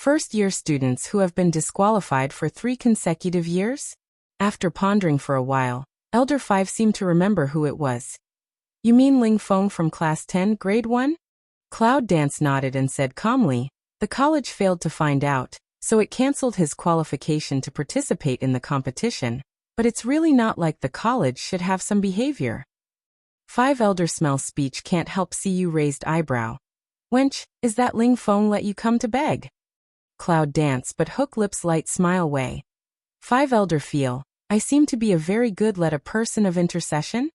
First-year students who have been disqualified for 3 consecutive years? After pondering for a while, Elder 5 seemed to remember who it was. You mean Ling Feng from Class 10, Grade 1? Cloud Dance nodded and said calmly, the college failed to find out, so it cancelled his qualification to participate in the competition, but it's really not like the college should have some behavior. 5 Elder Smell Speech can't help see you raised eyebrow. Wench, is that Ling Feng let you come to beg? Cloud Dance but Hook Lips light smile way. 5 Elder Feel, I seem to be a very good let a person of intercession?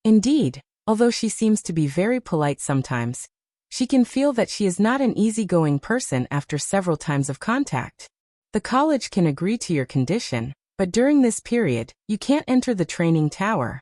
Indeed, although she seems to be very polite sometimes, she can feel that she is not an easygoing person after several times of contact. The college can agree to your condition, but during this period, you can't enter the training tower.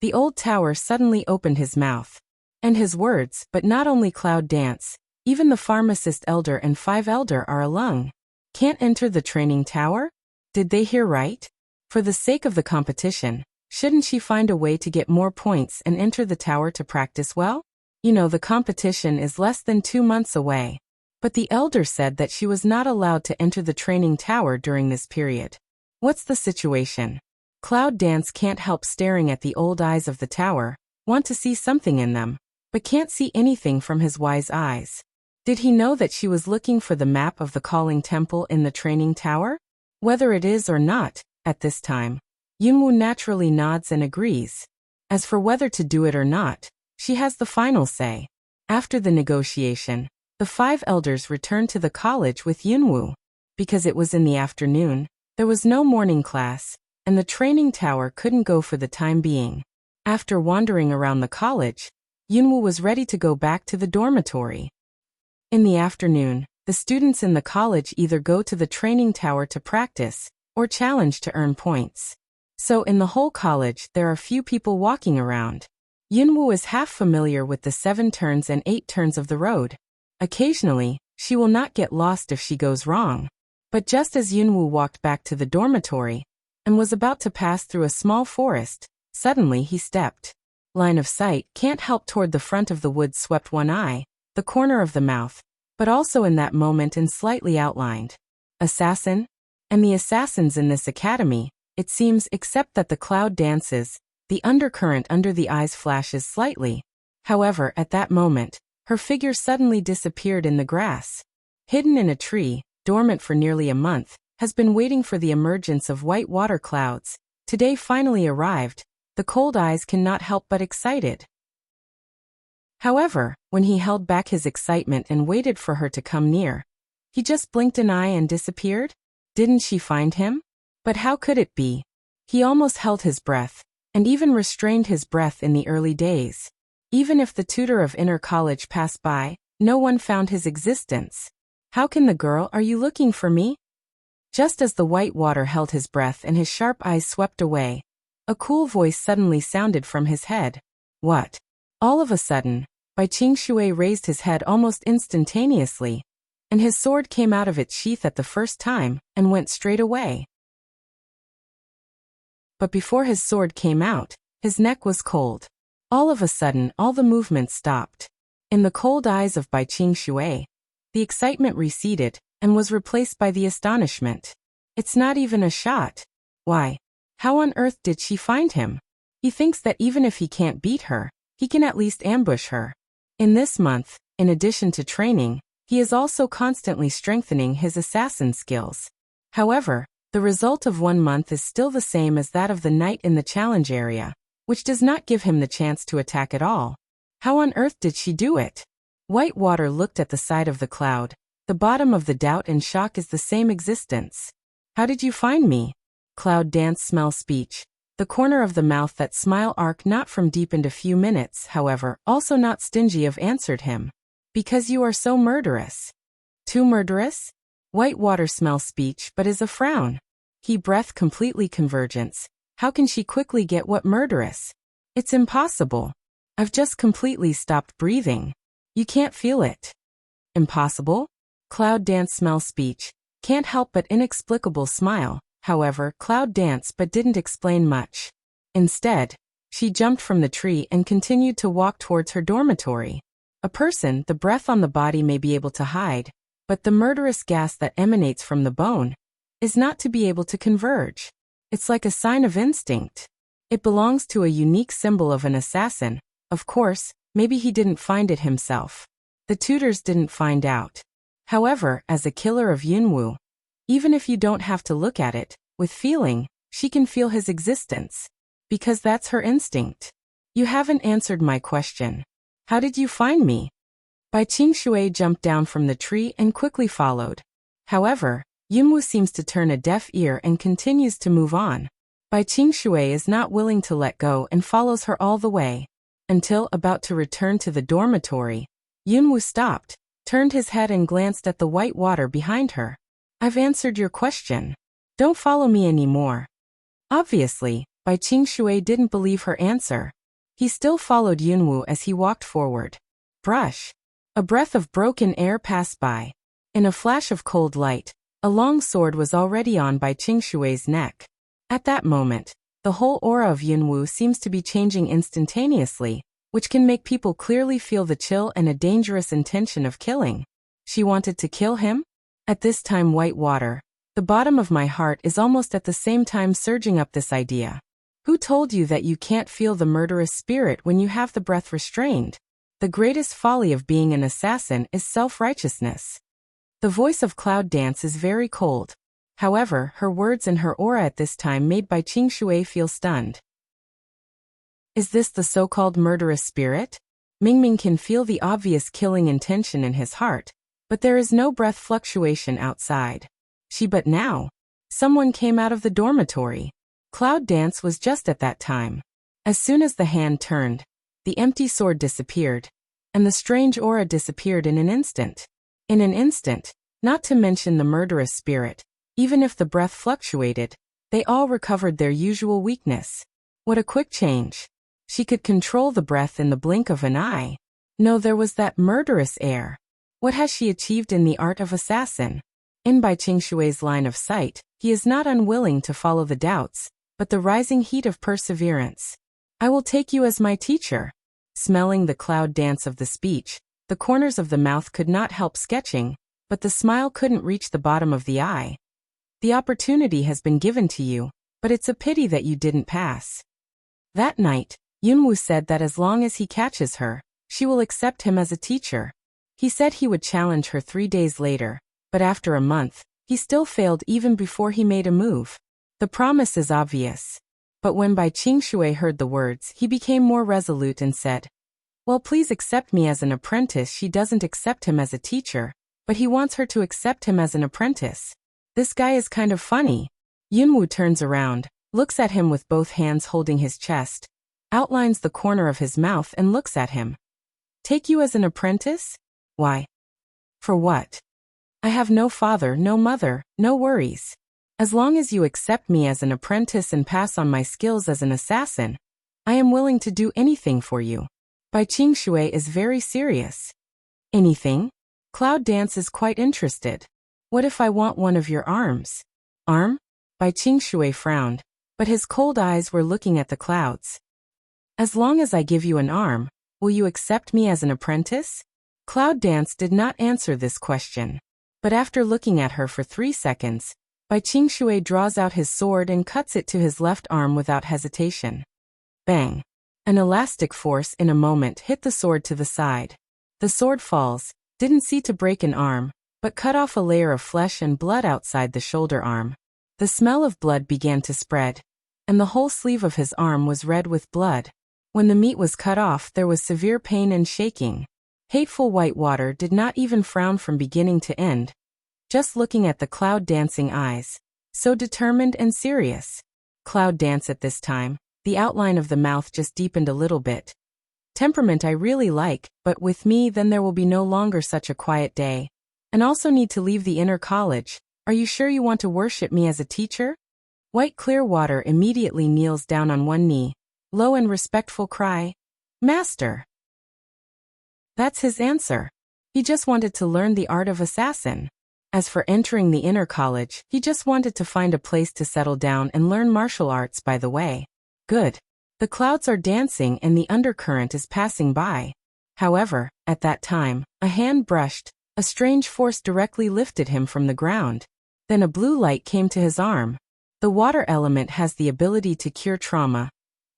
The old tower suddenly opened his mouth. And his words, but not only Cloud Dance, even the pharmacist elder and 5 elder are alung. Can't enter the training tower? Did they hear right? For the sake of the competition, shouldn't she find a way to get more points and enter the tower to practice well? You know, the competition is less than 2 months away. But the elder said that she was not allowed to enter the training tower during this period. What's the situation? Cloud Dance can't help staring at the old eyes of the tower, want to see something in them, but can't see anything from his wise eyes. Did he know that she was looking for the map of the calling temple in the training tower? Whether it is or not, at this time, Yunwu naturally nods and agrees. As for whether to do it or not, she has the final say. After the negotiation, the 5 elders returned to the college with Yunwu. Because it was in the afternoon, there was no morning class, and the training tower couldn't go for the time being. After wandering around the college, Yunwu was ready to go back to the dormitory. In the afternoon, the students in the college either go to the training tower to practice, or challenge to earn points. So in the whole college there are few people walking around. Yunwu is half familiar with the 7 turns and 8 turns of the road. Occasionally, she will not get lost if she goes wrong. But just as Yunwu walked back to the dormitory, and was about to pass through a small forest, suddenly he stepped. Line of sight can't help toward the front of the woods swept one eye, the corner of the mouth, but also in that moment and slightly outlined. Assassin? And the assassins in this academy, it seems, except that the Cloud Dances, the undercurrent under the eyes flashes slightly. However, at that moment, her figure suddenly disappeared in the grass. Hidden in a tree, dormant for nearly a month, has been waiting for the emergence of white water clouds. Today finally arrived. The cold eyes cannot help but excited. However, when he held back his excitement and waited for her to come near, he just blinked an eye and disappeared? Didn't she find him? But how could it be? He almost held his breath, and even restrained his breath in the early days. Even if the tutor of inner college passed by, no one found his existence. How can the girl, are you looking for me? Just as the white water held his breath and his sharp eyes swept away, a cool voice suddenly sounded from his head. What? All of a sudden, Bai Qingshui raised his head almost instantaneously, and his sword came out of its sheath at the first time, and went straight away. But before his sword came out, his neck was cold. All of a sudden, all the movement stopped. In the cold eyes of Bai Qingshui, the excitement receded, and was replaced by the astonishment. It's not even a shot. Why? How on earth did she find him? He thinks that even if he can't beat her, he can at least ambush her. In this month, in addition to training, he is also constantly strengthening his assassin skills. However, the result of 1 month is still the same as that of the night in the challenge area, which does not give him the chance to attack at all. How on earth did she do it? White water looked at the side of the cloud. The bottom of the doubt and shock is the same existence. How did you find me? Cloud Dance Smell Speech. The corner of the mouth that smile arc not from deep into few minutes, however, also not stingy of answered him. Because you are so murderous. Too murderous? White water Smell Speech but is a frown. He breath completely convergence. How can she quickly get what murderous? It's impossible. I've just completely stopped breathing. You can't feel it. Impossible? Cloud Dance Smell Speech. Can't help but inexplicable smile. However, Cloud Dance but didn't explain much. Instead, she jumped from the tree and continued to walk towards her dormitory. A person, the breath on the body may be able to hide, But the murderous gas that emanates from the bone is not to be able to converge. It's like a sign of instinct. It belongs to a unique symbol of an assassin. Of course, maybe he didn't find it himself. The tutors didn't find out. However, as a killer of Yunwu, even if you don't have to look at it, with feeling, she can feel his existence. Because that's her instinct. You haven't answered my question. How did you find me? Bai Qingshui jumped down from the tree and quickly followed. However, Yunwu seems to turn a deaf ear and continues to move on. Bai Qingshui is not willing to let go and follows her all the way. Until about to return to the dormitory, Yunwu stopped, turned his head and glanced at the white water behind her. I've answered your question. Don't follow me anymore. Obviously, Bai Qingshui didn't believe her answer. He still followed Yunwu as he walked forward. Brush. A breath of broken air passed by. In a flash of cold light, a long sword was already on Bai Qingshui's neck. At that moment, the whole aura of Yunwu seems to be changing instantaneously, which can make people clearly feel the chill and a dangerous intention of killing. She wanted to kill him? At this time, white water. The bottom of my heart is almost at the same time surging up this idea. Who told you that you can't feel the murderous spirit when you have the breath restrained? The greatest folly of being an assassin is self-righteousness. The voice of Cloud Dance is very cold. However, her words and her aura at this time made Bai Qingshui feel stunned. Is this the so-called murderous spirit? Mingming can feel the obvious killing intention in his heart, but there is no breath fluctuation outside. But now, someone came out of the dormitory. Cloud Dance was just at that time. As soon as the hand turned, the empty sword disappeared, and the strange aura disappeared in an instant. In an instant, not to mention the murderous spirit. Even if the breath fluctuated, they all recovered their usual weakness. What a quick change. She could control the breath in the blink of an eye. No, there was that murderous air. What has she achieved in the art of assassin? In Bai Qingshui's line of sight, he is not unwilling to follow the doubts, but the rising heat of perseverance. I will take you as my teacher. Smelling the Cloud Dance of the speech, the corners of the mouth could not help sketching, but the smile couldn't reach the bottom of the eye. The opportunity has been given to you, but it's a pity that you didn't pass. That night, Yunwu said that as long as he catches her, she will accept him as a teacher. He said he would challenge her 3 days later, but after a month, he still failed even before he made a move. The promise is obvious. But when Bai Qingshui heard the words, he became more resolute and said, well, please accept me as an apprentice. She doesn't accept him as a teacher, but he wants her to accept him as an apprentice. This guy is kind of funny. Yunwu turns around, looks at him with both hands holding his chest, outlines the corner of his mouth and looks at him. Take you as an apprentice? Why? For what? I have no father, no mother, no worries. As long as you accept me as an apprentice and pass on my skills as an assassin, I am willing to do anything for you. Bai Qingshui is very serious. Anything? Cloud Dance is quite interested. What if I want one of your arms? Arm? Bai Qingshui frowned, but his cold eyes were looking at the clouds. As long as I give you an arm, will you accept me as an apprentice? Cloud Dance did not answer this question. But after looking at her for 3 seconds, Bai Qingshui draws out his sword and cuts it to his left arm without hesitation. Bang! An elastic force in a moment hit the sword to the side. The sword falls, didn't see to break an arm, but cut off a layer of flesh and blood outside the shoulder arm. The smell of blood began to spread, and the whole sleeve of his arm was red with blood. When the meat was cut off, there was severe pain and shaking. Hateful white water did not even frown from beginning to end, just looking at the Cloud Dancing eyes, so determined and serious. Cloud Dance at this time, the outline of the mouth just deepened a little bit. Temperament I really like, but with me then there will be no longer such a quiet day. And also need to leave the inner college. Are you sure you want to worship me as a teacher? White clear water immediately kneels down on one knee. Low and respectful cry, Master. That's his answer. He just wanted to learn the art of assassin. As for entering the inner college, he just wanted to find a place to settle down and learn martial arts by the way. Good. The clouds are dancing and the undercurrent is passing by. However, at that time, a hand brushed, A strange force directly lifted him from the ground. Then a blue light came to his arm. The water element has the ability to cure trauma,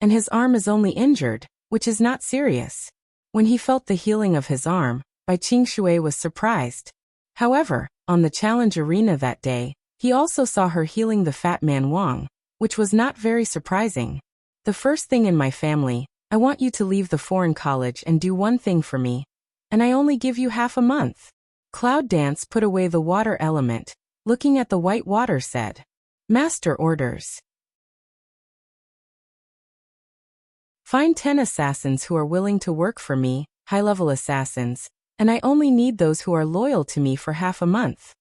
and his arm is only injured, which is not serious. When he felt the healing of his arm, Bai Qingshui was surprised. However, on the challenge arena that day, he also saw her healing the fat man Wang, which was not very surprising. The first thing in my family, I want you to leave the foreign college and do one thing for me. And I only give you half a month. Cloud Dance put away the water element, looking at the white water said, Master orders. Find 10 assassins who are willing to work for me, high-level assassins, and I only need those who are loyal to me for half a month.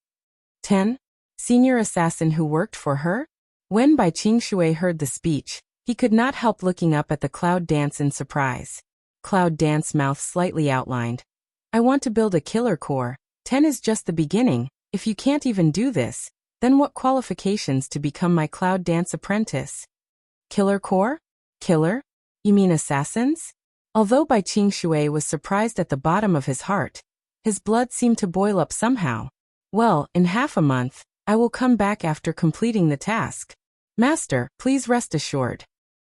10. Senior assassin who worked for her? When Bai Qingshui heard the speech, he could not help looking up at the Cloud Dance in surprise. Cloud Dance mouth slightly outlined. I want to build a killer core. 10 is just the beginning. If you can't even do this, then what qualifications to become my Cloud Dance apprentice? Killer core? Killer? You mean assassins? Although Bai Qingshui was surprised at the bottom of his heart, his blood seemed to boil up somehow. Well, in half a month, I will come back after completing the task. Master, please rest assured.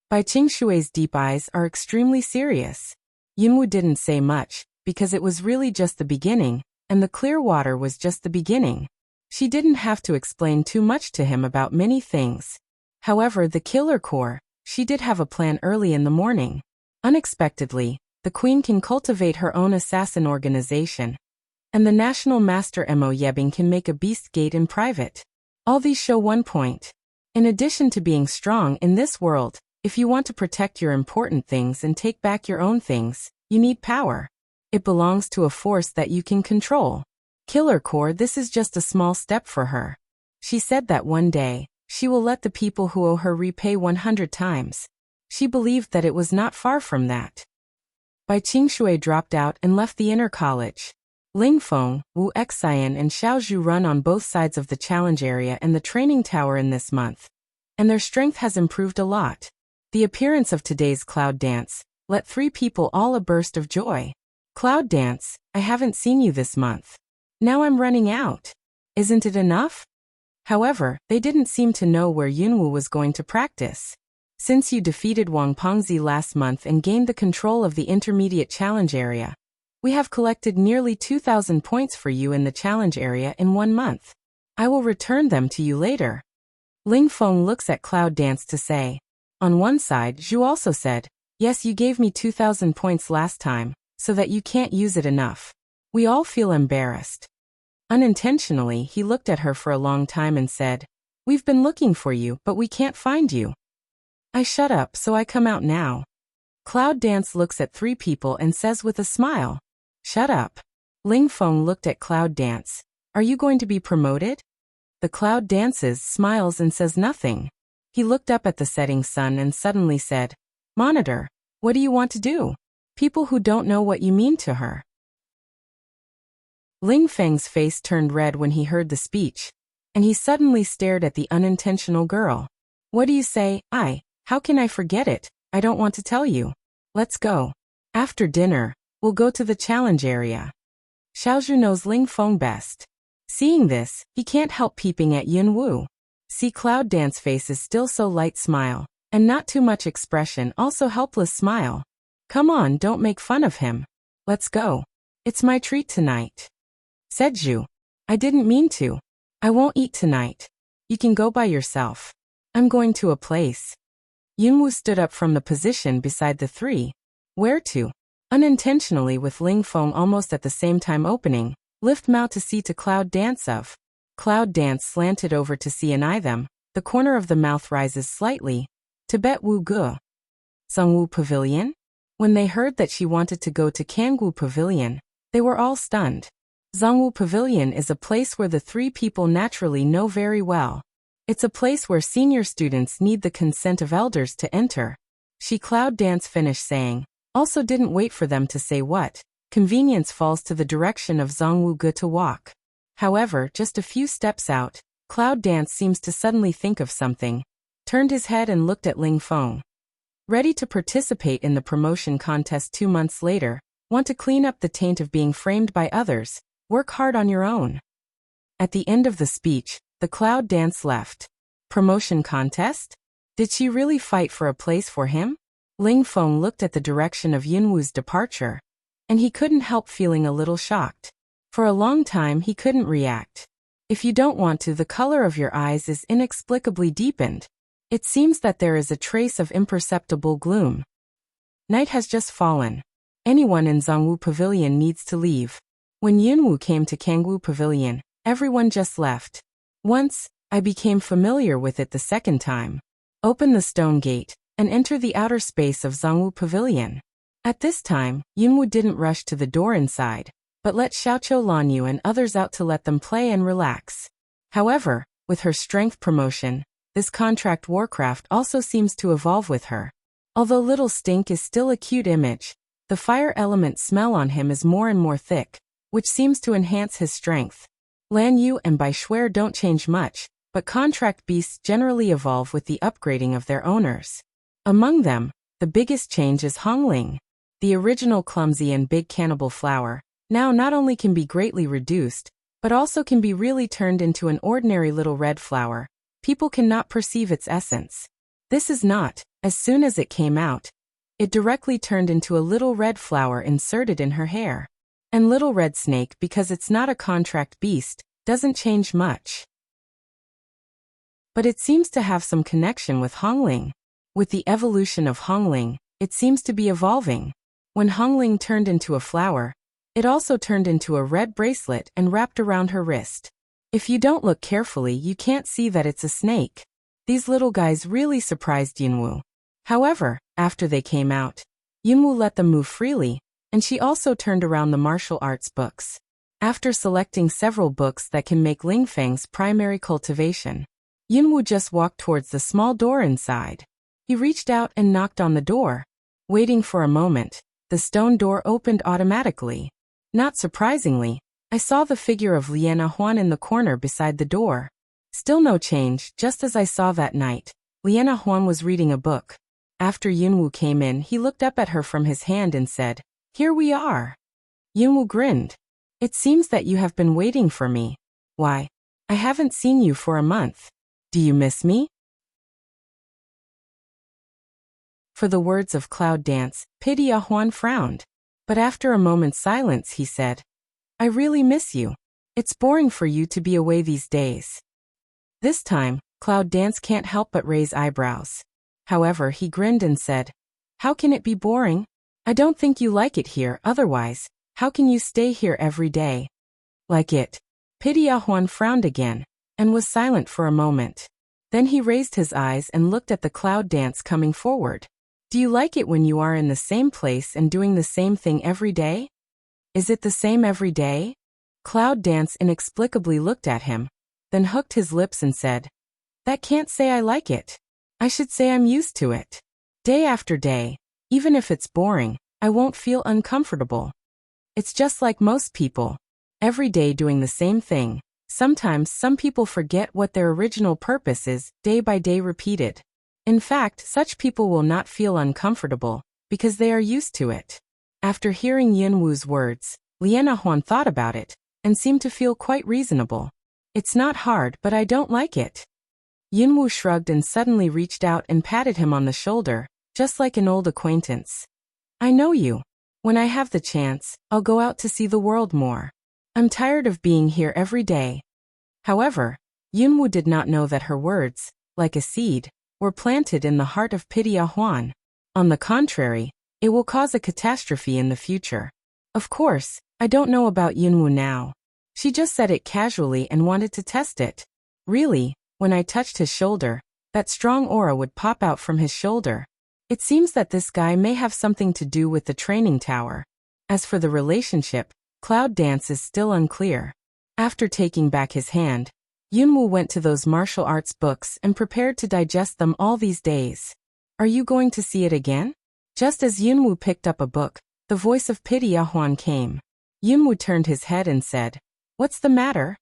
Bai Qingshui's deep eyes are extremely serious. Yunwu didn't say much, because it was really just the beginning, and the clear water was just the beginning. She didn't have to explain too much to him about many things. However, the killer core, she did have a plan early in the morning. Unexpectedly, the queen can cultivate her own assassin organization, and the national master Mo Yebing can make a beast gate in private. All these show one point. In addition to being strong in this world, if you want to protect your important things and take back your own things, you need power. It belongs to a force that you can control. Killer core, this is just a small step for her. She said that one day, she will let the people who owe her repay 100 times. She believed that it was not far from that. Bai Qingshui dropped out and left the inner college. Ling Feng, Wu Xian and Xiao Zhu run on both sides of the challenge area and the training tower in this month, and their strength has improved a lot. The appearance of today's Cloud Dance let 3 people all a burst of joy. Cloud Dance, I haven't seen you this month. Now I'm running out. Isn't it enough? However, they didn't seem to know where Yunwu was going to practice. Since you defeated Wang Pengzi last month and gained the control of the intermediate challenge area, we have collected nearly 2,000 points for you in the challenge area in 1 month. I will return them to you later. Ling Feng looks at Cloud Dance to say. On one side, Zhu also said, yes, you gave me 2,000 points last time, so that you can't use it enough. We all feel embarrassed. Unintentionally, he looked at her for a long time and said, we've been looking for you, but we can't find you. I shut up, so I come out now. Cloud Dance looks at 3 people and says with a smile, shut up. Ling Feng looked at Cloud Dance. Are you going to be promoted? The Cloud Dances, smiles and says nothing. He looked up at the setting sun and suddenly said, Monitor, what do you want to do? People who don't know what you mean to her. Ling Feng's face turned red when he heard the speech, and he suddenly stared at the unintentional girl. What do you say? How can I forget it? I don't want to tell you. Let's go. After dinner, we'll go to the challenge area. Xiaozhu knows Ling Feng best. Seeing this, he can't help peeping at Yunwu. See Cloud Dance face is still so light smile, and not too much expression, also helpless smile. Come on, don't make fun of him. Let's go. It's my treat tonight. Said Zhu. I didn't mean to. I won't eat tonight. You can go by yourself. I'm going to a place. Yunwu stood up from the position beside the 3. Where to? Unintentionally with Ling Feng almost at the same time opening, lift mouth to see to Cloud Dance of. Cloud Dance slanted over to see and eye them. The corner of the mouth rises slightly. Tibet Wu Gu. Zhongwu Pavilion? When they heard that she wanted to go to Kangwu Pavilion, they were all stunned. Zhongwu Pavilion is a place where the 3 people naturally know very well. It's a place where senior students need the consent of elders to enter. She Cloud Dance finished saying, also didn't wait for them to say what. Convenience falls to the direction of Zhongwu Gu to walk. However, just a few steps out, Cloud Dance seems to suddenly think of something, turned his head and looked at Ling Feng. Ready to participate in the promotion contest 2 months later, want to clean up the taint of being framed by others, Work hard on your own. At the end of the speech, the cloud dance left. Promotion contest? Did she really fight for a place for him? Ling Feng looked at the direction of Yunwu's departure, and he couldn't help feeling a little shocked. For a long time he couldn't react. If you don't want to, the color of your eyes is inexplicably deepened. It seems that there is a trace of imperceptible gloom. Night has just fallen. Anyone in Zhongwu Pavilion needs to leave. When Yunwu came to Kangwu Pavilion, everyone just left. Once, I became familiar with it the second time. Open the stone gate, and enter the outer space of Zhongwu Pavilion. At this time, Yunwu didn't rush to the door inside, but let Xiaoqiu Lanyu and others out to let them play and relax. However, with her strength promotion, this contract warcraft also seems to evolve with her. Although Little Stink is still a cute image, the fire element smell on him is more and more thick, which seems to enhance his strength. Lan Yu and Bai Shuer don't change much, but contract beasts generally evolve with the upgrading of their owners. Among them, the biggest change is Hongling. The original clumsy and big cannibal flower, now not only can be greatly reduced, but also can be really turned into an ordinary little red flower. People cannot perceive its essence. This is not, as soon as it came out, it directly turned into a little red flower inserted in her hair. And Little Red Snake, because it's not a contract beast, doesn't change much. But it seems to have some connection with Hongling. With the evolution of Hongling, it seems to be evolving. When Hongling turned into a flower, it also turned into a red bracelet and wrapped around her wrist. If you don't look carefully, you can't see that it's a snake. These little guys really surprised Yunwu. However, after they came out, Yunwu let them move freely, and she also turned around the martial arts books. After selecting several books that can make Lingfeng's primary cultivation, Yunwu just walked towards the small door inside. He reached out and knocked on the door. Waiting for a moment, the stone door opened automatically. Not surprisingly, I saw the figure of Liana Huan in the corner beside the door. Still no change, just as I saw that night. Liana Huan was reading a book. After Yunwu came in, he looked up at her from his hand and said, "Here we are." Yunwu grinned. "It seems that you have been waiting for me. Why, I haven't seen you for a month. Do you miss me?" For the words of Cloud Dance, Pitia Huan frowned. But after a moment's silence he said, "I really miss you. It's boring for you to be away these days." This time, Cloud Dance can't help but raise eyebrows. However, he grinned and said, "How can it be boring? I don't think you like it here, otherwise, how can you stay here every day?" "Like it." Pitia Huan frowned again, and was silent for a moment. Then he raised his eyes and looked at the Cloud Dance coming forward. "Do you like it when you are in the same place and doing the same thing every day? Is it the same every day?" Cloud Dance inexplicably looked at him, then hooked his lips and said, "That can't say I like it. I should say I'm used to it. Day after day, even if it's boring, I won't feel uncomfortable. It's just like most people. Every day doing the same thing. Sometimes some people forget what their original purpose is, day by day repeated. In fact, such people will not feel uncomfortable, because they are used to it." After hearing Yunwu's words, Liana Huan thought about it, and seemed to feel quite reasonable. "It's not hard, but I don't like it." Yunwu shrugged and suddenly reached out and patted him on the shoulder, just like an old acquaintance. "I know you. When I have the chance, I'll go out to see the world more. I'm tired of being here every day." However, Yunwu did not know that her words, like a seed, were planted in the heart of Pitia Huan. On the contrary, it will cause a catastrophe in the future. Of course, I don't know about Yunwu now. She just said it casually and wanted to test it. Really, when I touched his shoulder, that strong aura would pop out from his shoulder. It seems that this guy may have something to do with the training tower. As for the relationship, Cloud Dance is still unclear. After taking back his hand, Yunwu went to those martial arts books and prepared to digest them all these days. "Are you going to see it again?" Just as Yunwu picked up a book, the voice of Pitia Huan came. Yunwu turned his head and said, "What's the matter?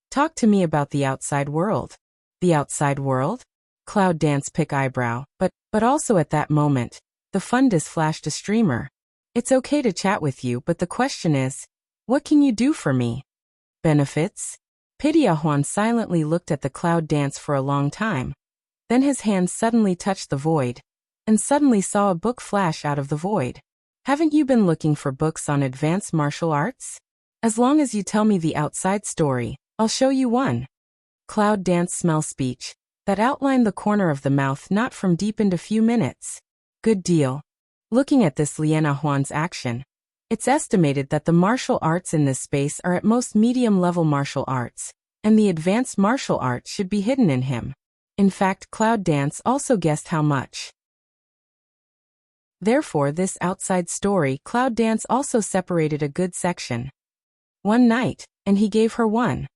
Talk to me about the outside world." "The outside world?" Cloud Dance pick eyebrow, but also at that moment, the fundus flashed a streamer. "It's okay to chat with you, but the question is, What can you do for me? Benefits? Pidiahuan silently looked at the cloud dance for a long time. Then his hand suddenly touched the void, and suddenly saw a book flash out of the void. Haven't you been looking for books on advanced martial arts? As long as you tell me the outside story, I'll show you one. Cloud dance smell speech, that outlined the corner of the mouth not from deepened a few minutes. Good deal. Looking at this Liana Huan's action, it's estimated that the martial arts in this space are at most medium-level martial arts, and the advanced martial arts should be hidden in him. In fact, Cloud Dance also guessed how much. Therefore, this outside story, Cloud Dance also separated a good section. One night, and he gave her one.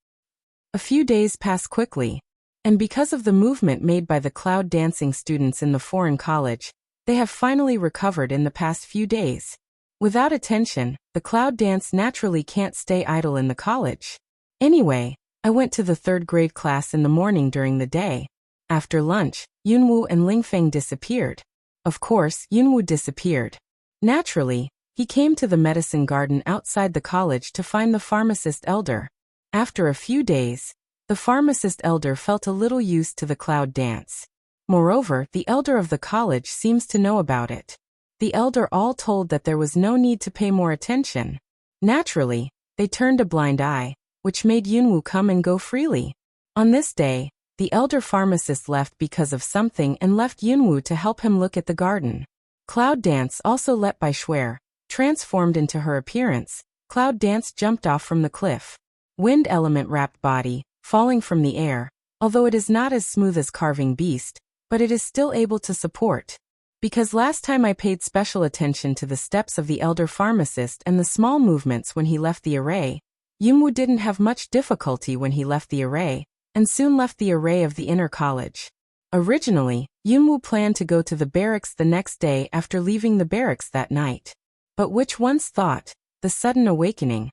A few days pass quickly, and because of the movement made by the cloud dancing students in the foreign college, they have finally recovered in the past few days. Without attention, the cloud dance naturally can't stay idle in the college. Anyway, I went to the third grade class in the morning during the day. After lunch, Yunwu and Lingfeng disappeared. Of course, Yunwu disappeared. Naturally, he came to the medicine garden outside the college to find the pharmacist elder. After a few days, the pharmacist elder felt a little used to the cloud dance. Moreover, the elder of the college seems to know about it. The elder all told that there was no need to pay more attention. Naturally, they turned a blind eye, which made Yunwu come and go freely. On this day, the elder pharmacist left because of something and left Yunwu to help him look at the garden. Cloud Dance also let by Schwer, transformed into her appearance. Cloud Dance jumped off from the cliff. Wind element wrapped body, falling from the air, although it is not as smooth as carving beast, but it is still able to support. Because last time I paid special attention to the steps of the elder pharmacist and the small movements when he left the array, Yunwu didn't have much difficulty when he left the array, and soon left the array of the inner college. Originally, Yunwu planned to go to the barracks the next day after leaving the barracks that night. But which once thought, the sudden awakening.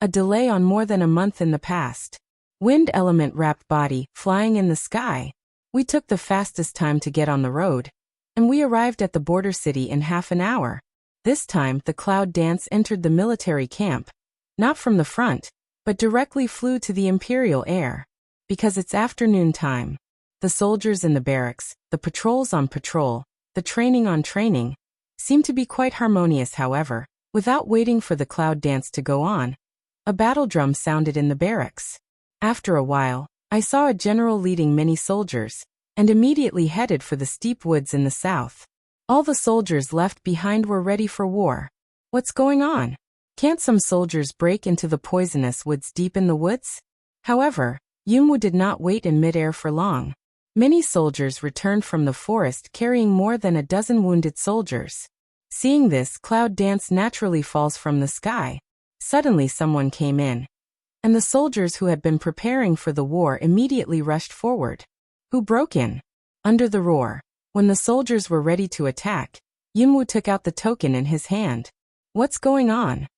A delay on more than a month in the past. Wind element wrapped body, flying in the sky. We took the fastest time to get on the road, and we arrived at the border city in half an hour. This time, the cloud dance entered the military camp, not from the front, but directly flew to the imperial air. Because it's afternoon time. The soldiers in the barracks, the patrols on patrol, the training on training, seemed to be quite harmonious. However, without waiting for the cloud dance to go on, a battle drum sounded in the barracks. After a while, I saw a general leading many soldiers, and immediately headed for the steep woods in the south. All the soldiers left behind were ready for war. What's going on? Can't some soldiers break into the poisonous woods deep in the woods? However, Yunwu did not wait in midair for long. Many soldiers returned from the forest carrying more than a dozen wounded soldiers. Seeing this, Cloud Dance naturally falls from the sky. Suddenly someone came in, and the soldiers who had been preparing for the war immediately rushed forward. Who broke in? Under the roar. When the soldiers were ready to attack, Yunwu took out the token in his hand. What's going on?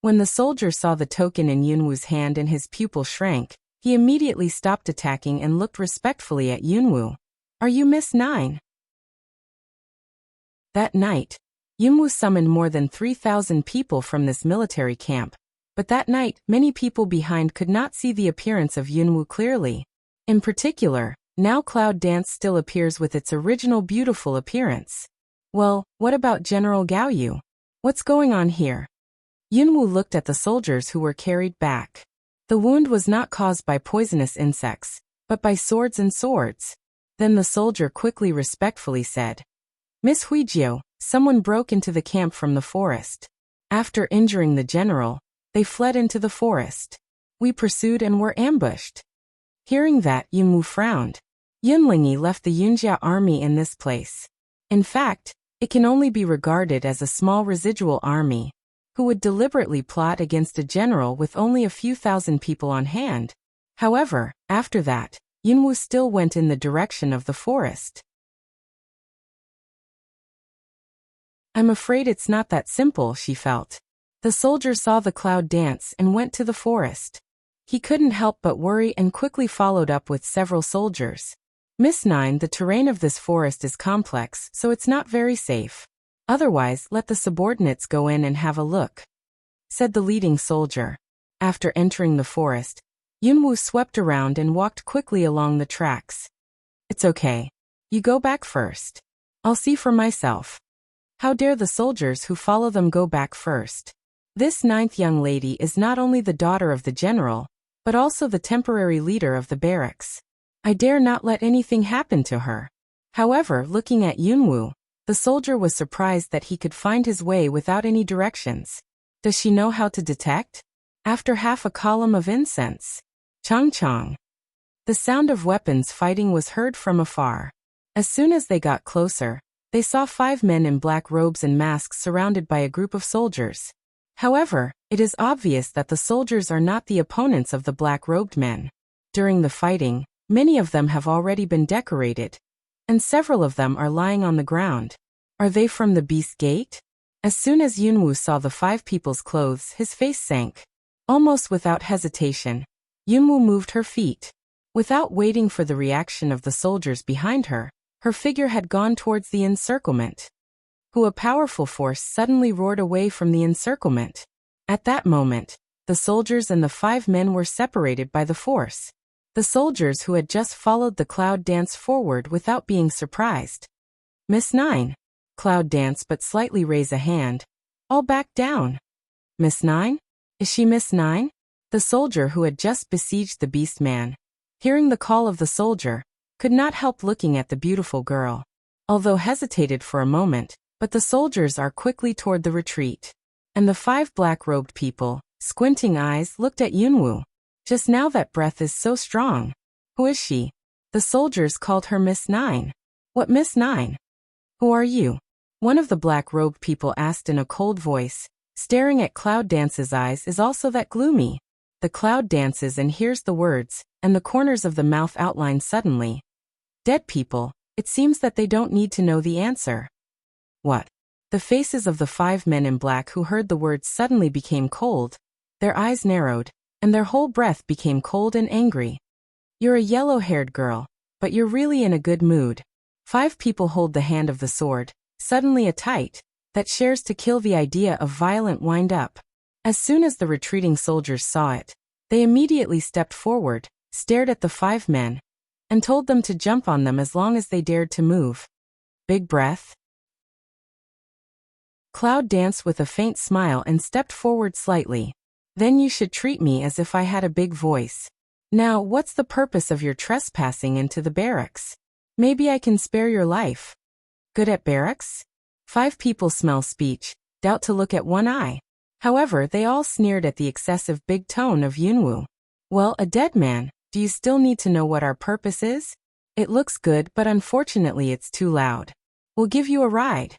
When the soldier saw the token in Yunwu's hand and his pupil shrank, he immediately stopped attacking and looked respectfully at Yunwu. Are you Miss 9? That night, Yunwu summoned more than 3,000 people from this military camp. But that night, many people behind could not see the appearance of Yunwu clearly. In particular, now Cloud Dance still appears with its original beautiful appearance. Well, what about General Gaoyu? What's going on here? Yunwu looked at the soldiers who were carried back. The wound was not caused by poisonous insects, but by swords and swords. Then the soldier quickly respectfully said, Miss Huijiu, someone broke into the camp from the forest. After injuring the general, they fled into the forest. We pursued and were ambushed. Hearing that, Yunwu frowned. Yunlingyi left the Yunjia army in this place. In fact, it can only be regarded as a small residual army, who would deliberately plot against a general with only a few thousand people on hand. However, after that, Yunwu still went in the direction of the forest. I'm afraid it's not that simple, she felt. The soldier saw the cloud dance and went to the forest. He couldn't help but worry and quickly followed up with several soldiers. Miss 9, the terrain of this forest is complex, so it's not very safe. Otherwise, let the subordinates go in and have a look. said the leading soldier. After entering the forest, Yunwu swept around and walked quickly along the tracks. It's okay. You go back first. I'll see for myself. How dare the soldiers who follow them go back first? This ninth young lady is not only the daughter of the general, but also the temporary leader of the barracks. I dare not let anything happen to her. However, looking at Yunwu, the soldier was surprised that he could find his way without any directions. Does she know how to detect? After half a column of incense. Chong chong. The sound of weapons fighting was heard from afar. As soon as they got closer, they saw 5 men in black robes and masks surrounded by a group of soldiers. However, it is obvious that the soldiers are not the opponents of the black-robed men. During the fighting, many of them have already been decorated, and several of them are lying on the ground. Are they from the Beast Gate? As soon as Yunwu saw the 5 people's clothes, his face sank. Almost without hesitation, Yunwu moved her feet. Without waiting for the reaction of the soldiers behind her, her figure had gone towards the encirclement. A powerful force suddenly roared away from the encirclement. At that moment, the soldiers and the 5 men were separated by the force. The soldiers who had just followed the cloud danced forward without being surprised. Miss Nine. Cloud dance but slightly raise a hand. All back down. Miss Nine? Is she Miss Nine? The soldier who had just besieged the beast man, hearing the call of the soldier, could not help looking at the beautiful girl. Although hesitated for a moment, but the soldiers are quickly toward the retreat. And the 5 black-robed people, squinting eyes, looked at Yunwu. Just now that breath is so strong. Who is she? The soldiers called her Miss Nine. What Miss Nine? Who are you? One of the black-robed people asked in a cold voice. Staring at Cloud Dance's eyes is also that gloomy. The Cloud dances and hears the words, and the corners of the mouth outline suddenly. Dead people, it seems that they don't need to know the answer. What? The faces of the 5 men in black who heard the words suddenly became cold, their eyes narrowed, and their whole breath became cold and angry. You're a yellow-haired girl, but you're really in a good mood. 5 people hold the hand of the sword, suddenly a tight, that shares to kill the idea of violent wind-up. As soon as the retreating soldiers saw it, they immediately stepped forward, stared at the 5 men, and told them to jump on them as long as they dared to move. Big breath. Cloud danced with a faint smile and stepped forward slightly. Then you should treat me as if I had a big voice. Now, what's the purpose of your trespassing into the barracks? Maybe I can spare your life. Good at barracks? 5 people smell speech, doubt to look at one eye. However, they all sneered at the excessive big tone of Yunwu. Well, a dead man, do you still need to know what our purpose is? It looks good, but unfortunately it's too loud. We'll give you a ride.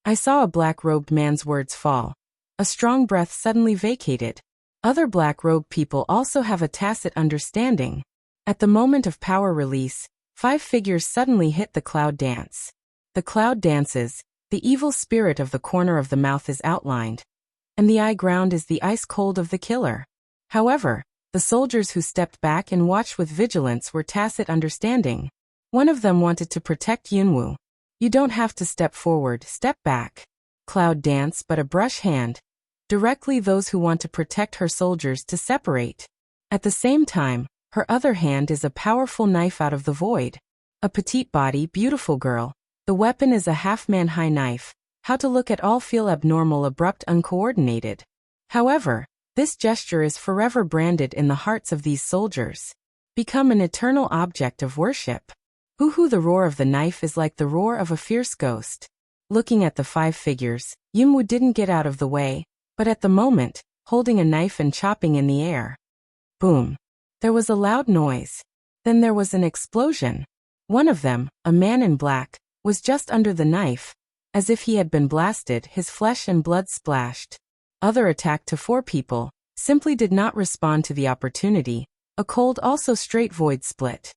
I saw a black-robed man's words fall. A strong breath suddenly vacated. Other black-robed people also have a tacit understanding. At the moment of power release, 5 figures suddenly hit the cloud dance. The cloud dances, the evil spirit of the corner of the mouth is outlined, and the eye ground is the ice cold of the killer. However, the soldiers who stepped back and watched with vigilance were tacit understanding. One of them wanted to protect Yunwu. You don't have to step forward, step back. Cloud dance but a brush hand. Directly those who want to protect her soldiers to separate. At the same time, her other hand is a powerful knife out of the void. A petite body, beautiful girl. The weapon is a half-man-high knife. How to look at all feel abnormal, abrupt, uncoordinated. However, this gesture is forever branded in the hearts of these soldiers. Become an eternal object of worship. Hoo-hoo, the roar of the knife is like the roar of a fierce ghost. Looking at the 5 figures, Yunwu didn't get out of the way, but at the moment, holding a knife and chopping in the air. Boom. There was a loud noise. Then there was an explosion. One of them, a man in black, was just under the knife. As if he had been blasted, his flesh and blood splashed. Other attacked to 4 people, simply did not respond to the opportunity. A cold also straight void split.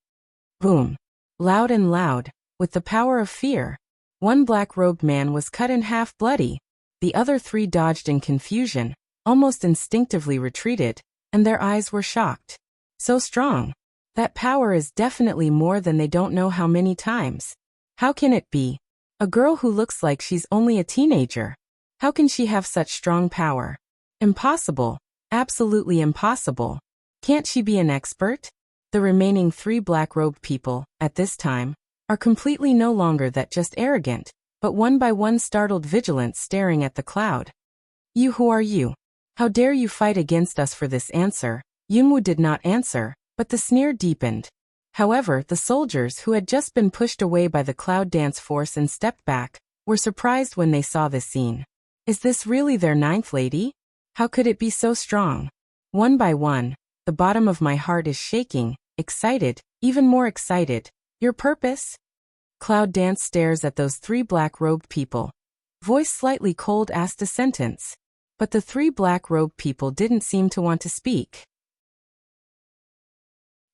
Boom. Loud and loud, with the power of fear. One black-robed man was cut in half bloody. The other 3 dodged in confusion, almost instinctively retreated, and their eyes were shocked. So strong. That power is definitely more than they don't know how many times. How can it be? A girl who looks like she's only a teenager. How can she have such strong power? Impossible. Absolutely impossible. Can't she be an expert? The remaining 3 black-robed people, at this time, are completely no longer that just arrogant, but one by one startled vigilant staring at the cloud. You, who are you? How dare you fight against us for this answer? Yunwu did not answer, but the sneer deepened. However, the soldiers who had just been pushed away by the cloud dance force and stepped back, were surprised when they saw this scene. Is this really their 9th lady? How could it be so strong? One by one, the bottom of my heart is shaking, excited, even more excited. Your purpose? Cloud Dance stares at those 3 black-robed people. Voice slightly cold asked a sentence. But the 3 black-robed people didn't seem to want to speak.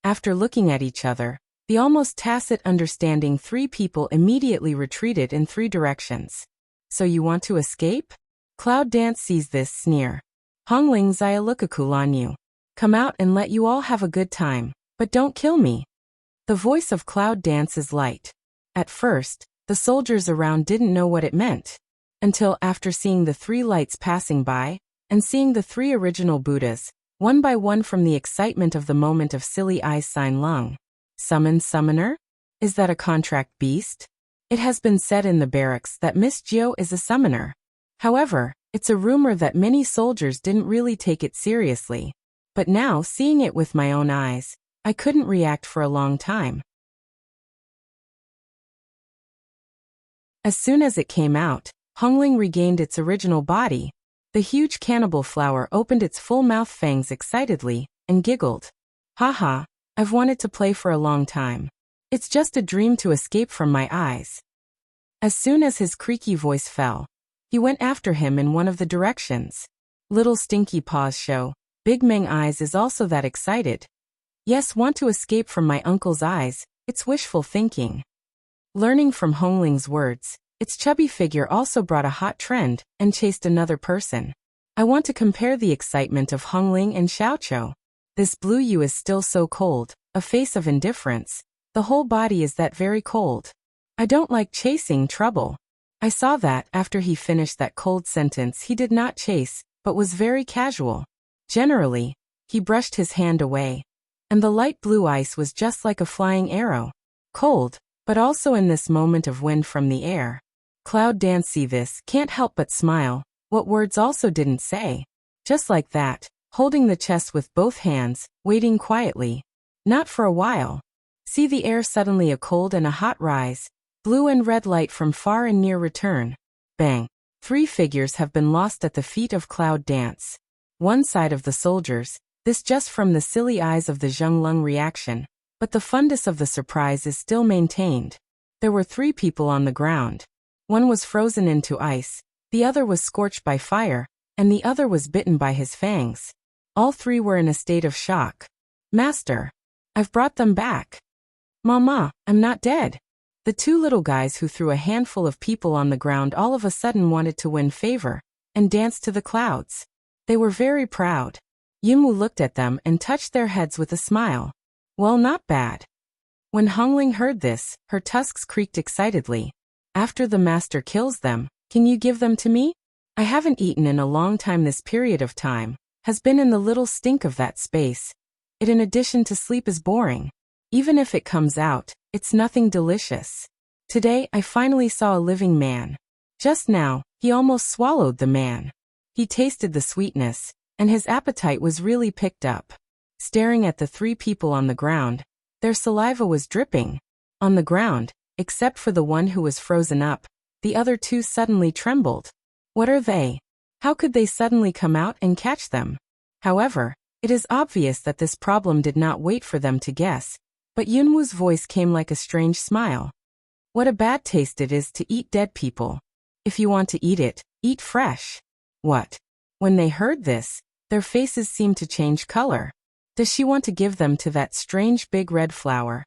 After looking at each other, the almost tacit understanding 3 people immediately retreated in 3 directions. So you want to escape? Cloud Dance sees this sneer. Hongling Zia Lukakulan you. Come out and let you all have a good time, but don't kill me. The voice of Cloud Dance is light. At first, the soldiers around didn't know what it meant. Until after seeing the 3 lights passing by, and seeing the 3 original Buddhas, one by one from the excitement of the moment of silly eyes sign lung. Summon summoner? Is that a contract beast? It has been said in the barracks that Miss Jiao is a summoner. However, it's a rumor that many soldiers didn't really take it seriously. But now, seeing it with my own eyes, I couldn't react for a long time. As soon as it came out, Hongling regained its original body. The huge cannibal flower opened its full mouth fangs excitedly, and giggled. Haha, I've wanted to play for a long time. It's just a dream to escape from my eyes. As soon as his creaky voice fell, he went after him in one of the directions. Little Stinky Paws show, Big Meng Eyes is also that excited. Yes, want to escape from my uncle's eyes, it's wishful thinking. Learning from Hongling's words, its chubby figure also brought a hot trend, and chased another person. I want to compare the excitement of Hongling and Xiaoqiu. This blue you is still so cold, a face of indifference. The whole body is that very cold. I don't like chasing trouble. I saw that after he finished that cold sentence he did not chase, but was very casual. Generally, he brushed his hand away. And the light blue ice was just like a flying arrow. Cold, but also in this moment of wind from the air. Cloud Dance see this, can't help but smile, what words also didn't say. Just like that, holding the chest with both hands, waiting quietly. Not for a while. See the air suddenly a cold and a hot rise, blue and red light from far and near return. Bang. 3 figures have been lost at the feet of Cloud Dance. One side of the soldiers, this just from the silly eyes of the Zhenglong reaction, but the fundus of the surprise is still maintained. There were 3 people on the ground. One was frozen into ice, the other was scorched by fire, and the other was bitten by his fangs. All 3 were in a state of shock. Master, I've brought them back. Mama, I'm not dead. The 2 little guys who threw a handful of people on the ground all of a sudden wanted to win favor, and danced to the clouds. They were very proud. Yunwu looked at them and touched their heads with a smile. Well, not bad. When Hongling heard this, her tusks creaked excitedly. After the master kills them, can you give them to me? I haven't eaten in a long time. This period of time has been in the little stink of that space. It in addition to sleep is boring. Even if it comes out, it's nothing delicious. Today I finally saw a living man. Just now, he almost swallowed the man. He tasted the sweetness, and his appetite was really picked up. Staring at the 3 people on the ground, their saliva was dripping. On the ground, except for the one who was frozen up, the other 2 suddenly trembled. What are they? How could they suddenly come out and catch them? However, it is obvious that this problem did not wait for them to guess, but Yunwu's voice came like a strange smile. What a bad taste it is to eat dead people. If you want to eat it, eat fresh. What? When they heard this, their faces seemed to change color. Does she want to give them to that strange big red flower?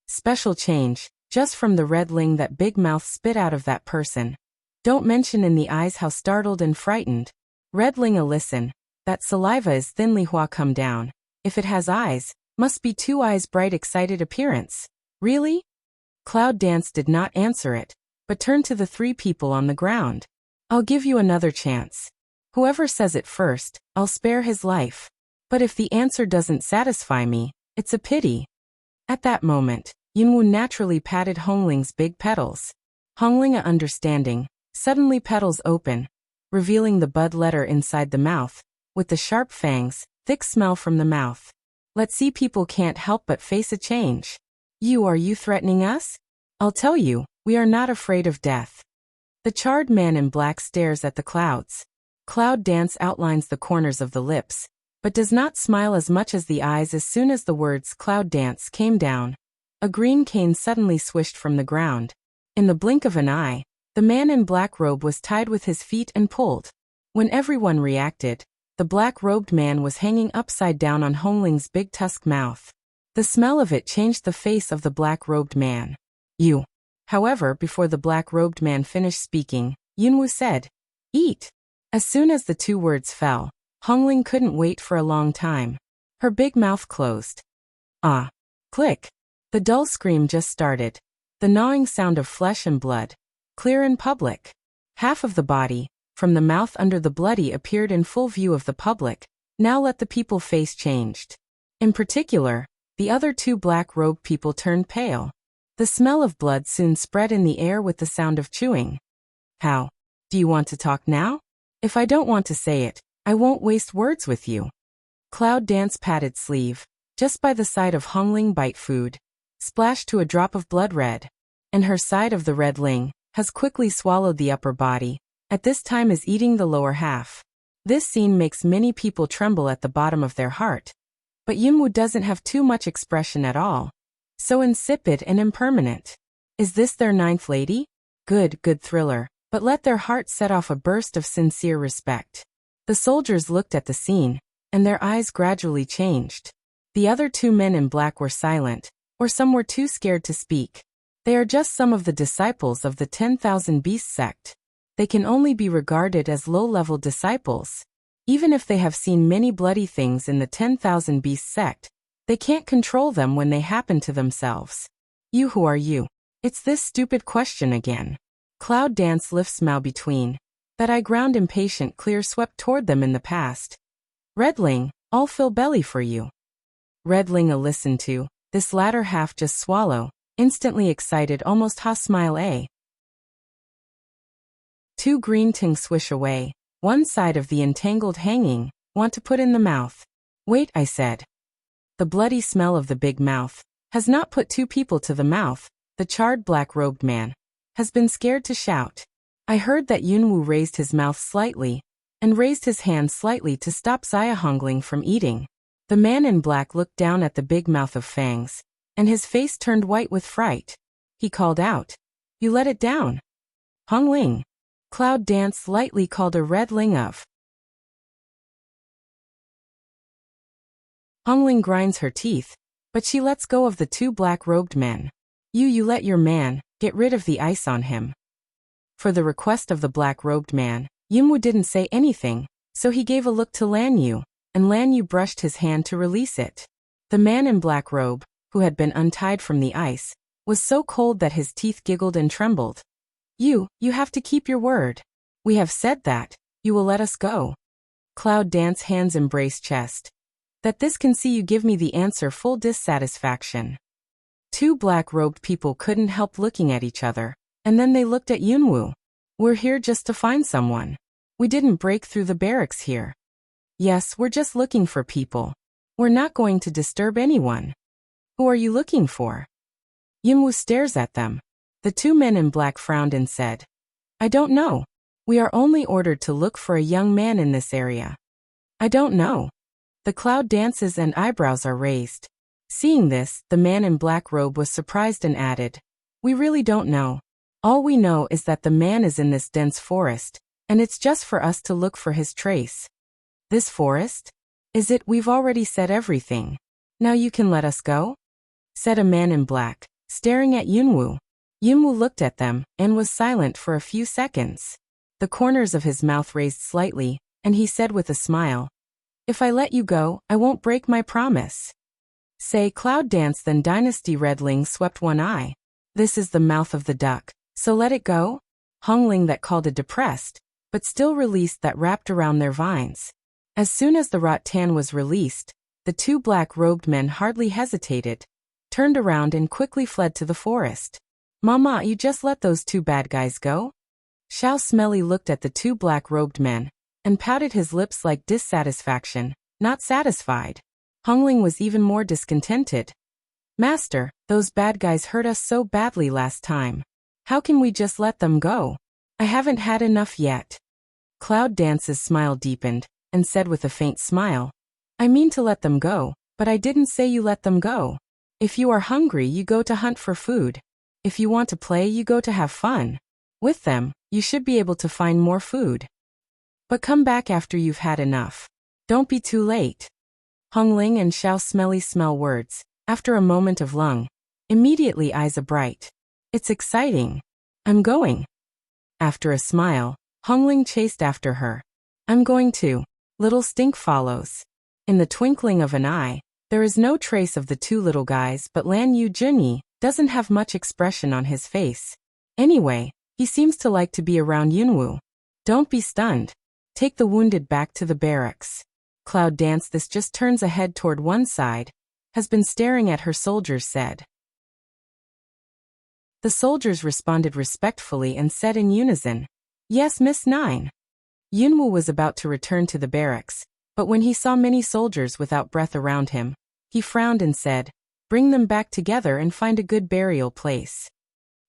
Special change, just from the red ling that big mouth spit out of that person. Don't mention in the eyes how startled and frightened. Red ling listen, that saliva is thinly hua come down. If it has eyes, must be 2 eyes bright excited appearance. Really? Cloud Dance did not answer it, but turned to the 3 people on the ground. I'll give you another chance. Whoever says it first, I'll spare his life. But if the answer doesn't satisfy me, it's a pity. At that moment, Yunwu naturally patted Hongling's big petals. Hongling, understanding, suddenly petals open, revealing the bud letter inside the mouth, with the sharp fangs, thick smell from the mouth. Let's see, people can't help but face a change. Are you threatening us? I'll tell you, we are not afraid of death. The charred man in black stares at the clouds. Cloud Dance outlines the corners of the lips, but does not smile as much as the eyes. As soon as the words Cloud Dance came down, a green cane suddenly swished from the ground. In the blink of an eye, the man in black robe was tied with his feet and pulled. When everyone reacted, the black-robed man was hanging upside down on Hongling's big tusk mouth. The smell of it changed the face of the black-robed man. You. However, before the black-robed man finished speaking, Yunwu said, "Eat." As soon as the two words fell, Hongling couldn't wait for a long time. Her big mouth closed. Ah. Click. The dull scream just started. The gnawing sound of flesh and blood. Clear in public. Half of the body, from the mouth under the bloody, appeared in full view of the public. Now let the people face changed. In particular, the other two black-robed people turned pale. The smell of blood soon spread in the air with the sound of chewing. How? Do you want to talk now? If I don't want to say it, I won't waste words with you. Cloud Dance patted sleeve, just by the side of Hongling bite food, splashed to a drop of blood red. And her side of the red ling has quickly swallowed the upper body, at this time is eating the lower half. This scene makes many people tremble at the bottom of their heart. But Yunwu doesn't have too much expression at all. So insipid and impermanent. Is this their ninth lady? Good thriller, but let their hearts set off a burst of sincere respect. The soldiers looked at the scene, and their eyes gradually changed. The other two men in black were silent, or some were too scared to speak. They are just some of the disciples of the 10,000 Beasts sect. They can only be regarded as low-level disciples. Even if they have seen many bloody things in the 10,000 Beasts sect, they can't control them when they happen to themselves. Who are you? It's this stupid question again. Cloud Dance lifts Mao between. That eye ground impatient clear swept toward them in the past. Redling, I'll fill belly for you. Redling listen to, this latter half just swallow, instantly excited almost ha smile a. Two green ting swish away, one side of the entangled hanging, want to put in the mouth. Wait, I said. The bloody smell of the big mouth has not put two people to the mouth. The charred black-robed man has been scared to shout. I heard that Yunwu raised his mouth slightly and raised his hand slightly to stop Xia Hongling from eating. The man in black looked down at the big mouth of fangs, and his face turned white with fright. He called out, "You let it down." Hongling. Cloud Dance lightly called a red ling of. Hongling grinds her teeth, but she lets go of the two black-robed men. You let your man, get rid of the ice on him. For the request of the black-robed man, Yunwu didn't say anything, so he gave a look to Lan Yu, and Lan Yu brushed his hand to release it. The man in black robe, who had been untied from the ice, was so cold that his teeth giggled and trembled. You have to keep your word. We have said that, you will let us go. Cloud Dance hands embrace chest. That this can see you give me the answer full dissatisfaction. Two black-robed people couldn't help looking at each other, and then they looked at Yunwu. We're here just to find someone. We didn't break through the barracks here. Yes, we're just looking for people. We're not going to disturb anyone. Who are you looking for? Yunwu stares at them. The two men in black frowned and said, I don't know. We are only ordered to look for a young man in this area. I don't know. The Cloud Dances and eyebrows are raised. Seeing this, the man in black robe was surprised and added, We really don't know. All we know is that the man is in this dense forest, and it's just for us to look for his trace. This forest? Is it? We've already said everything. Now you can let us go? Said a man in black, staring at Yunwu. Yunwu looked at them, and was silent for a few seconds. The corners of his mouth raised slightly, and he said with a smile, If I let you go, I won't break my promise. Say Cloud Dance then Dynasty Redling swept one eye. This is the mouth of the duck, so let it go? Hongling that called a depressed, but still released that wrapped around their vines. As soon as the rattan was released, the two black-robed men hardly hesitated, turned around and quickly fled to the forest. Mama, you just let those two bad guys go? Xiao Smelly looked at the two black-robed men, and pouted his lips like dissatisfaction, not satisfied. Hongling was even more discontented. Master, those bad guys hurt us so badly last time. How can we just let them go? I haven't had enough yet. Cloud Dance's smile deepened, and said with a faint smile, I mean to let them go, but I didn't say you let them go. If you are hungry, you go to hunt for food. If you want to play, you go to have fun. With them, you should be able to find more food. But come back after you've had enough. Don't be too late. Hongling and Xiao Smelly smell words, after a moment of lung. Immediately eyes bright. It's exciting. I'm going. After a smile, Hongling chased after her. I'm going too. Little Stink follows. In the twinkling of an eye, there is no trace of the two little guys, but Lan Yu Junyi doesn't have much expression on his face. Anyway, he seems to like to be around Yunwu. Don't be stunned. Take the wounded back to the barracks. Cloud Dance, this just turns a head toward one side, has been staring at her soldiers, said. The soldiers responded respectfully and said in unison, Yes, Miss Nine. Yunwu was about to return to the barracks, but when he saw many soldiers without breath around him, he frowned and said, Bring them back together and find a good burial place.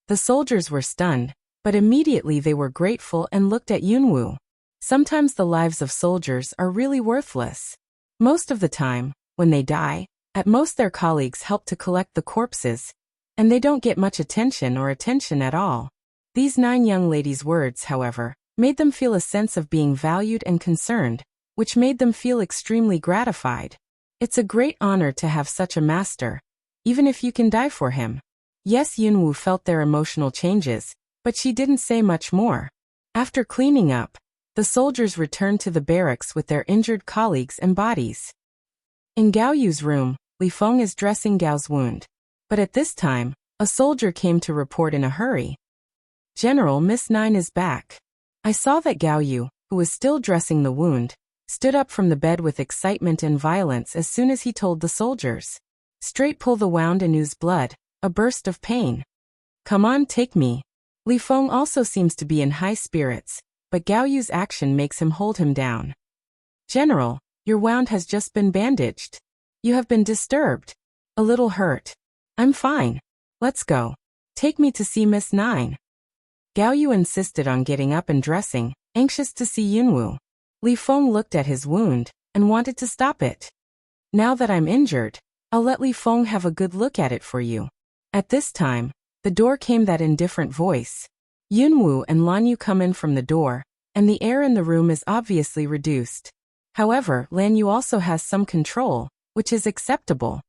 The soldiers were stunned, but immediately they were grateful and looked at Yunwu. Sometimes the lives of soldiers are really worthless. Most of the time, when they die, at most their colleagues help to collect the corpses, and they don't get much attention or attention at all. These 9 young ladies' words, however, made them feel a sense of being valued and concerned, which made them feel extremely gratified. It's a great honor to have such a master, even if you can die for him. Yes, Yunwu felt their emotional changes, but she didn't say much more. After cleaning up, the soldiers returned to the barracks with their injured colleagues and bodies. In Gao Yu's room, Li Feng is dressing Gao's wound. But at this time, a soldier came to report in a hurry. General, Miss Nine is back. I saw that Gao Yu, who was still dressing the wound, stood up from the bed with excitement and violence as soon as he told the soldiers. Straight pull the wound and ooze blood, a burst of pain. Come on, take me. Li Feng also seems to be in high spirits, but Gao Yu's action makes him hold him down. General, your wound has just been bandaged. You have been disturbed. A little hurt. I'm fine. Let's go. Take me to see Miss Nine. Gao Yu insisted on getting up and dressing, anxious to see Yunwu. Li Feng looked at his wound and wanted to stop it. Now that I'm injured, I'll let Li Feng have a good look at it for you. At this time, the door came that indifferent voice. Yunwu and Lan Yu come in from the door, and the air in the room is obviously reduced. However, Lan Yu also has some control, which is acceptable.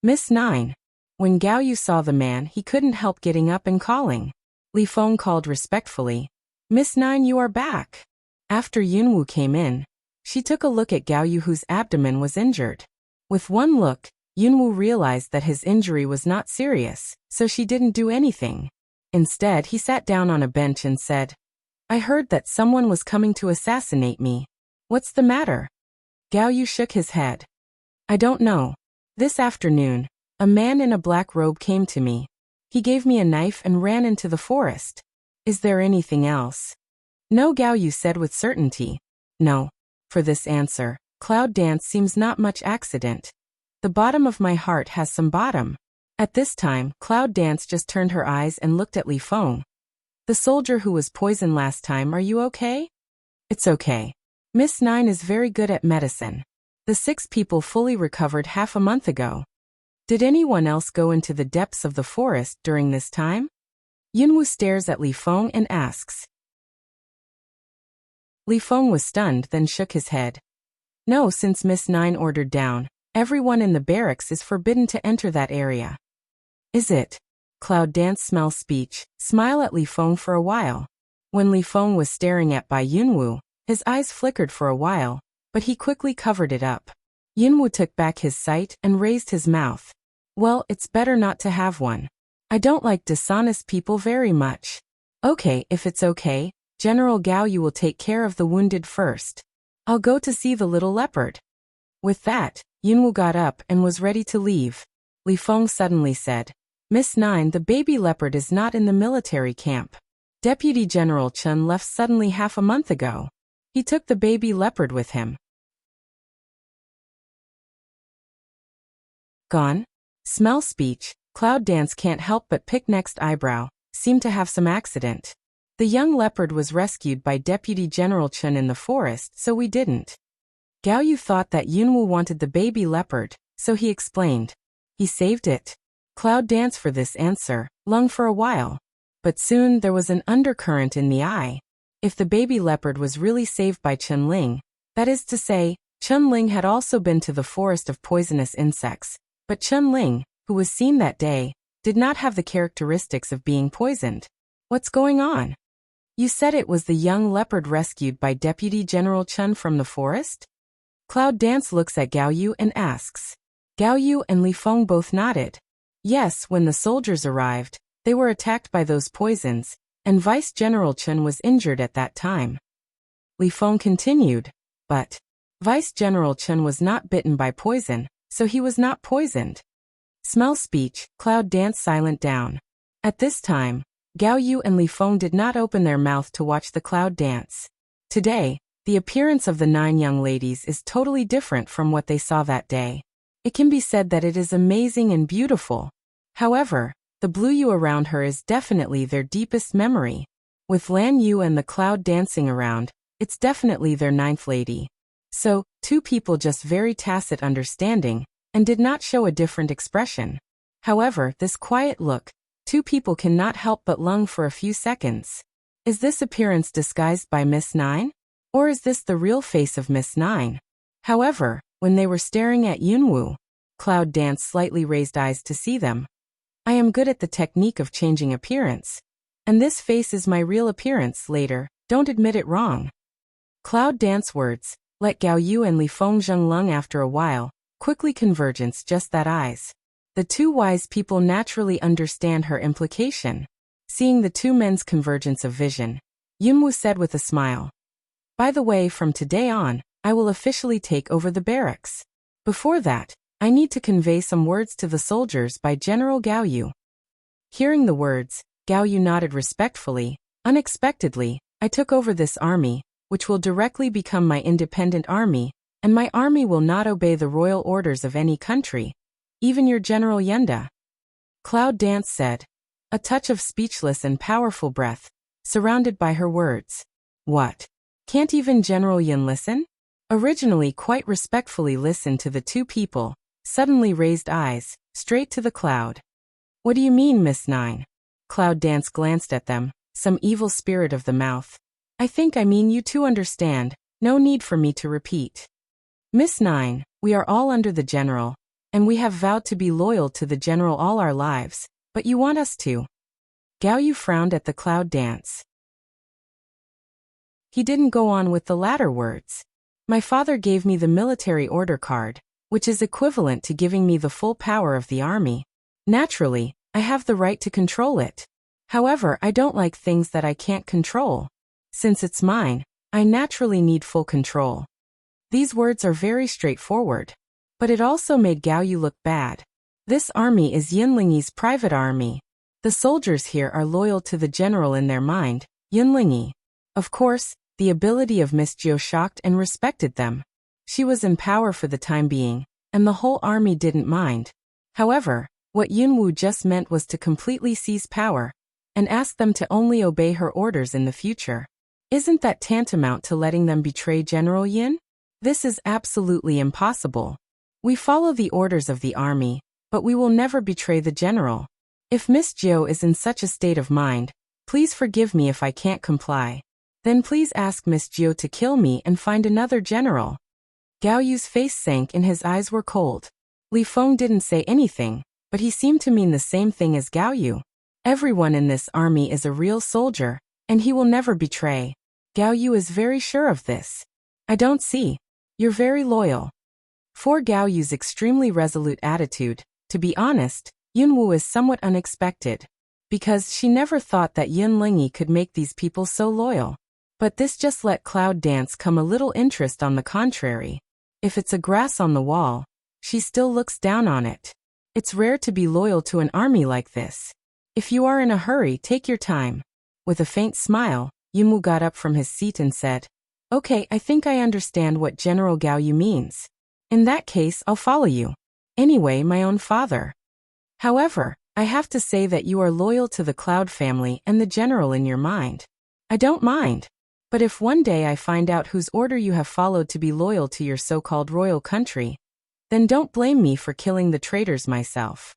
Miss Nine. When Gao Yu saw the man, he couldn't help getting up and calling. Li Feng called respectfully, Miss Nine, you are back. After Yunwu came in, she took a look at Gao Yu, whose abdomen was injured. With one look, Yunwu realized that his injury was not serious, so she didn't do anything. Instead, he sat down on a bench and said, I heard that someone was coming to assassinate me. What's the matter? Gao Yu shook his head. I don't know. This afternoon, a man in a black robe came to me. He gave me a knife and ran into the forest. Is there anything else? No, Gao Yu said with certainty. No. For this answer, Cloud Dance seems not much accident. The bottom of my heart has some bottom. At this time, Cloud Dance just turned her eyes and looked at Li Feng. The soldier who was poisoned last time, are you okay? It's okay. Miss Nine is very good at medicine. The 6 people fully recovered half a month ago. Did anyone else go into the depths of the forest during this time? Yunwu stares at Li Feng and asks. Li Feng was stunned, then shook his head. No, since Miss Nine ordered down, everyone in the barracks is forbidden to enter that area. Is it? Cloud Dance smells speech, smile at Li Feng for a while. When Li Feng was staring at by Yunwu, his eyes flickered for a while, but he quickly covered it up. Yunwu took back his sight and raised his mouth. Well, it's better not to have one. I don't like dishonest people very much. Okay, if it's okay, General Gao Yu will take care of the wounded first. I'll go to see the little leopard. With that, Yunwu got up and was ready to leave. Li Feng suddenly said, Miss Nine, the baby leopard is not in the military camp. Deputy General Chen left suddenly half a month ago. He took the baby leopard with him. Gone? Smell speech. Cloud Dance can't help but pick next eyebrow. Seemed to have some accident. The young leopard was rescued by Deputy General Chen in the forest, so we didn't. Gao Yu thought that Yunwu wanted the baby leopard, so he explained. He saved it. Cloud Dance for this answer, lung for a while. But soon there was an undercurrent in the eye. If the baby leopard was really saved by Chen Ling, that is to say, Chen Ling had also been to the forest of poisonous insects, but Chen Ling, who was seen that day, did not have the characteristics of being poisoned. What's going on? You said it was the young leopard rescued by Deputy General Chen from the forest? Cloud Dance looks at Gao Yu and asks. Gao Yu and Li Feng both nodded. Yes, when the soldiers arrived, they were attacked by those poisons, and Vice General Chen was injured at that time. Li Feng continued, but Vice General Chen was not bitten by poison, so he was not poisoned. Smell speech. Cloud Dance silent down. At this time, Gao Yu and Li Feng did not open their mouth to watch the Cloud Dance. Today, the appearance of the 9 young ladies is totally different from what they saw that day. It can be said that it is amazing and beautiful. However, the blue Yu around her is definitely their deepest memory. With Lan Yu and the Cloud dancing around, it's definitely their 9th lady. So, 2 people just very tacit understanding, and did not show a different expression. However, this quiet look, 2 people cannot help but lung for a few seconds. Is this appearance disguised by Miss Nine? Or is this the real face of Miss Nine? However, when they were staring at Yunwu, Cloud Dance slightly raised eyes to see them. I am good at the technique of changing appearance. And this face is my real appearance later, don't admit it wrong. Cloud Dance words, let Gao Yu and Li Feng Zheng lung after a while, quickly convergence just that eyes. The 2 wise people naturally understand her implication. Seeing the 2 men's convergence of vision, Yunwu said with a smile. By the way, from today on, I will officially take over the barracks. Before that, I need to convey some words to the soldiers by General Gao Yu. Hearing the words, Gao Yu nodded respectfully. Unexpectedly, I took over this army, which will directly become my independent army, and my army will not obey the royal orders of any country, even your General Yenda. Cloud Dance said. A touch of speechless and powerful breath, surrounded by her words. What? Can't even General Yin listen? Originally quite respectfully listened to the 2 people, suddenly raised eyes, straight to the Cloud. What do you mean, Miss Nine? Cloud Dance glanced at them, some evil spirit of the mouth. I think I mean you 2 understand, no need for me to repeat. Miss Nine, we are all under the General, and we have vowed to be loyal to the General all our lives, but you want us to. Gao Yu frowned at the Cloud Dance. He didn't go on with the latter words. My father gave me the military order card, which is equivalent to giving me the full power of the army. Naturally, I have the right to control it. However, I don't like things that I can't control. Since it's mine, I naturally need full control. These words are very straightforward. But it also made Gao Yu look bad. This army is Yinlingyi's private army. The soldiers here are loyal to the general in their mind, Yinlingyi. Of course, the ability of Miss Jiu shocked and respected them. She was in power for the time being, and the whole army didn't mind. However, what Yunwu just meant was to completely seize power, and ask them to only obey her orders in the future. Isn't that tantamount to letting them betray General Yin? This is absolutely impossible. We follow the orders of the army, but we will never betray the general. If Miss Jiu is in such a state of mind, please forgive me if I can't comply. Then please ask Miss Jiu to kill me and find another general. Gao Yu's face sank and his eyes were cold. Li Feng didn't say anything, but he seemed to mean the same thing as Gao Yu. Everyone in this army is a real soldier, and he will never betray. Gao Yu is very sure of this. I don't see. You're very loyal. For Gao Yu's extremely resolute attitude, to be honest, Yunwu is somewhat unexpected, because she never thought that Yinlingyi could make these people so loyal. But this just let Cloud Dance come a little interest on the contrary. If it's a grass on the wall, she still looks down on it. It's rare to be loyal to an army like this. If you are in a hurry, take your time. With a faint smile, Yunwu got up from his seat and said, "Okay, I think I understand what General Gao Yu means. In that case, I'll follow you. Anyway, my own father. However, I have to say that you are loyal to the Cloud family and the general in your mind. I don't mind. But if one day I find out whose order you have followed to be loyal to your so-called royal country, then don't blame me for killing the traitors myself."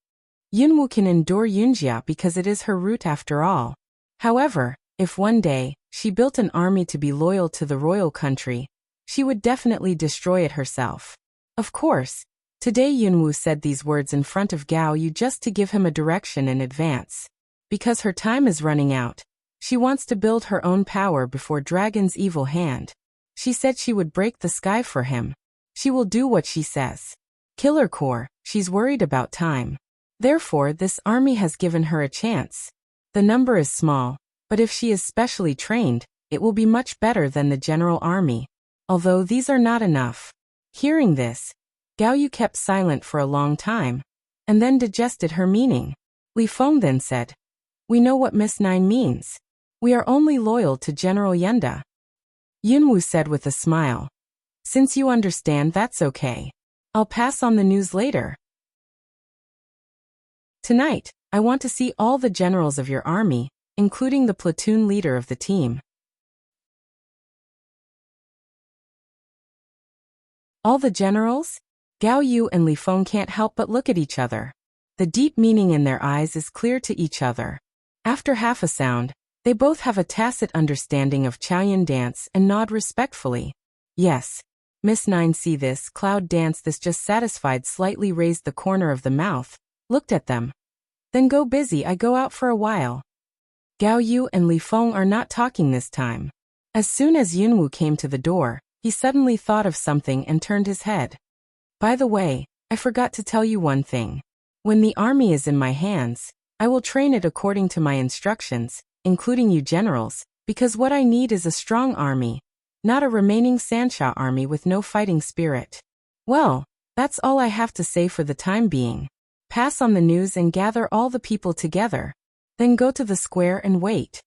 Yunwu can endure Yunjia because it is her route after all. However, if one day she built an army to be loyal to the royal country, she would definitely destroy it herself. Of course, today Yunwu said these words in front of Gao Yu just to give him a direction in advance. Because her time is running out, she wants to build her own power before Dragon's evil hand. She said she would break the sky for him. She will do what she says. Killer Core, she's worried about time. Therefore, this army has given her a chance. The number is small, but if she is specially trained, it will be much better than the general army. Although these are not enough. Hearing this, Gao Yu kept silent for a long time, and then digested her meaning. Li Feng then said, "We know what Miss Nine means. We are only loyal to General Yenda." Yunwu said with a smile, "Since you understand, that's okay. I'll pass on the news later. Tonight, I want to see all the generals of your army, including the platoon leader of the team." All the generals? Gao Yu and Li Feng can't help but look at each other. The deep meaning in their eyes is clear to each other. After half a sound, they both have a tacit understanding of Chaoyan dance and nod respectfully. Yes. Miss Nine see this, Cloud Dance this just satisfied slightly raised the corner of the mouth, looked at them. "Then go busy, I go out for a while." Gao Yu and Li Feng are not talking this time. As soon as Yunwu came to the door, he suddenly thought of something and turned his head. "By the way, I forgot to tell you one thing. When the army is in my hands, I will train it according to my instructions, including you generals, because what I need is a strong army, not a remaining Sansha army with no fighting spirit." Well, that's all I have to say for the time being. Pass on the news and gather all the people together. Then go to the square and wait.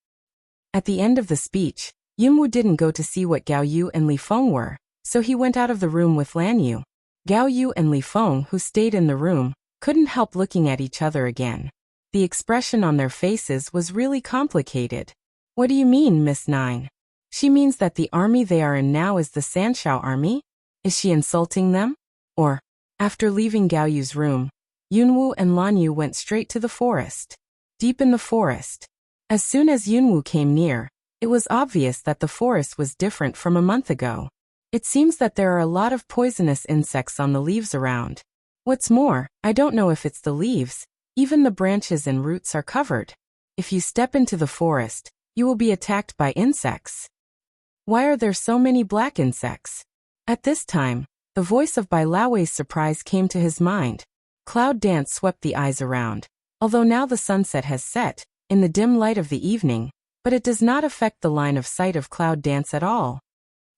At the end of the speech, Yunwu didn't go to see what Gao Yu and Li Feng were, so he went out of the room with Lan Yu. Gao Yu and Li Feng, who stayed in the room, couldn't help looking at each other again. The expression on their faces was really complicated. "What do you mean, Miss Nine? She means that the army they are in now is the Sanshao army? Is she insulting them? Or?" After leaving Gao Yu's room, Yunwu and Lan Yu went straight to the forest. Deep in the forest. As soon as Yunwu came near, it was obvious that the forest was different from a month ago. It seems that there are a lot of poisonous insects on the leaves around. What's more, I don't know if it's the leaves, even the branches and roots are covered. If you step into the forest, you will be attacked by insects. Why are there so many black insects? At this time, the voice of Bai Laowei's surprise came to his mind. Cloud Dance swept the eyes around. Although now the sunset has set, in the dim light of the evening, but it does not affect the line of sight of Cloud Dance at all.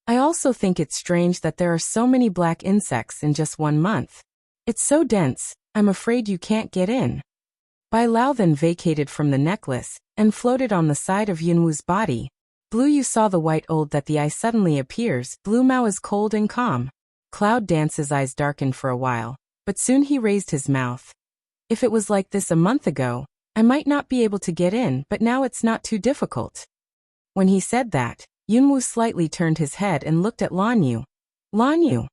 I also think it's strange that there are so many black insects in just 1 month. It's so dense, I'm afraid you can't get in. Bai Lao then vacated from the necklace, and floated on the side of Yunwu's body. Blue you saw the white old that the eye suddenly appears, Blue Mao is cold and calm. Cloud Dance's eyes darkened for a while, but soon he raised his mouth. If it was like this a month ago, I might not be able to get in, but now it's not too difficult. When he said that, Yunwu slightly turned his head and looked at Lan Yu. Lan Yu.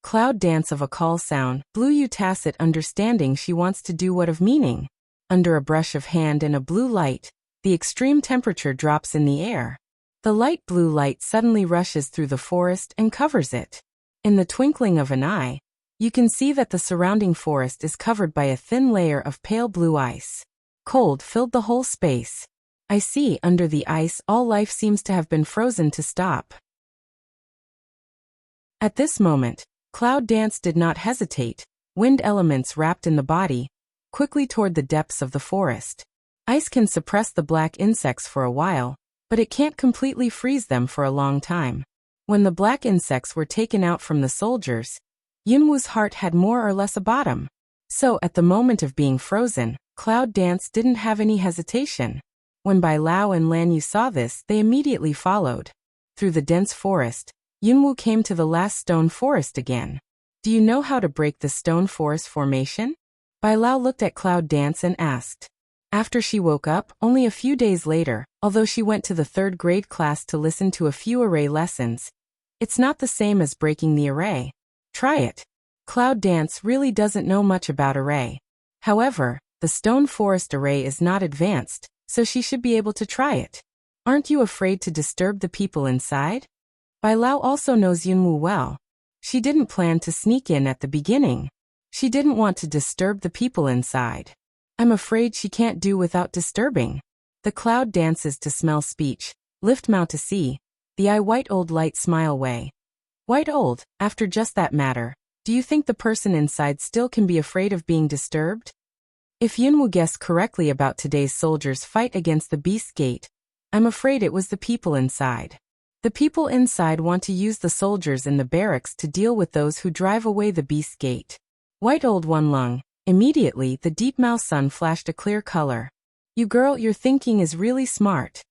Cloud Dance of a call sound, Blue Yu tacit understanding she wants to do what of meaning. Under a brush of hand and a blue light, the extreme temperature drops in the air. The light blue light suddenly rushes through the forest and covers it. In the twinkling of an eye, you can see that the surrounding forest is covered by a thin layer of pale blue ice. Cold filled the whole space. I see, under the ice all life seems to have been frozen to stop. At this moment, Cloud Dance did not hesitate, wind elements wrapped in the body, quickly toward the depths of the forest. Ice can suppress the black insects for a while, but it can't completely freeze them for a long time. When the black insects were taken out from the soldiers, Yunwu's heart had more or less a bottom. So, at the moment of being frozen, Cloud Dance didn't have any hesitation. When Bai Lao and Lan Yu saw this, they immediately followed. Through the dense forest, Yunwu came to the last stone forest again. Do you know how to break the stone forest formation? Bai Lao looked at Cloud Dance and asked. After she woke up, only a few days later, although she went to the 3rd grade class to listen to a few array lessons, it's not the same as breaking the array. Try it. Cloud Dance really doesn't know much about array. However, the stone forest array is not advanced, so she should be able to try it. Aren't you afraid to disturb the people inside? Bai Lao also knows Yunwu well. She didn't plan to sneak in at the beginning. She didn't want to disturb the people inside. I'm afraid she can't do without disturbing. The cloud dances to smell speech, lift mouth to see, the eye white old light smile way. White old, after just that matter, do you think the person inside still can be afraid of being disturbed? If Yunwu guessed correctly about today's soldiers' fight against the Beast Gate, I'm afraid it was the people inside. The people inside want to use the soldiers in the barracks to deal with those who drive away the Beast Gate. White old one lung. Immediately, the deep mouth sun flashed a clear color. You girl, your thinking is really smart.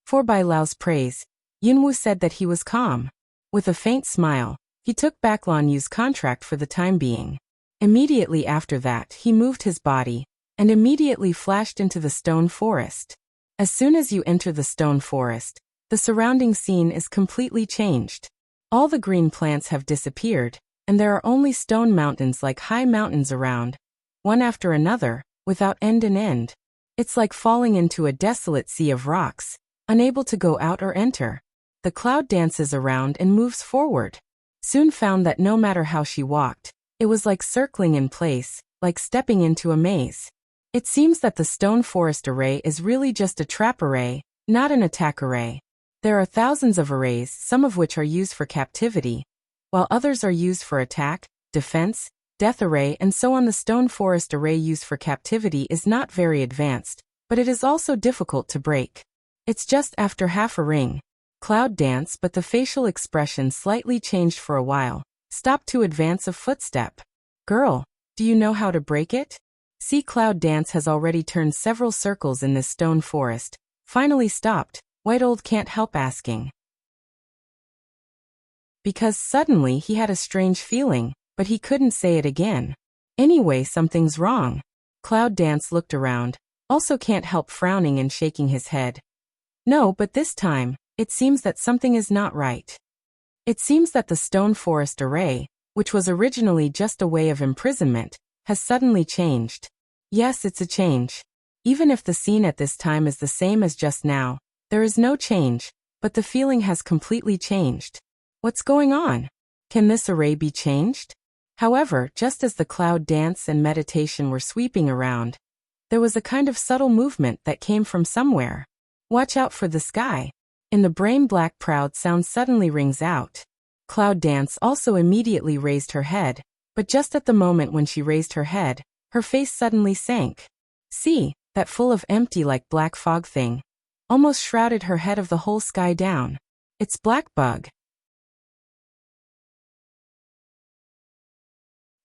For Bai Lao's praise, Yunwu said that he was calm. With a faint smile, he took back Lan Yu's contract for the time being. Immediately after that, he moved his body, and immediately flashed into the stone forest. As soon as you enter the stone forest, the surrounding scene is completely changed. All the green plants have disappeared, and there are only stone mountains like high mountains around, one after another, without end and end. It's like falling into a desolate sea of rocks, unable to go out or enter. The cloud dances around and moves forward. Soon found that no matter how she walked, it was like circling in place, like stepping into a maze. It seems that the stone forest array is really just a trap array, not an attack array. There are thousands of arrays, some of which are used for captivity, while others are used for attack, defense, death array, and so on. The stone forest array used for captivity is not very advanced, but it is also difficult to break. It's just after half a ring. Cloud dance, but the facial expression slightly changed for a while. Stopped to advance a footstep. Girl, do you know how to break it? See, Cloud Dance has already turned several circles in this stone forest. Finally stopped. White Old can't help asking. Because suddenly he had a strange feeling, but he couldn't say it again. Anyway, something's wrong. Cloud Dance looked around, also can't help frowning and shaking his head. No, but this time, it seems that something is not right. It seems that the stone forest array, which was originally just a way of imprisonment, has suddenly changed. Yes, it's a change. Even if the scene at this time is the same as just now, there is no change, but the feeling has completely changed. What's going on? Can this array be changed? However, just as the cloud dance and meditation were sweeping around, there was a kind of subtle movement that came from somewhere. Watch out for the sky. In the brain, black proud sound suddenly rings out. Cloud Dance also immediately raised her head, but just at the moment when she raised her head, her face suddenly sank. See, that full of empty like black fog thing, almost shrouded her head of the whole sky down. It's black bug.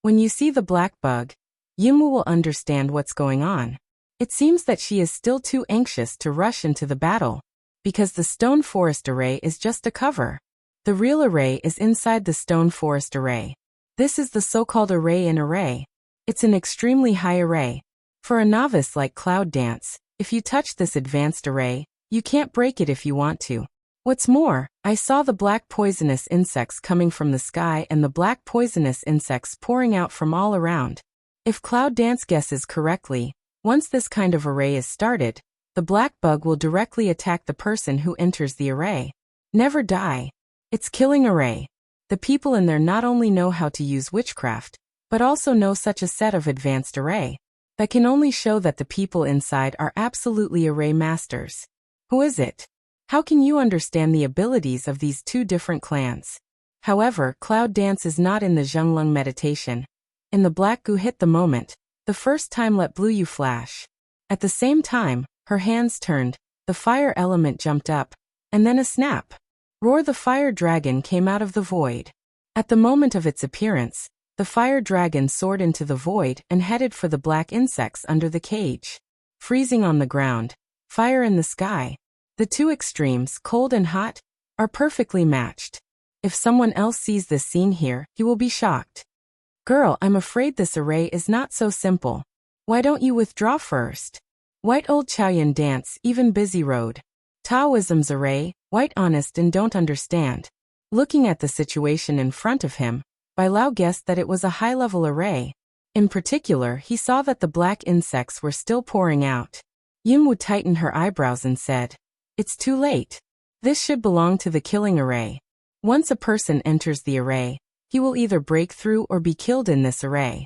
When you see the black bug, Yunwu will understand what's going on. It seems that she is still too anxious to rush into the battle, because the stone forest array is just a cover. The real array is inside the stone forest array. This is the so-called array in array. It's an extremely high array. For a novice like Cloud Dance, if you touch this advanced array, you can't break it if you want to. What's more, I saw the black poisonous insects coming from the sky and the black poisonous insects pouring out from all around. If Cloud Dance guesses correctly, once this kind of array is started, the black bug will directly attack the person who enters the array. Never die. It's killing array. The people in there not only know how to use witchcraft, but also know such a set of advanced array. That can only show that the people inside are absolutely array masters. Who is it? How can you understand the abilities of these two different clans? However, Cloud Dance is not in the Zhenglong meditation. In the black goo hit the moment, the first time let blue you flash. At the same time, her hands turned, the fire element jumped up, and then a snap. Roar! The fire dragon came out of the void. At the moment of its appearance, the fire dragon soared into the void and headed for the black insects under the cage. Freezing on the ground, fire in the sky. The two extremes, cold and hot, are perfectly matched. If someone else sees this scene here, he will be shocked. Girl, I'm afraid this array is not so simple. Why don't you withdraw first? White old Chaoyan dance, even busy road. Taoism's array, white honest and don't understand. Looking at the situation in front of him, Bai Lao guessed that it was a high-level array. In particular, he saw that the black insects were still pouring out. Yunwu tightened her eyebrows and said, "It's too late. This should belong to the killing array. Once a person enters the array, he will either break through or be killed in this array."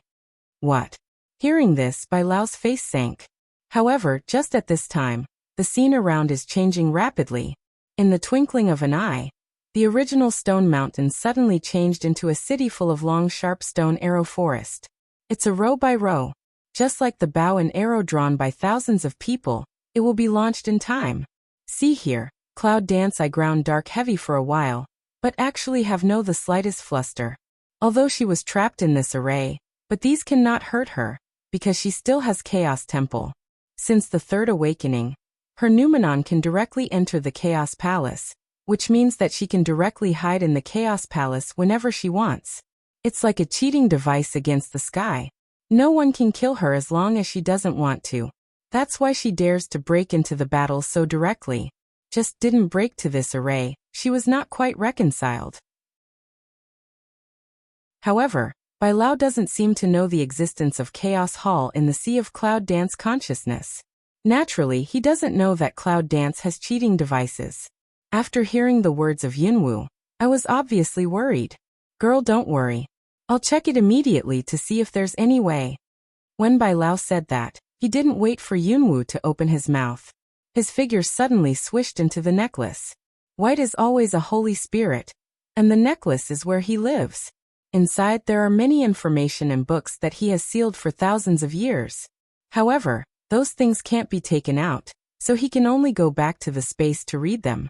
What? Hearing this, Bai Lao's face sank. However, just at this time, the scene around is changing rapidly. In the twinkling of an eye, the original stone mountain suddenly changed into a city full of long sharp stone arrow forest. It's a row by row. Just like the bow and arrow drawn by thousands of people, it will be launched in time. See here, cloud dance. I ground dark heavy for a while, but actually have no the slightest fluster. Although she was trapped in this array, but these cannot hurt her, because she still has Chaos Temple. Since the third awakening, her Numenon can directly enter the Chaos Palace, which means that she can directly hide in the Chaos Palace whenever she wants. It's like a cheating device against the sky. No one can kill her as long as she doesn't want to. That's why she dares to break into the battle so directly. Just didn't break to this array, she was not quite reconciled. However, Bai Lao doesn't seem to know the existence of Chaos Hall in the Sea of Cloud Dance consciousness. Naturally, he doesn't know that Cloud Dance has cheating devices. After hearing the words of Yunwu, I was obviously worried. Girl, don't worry. I'll check it immediately to see if there's any way. When Bai Lao said that, he didn't wait for Yunwu to open his mouth. His figure suddenly swished into the necklace. White is always a holy spirit, and the necklace is where he lives. Inside there are many information and books that he has sealed for thousands of years. However, those things can't be taken out, so he can only go back to the space to read them.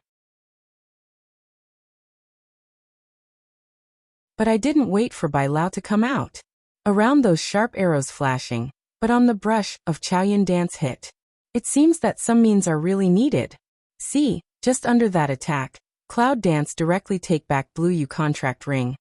But I didn't wait for Bai Lao to come out. Around those sharp arrows flashing, but on the brush of Chaoyan dance hit. It seems that some means are really needed. See, just under that attack, Cloud Dance directly take back Blue U contract ring.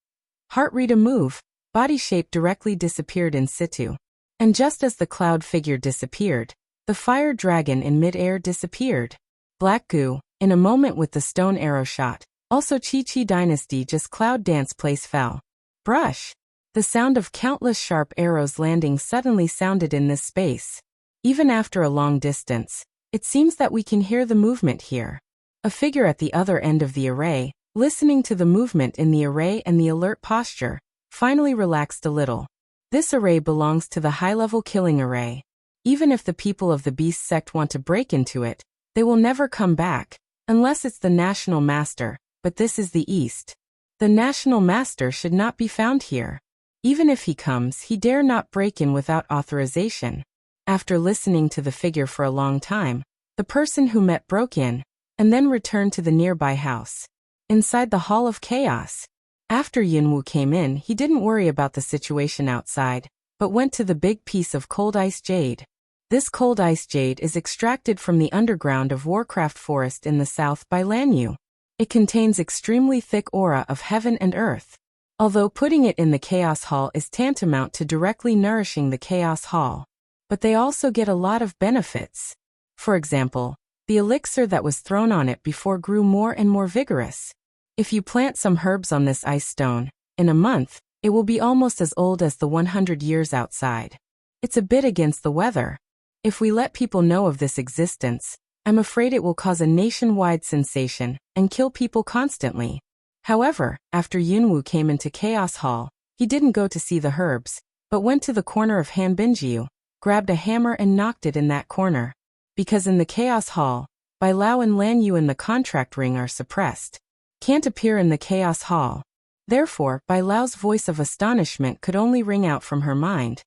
Heart read a move, body shape directly disappeared in situ. And just as the cloud figure disappeared, the fire dragon in mid-air disappeared. Black goo, in a moment with the stone arrow shot. Also Chi-Chi Dynasty just Cloud Dance place fell. Brush. The sound of countless sharp arrows landing suddenly sounded in this space. Even after a long distance, it seems that we can hear the movement here. A figure at the other end of the array, listening to the movement in the array and the alert posture, finally relaxed a little. This array belongs to the high-level killing array. Even if the people of the Beast sect want to break into it, they will never come back, unless it's the National Master, but this is the East. The National Master should not be found here. Even if he comes, he dare not break in without authorization. After listening to the figure for a long time, the person who met broke in, and then returned to the nearby house. Inside the Hall of Chaos. After Yunwu came in, he didn't worry about the situation outside, but went to the big piece of cold ice jade. This cold ice jade is extracted from the underground of Warcraft Forest in the south by Lanyu. It contains extremely thick aura of heaven and earth. Although putting it in the Chaos Hall is tantamount to directly nourishing the Chaos Hall. But they also get a lot of benefits. For example, the elixir that was thrown on it before grew more and more vigorous. If you plant some herbs on this ice stone, in a month, it will be almost as old as the 100 years outside. It's a bit against the weather. If we let people know of this existence, I'm afraid it will cause a nationwide sensation and kill people constantly. However, after Yunwu came into Chaos Hall, he didn't go to see the herbs, but went to the corner of Hanbinjiu, grabbed a hammer and knocked it in that corner. Because in the Chaos Hall, Bai Lao and Lanyu in the contract ring are suppressed. Can't appear in the Chaos Hall. Therefore, Bai Lao's voice of astonishment could only ring out from her mind.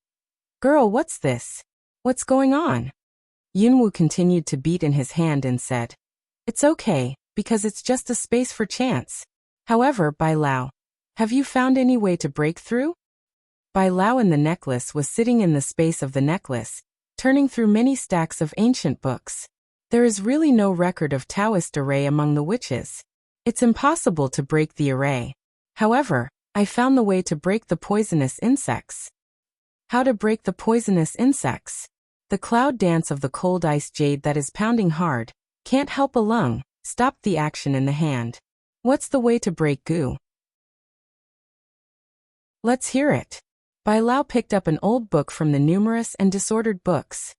Girl, what's this? What's going on? Yunwu continued to beat in his hand and said, It's okay, because it's just a space for chance. However, Bai Lao, have you found any way to break through? Bai Lao in the necklace was sitting in the space of the necklace, turning through many stacks of ancient books. There is really no record of Taoist array among the witches. It's impossible to break the array. However, I found the way to break the poisonous insects. How to break the poisonous insects? The cloud dance of the cold ice jade that is pounding hard, can't help a lung, stop the action in the hand. What's the way to break goo? Let's hear it. Bai Lao picked up an old book from the numerous and disordered books.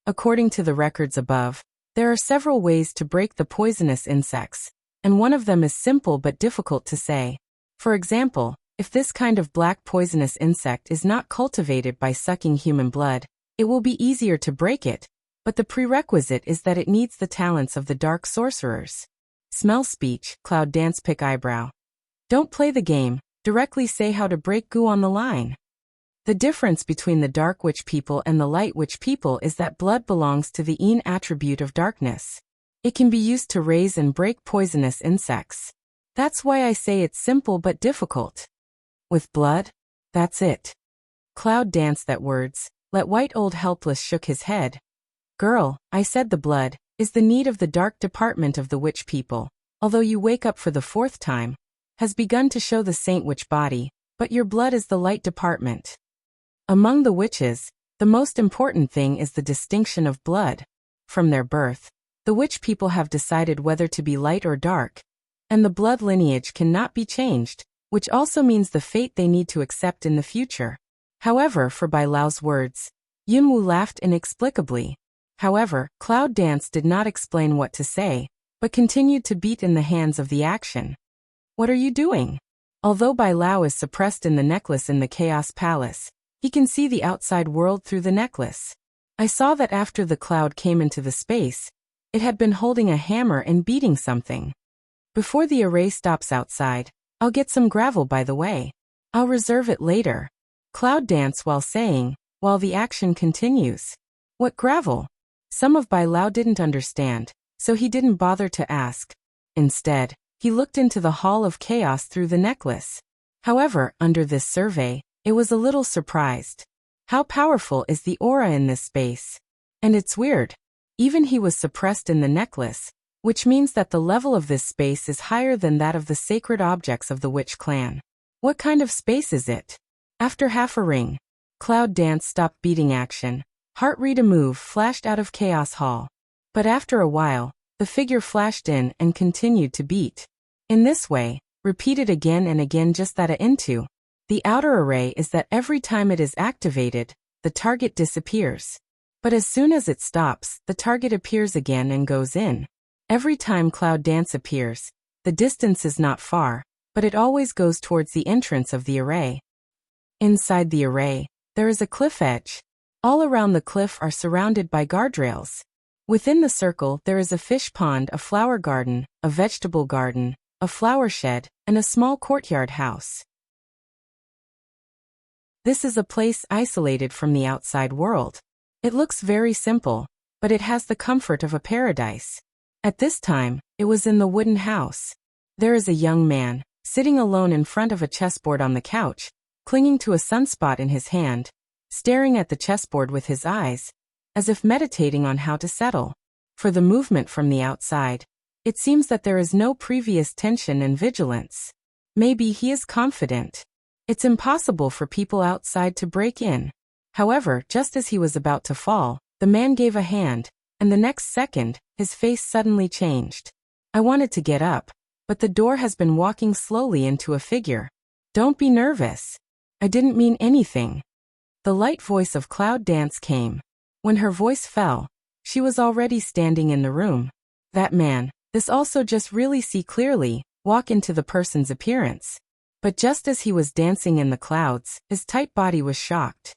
According to the records above, there are several ways to break the poisonous insects, and one of them is simple but difficult to say. For example, if this kind of black poisonous insect is not cultivated by sucking human blood, it will be easier to break it, but the prerequisite is that it needs the talents of the dark sorcerers. Smell speech, cloud dance pick eyebrow. Don't play the game, directly say how to break goo on the line. The difference between the dark witch people and the light witch people is that blood belongs to the yin attribute of darkness. It can be used to raise and break poisonous insects. That's why I say it's simple but difficult. With blood? That's it. Cloud danced at words. Let White Old Helpless shook his head. Girl, I said the blood is the need of the dark department of the witch people, although you wake up for the fourth time, has begun to show the saint witch body, but your blood is the light department. Among the witches, the most important thing is the distinction of blood. From their birth, the witch people have decided whether to be light or dark, and the blood lineage cannot be changed, which also means the fate they need to accept in the future. However, for Bai Lao's words, Yunwu laughed inexplicably. However, Cloud Dance did not explain what to say, but continued to beat in the hands of the action. What are you doing? Although Bai Lao is suppressed in the necklace in the Chaos Palace, he can see the outside world through the necklace. I saw that after the cloud came into the space, it had been holding a hammer and beating something. Before the array stops outside, I'll get some gravel by the way. I'll reserve it later. Cloud Dance while the action continues. What gravel? Some of Bai Lao didn't understand, so he didn't bother to ask. Instead, he looked into the Hall of Chaos through the necklace. However, under this survey, it was a little surprised. How powerful is the aura in this space? And it's weird. Even he was suppressed in the necklace, which means that the level of this space is higher than that of the sacred objects of the witch clan. What kind of space is it? After half a ring, Cloud Dance stopped beating action. Heart Read a Move flashed out of Chaos Hall. But after a while, the figure flashed in and continued to beat. In this way, repeated again and again just that into. The outer array is that every time it is activated, the target disappears. But as soon as it stops, the target appears again and goes in. Every time Cloud Dance appears, the distance is not far, but it always goes towards the entrance of the array. Inside the array, there is a cliff edge. All around the cliff are surrounded by guardrails. Within the circle there is a fish pond, a flower garden, a vegetable garden, a flower shed, and a small courtyard house. This is a place isolated from the outside world. It looks very simple, but it has the comfort of a paradise. At this time, it was in the wooden house. There is a young man, sitting alone in front of a chessboard on the couch, clinging to a sunspot in his hand, staring at the chessboard with his eyes, as if meditating on how to settle. For the movement from the outside, it seems that there is no previous tension and vigilance. Maybe he is confident. It's impossible for people outside to break in. However, just as he was about to fall, the man gave a hand, and the next second, his face suddenly changed. I wanted to get up, but the door has been walking slowly into a figure. Don't be nervous. I didn't mean anything. The light voice of Cloud Dance came. When her voice fell, she was already standing in the room. That man, this also just really see clearly, walk into the person's appearance. But just as he was dancing in the clouds, his tight body was shocked.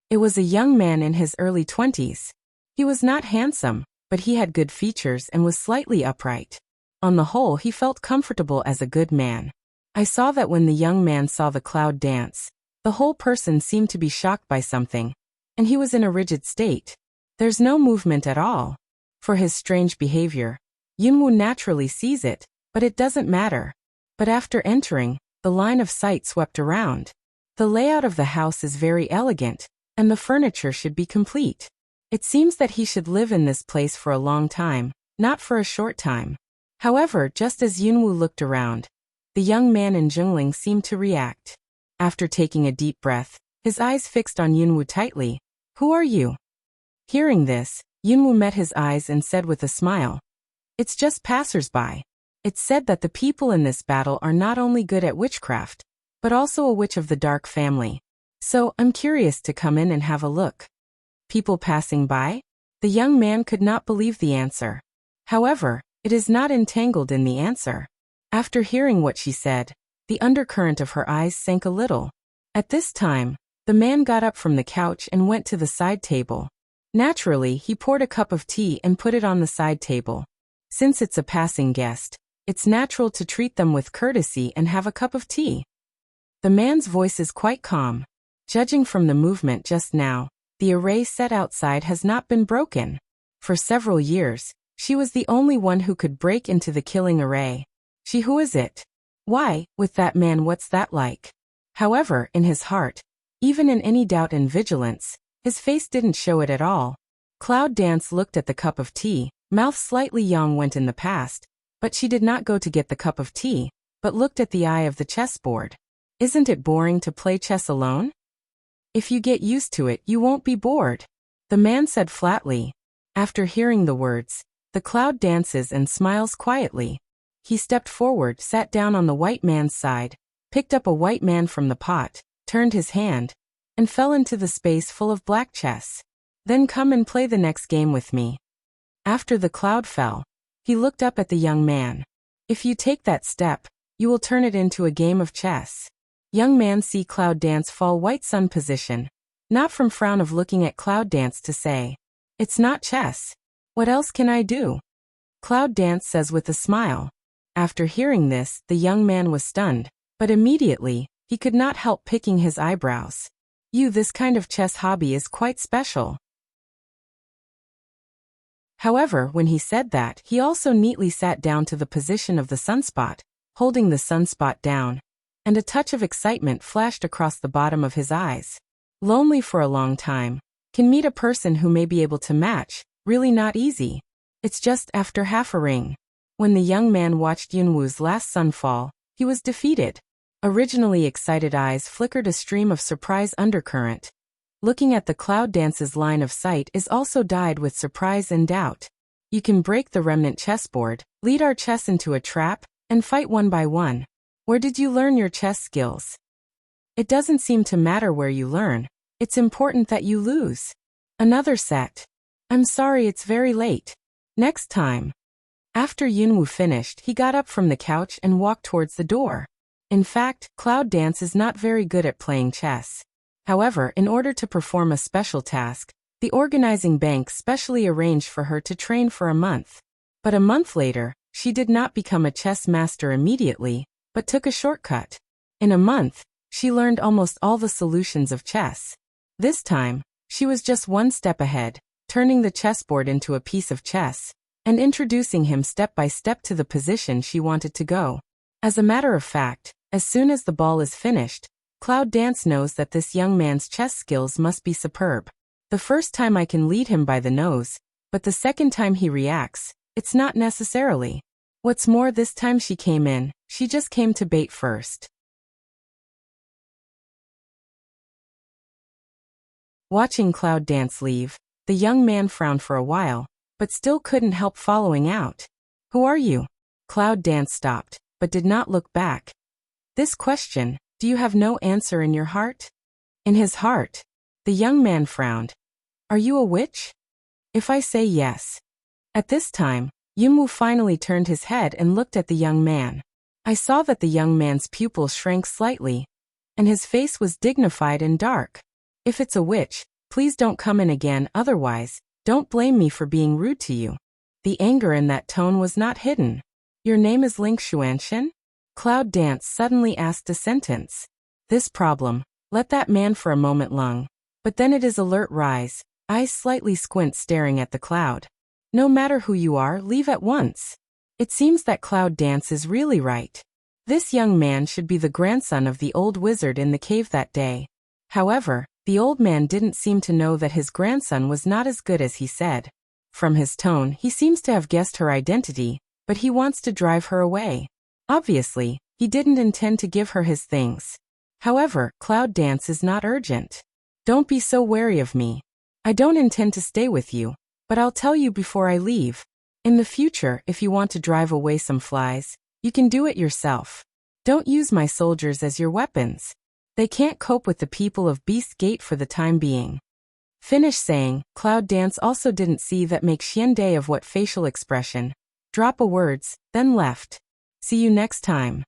It was a young man in his early 20s. He was not handsome, but he had good features and was slightly upright. On the whole, he felt comfortable as a good man. I saw that when the young man saw the Cloud Dance, the whole person seemed to be shocked by something, and he was in a rigid state. There's no movement at all. For his strange behavior, Yunwu naturally sees it, but it doesn't matter. But after entering, the line of sight swept around. The layout of the house is very elegant, and the furniture should be complete. It seems that he should live in this place for a long time, not for a short time. However, just as Yunwu looked around, the young man in Zhongling seemed to react. After taking a deep breath, his eyes fixed on Yunwu tightly. "Who are you?" Hearing this, Yunwu met his eyes and said with a smile, "It's just passers-by. It's said that the people in this battle are not only good at witchcraft, but also a witch of the dark family. So, I'm curious to come in and have a look." People passing by? The young man could not believe the answer. However, it is not entangled in the answer. After hearing what she said, the undercurrent of her eyes sank a little. At this time, the man got up from the couch and went to the side table. Naturally, he poured a cup of tea and put it on the side table. Since it's a passing guest, it's natural to treat them with courtesy and have a cup of tea. The man's voice is quite calm. Judging from the movement just now, the array set outside has not been broken. For several years, she was the only one who could break into the killing array. Who is it? Why, with that man, what's that like? However, in his heart, even in any doubt and vigilance, his face didn't show it at all. Cloud Dance looked at the cup of tea, mouth slightly yawn went in the past, but she did not go to get the cup of tea, but looked at the eye of the chessboard. Isn't it boring to play chess alone? If you get used to it, you won't be bored, the man said flatly. After hearing the words, the cloud dances and smiles quietly. He stepped forward, sat down on the white man's side, picked up a white man from the pot, turned his hand, and fell into the space full of black chess. Then come and play the next game with me. After the cloud fell, he looked up at the young man. If you take that step, you will turn it into a game of chess. Young man see Cloud Dance fall white sun position, not from frown of looking at Cloud Dance to say, "It's not chess. What else can I do?" Cloud Dance says with a smile. After hearing this, the young man was stunned, but immediately, he could not help picking his eyebrows. This kind of chess hobby is quite special. However, when he said that, he also neatly sat down to the position of the sunspot, holding the sunspot down, and a touch of excitement flashed across the bottom of his eyes. Lonely for a long time. Can meet a person who may be able to match, really not easy. It's just after half a ring. When the young man watched Yunwu's last sunfall, he was defeated. Originally excited eyes flickered a stream of surprise undercurrent. Looking at the Cloud Dance's line of sight is also dyed with surprise and doubt. You can break the remnant chessboard, lead our chess into a trap, and fight one by one. Where did you learn your chess skills? It doesn't seem to matter where you learn. It's important that you lose. Another set. I'm sorry, it's very late. Next time. After Yunwu finished, he got up from the couch and walked towards the door. In fact, Cloud Dance is not very good at playing chess. However, in order to perform a special task, the organizing bank specially arranged for her to train for a month. But a month later, she did not become a chess master immediately, but took a shortcut. In a month, she learned almost all the solutions of chess. This time, she was just one step ahead, turning the chessboard into a piece of chess, and introducing him step by step to the position she wanted to go. As a matter of fact, as soon as the ball is finished, Cloud Dance knows that this young man's chess skills must be superb. The first time I can lead him by the nose, but the second time he reacts, it's not necessarily. What's more, this time she came in, she just came to bait first. Watching Cloud Dance leave, the young man frowned for a while, but still couldn't help following out. Who are you? Cloud Dance stopped, but did not look back. This question, do you have no answer in your heart? In his heart. The young man frowned. Are you a witch? If I say yes. At this time, Yunwu finally turned his head and looked at the young man. I saw that the young man's pupils shrank slightly, and his face was dignified and dark. If it's a witch, please don't come in again, otherwise, don't blame me for being rude to you. The anger in that tone was not hidden. Your name is Ling Xuanshan? Cloud Dance suddenly asked a sentence. This problem, let that man for a moment long, but then it is alert rise. eyes slightly squint staring at the cloud. No matter who you are, leave at once. It seems that Cloud Dance is really right. This young man should be the grandson of the old wizard in the cave that day. However, the old man didn't seem to know that his grandson was not as good as he said. From his tone, he seems to have guessed her identity, but he wants to drive her away. Obviously, he didn't intend to give her his things. However, Cloud Dance is not urgent. Don't be so wary of me. I don't intend to stay with you, but I'll tell you before I leave. In the future, if you want to drive away some flies, you can do it yourself. Don't use my soldiers as your weapons. They can't cope with the people of Beast Gate for the time being. Finish saying, Cloud Dance also didn't see that make Xiande of what facial expression. Drop a words, then left. See you next time.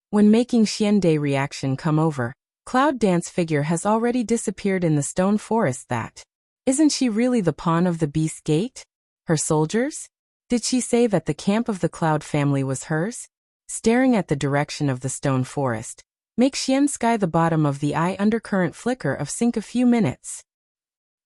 When making Xiande reaction come over, Cloud Dance figure has already disappeared in the stone forest that. Isn't she really the pawn of the Beast Gate? Her soldiers? Did she say that the camp of the Cloud family was hers? Staring at the direction of the stone forest, make Xian sky the bottom of the eye undercurrent flicker of sink a few minutes.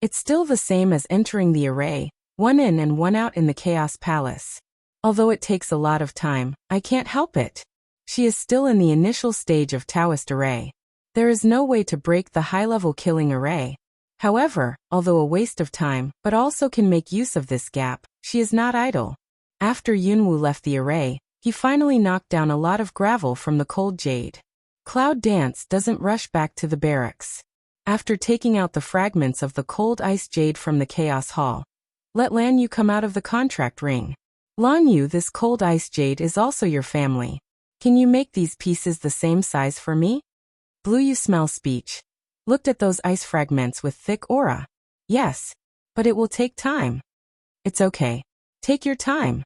It's still the same as entering the array, one in and one out in the Chaos Palace. Although it takes a lot of time, I can't help it. She is still in the initial stage of Taoist array. There is no way to break the high-level killing array. However, although a waste of time, but also can make use of this gap, she is not idle. After Yunwu left the array, he finally knocked down a lot of gravel from the cold jade. Cloud Dance doesn't rush back to the barracks. After taking out the fragments of the cold ice jade from the Chaos Hall, let Lan Yu come out of the contract ring. Lan Yu, this cold ice jade is also your family. Can you make these pieces the same size for me? Blue Yu smell speech. Looked at those ice fragments with thick aura. Yes, but it will take time. It's okay. Take your time.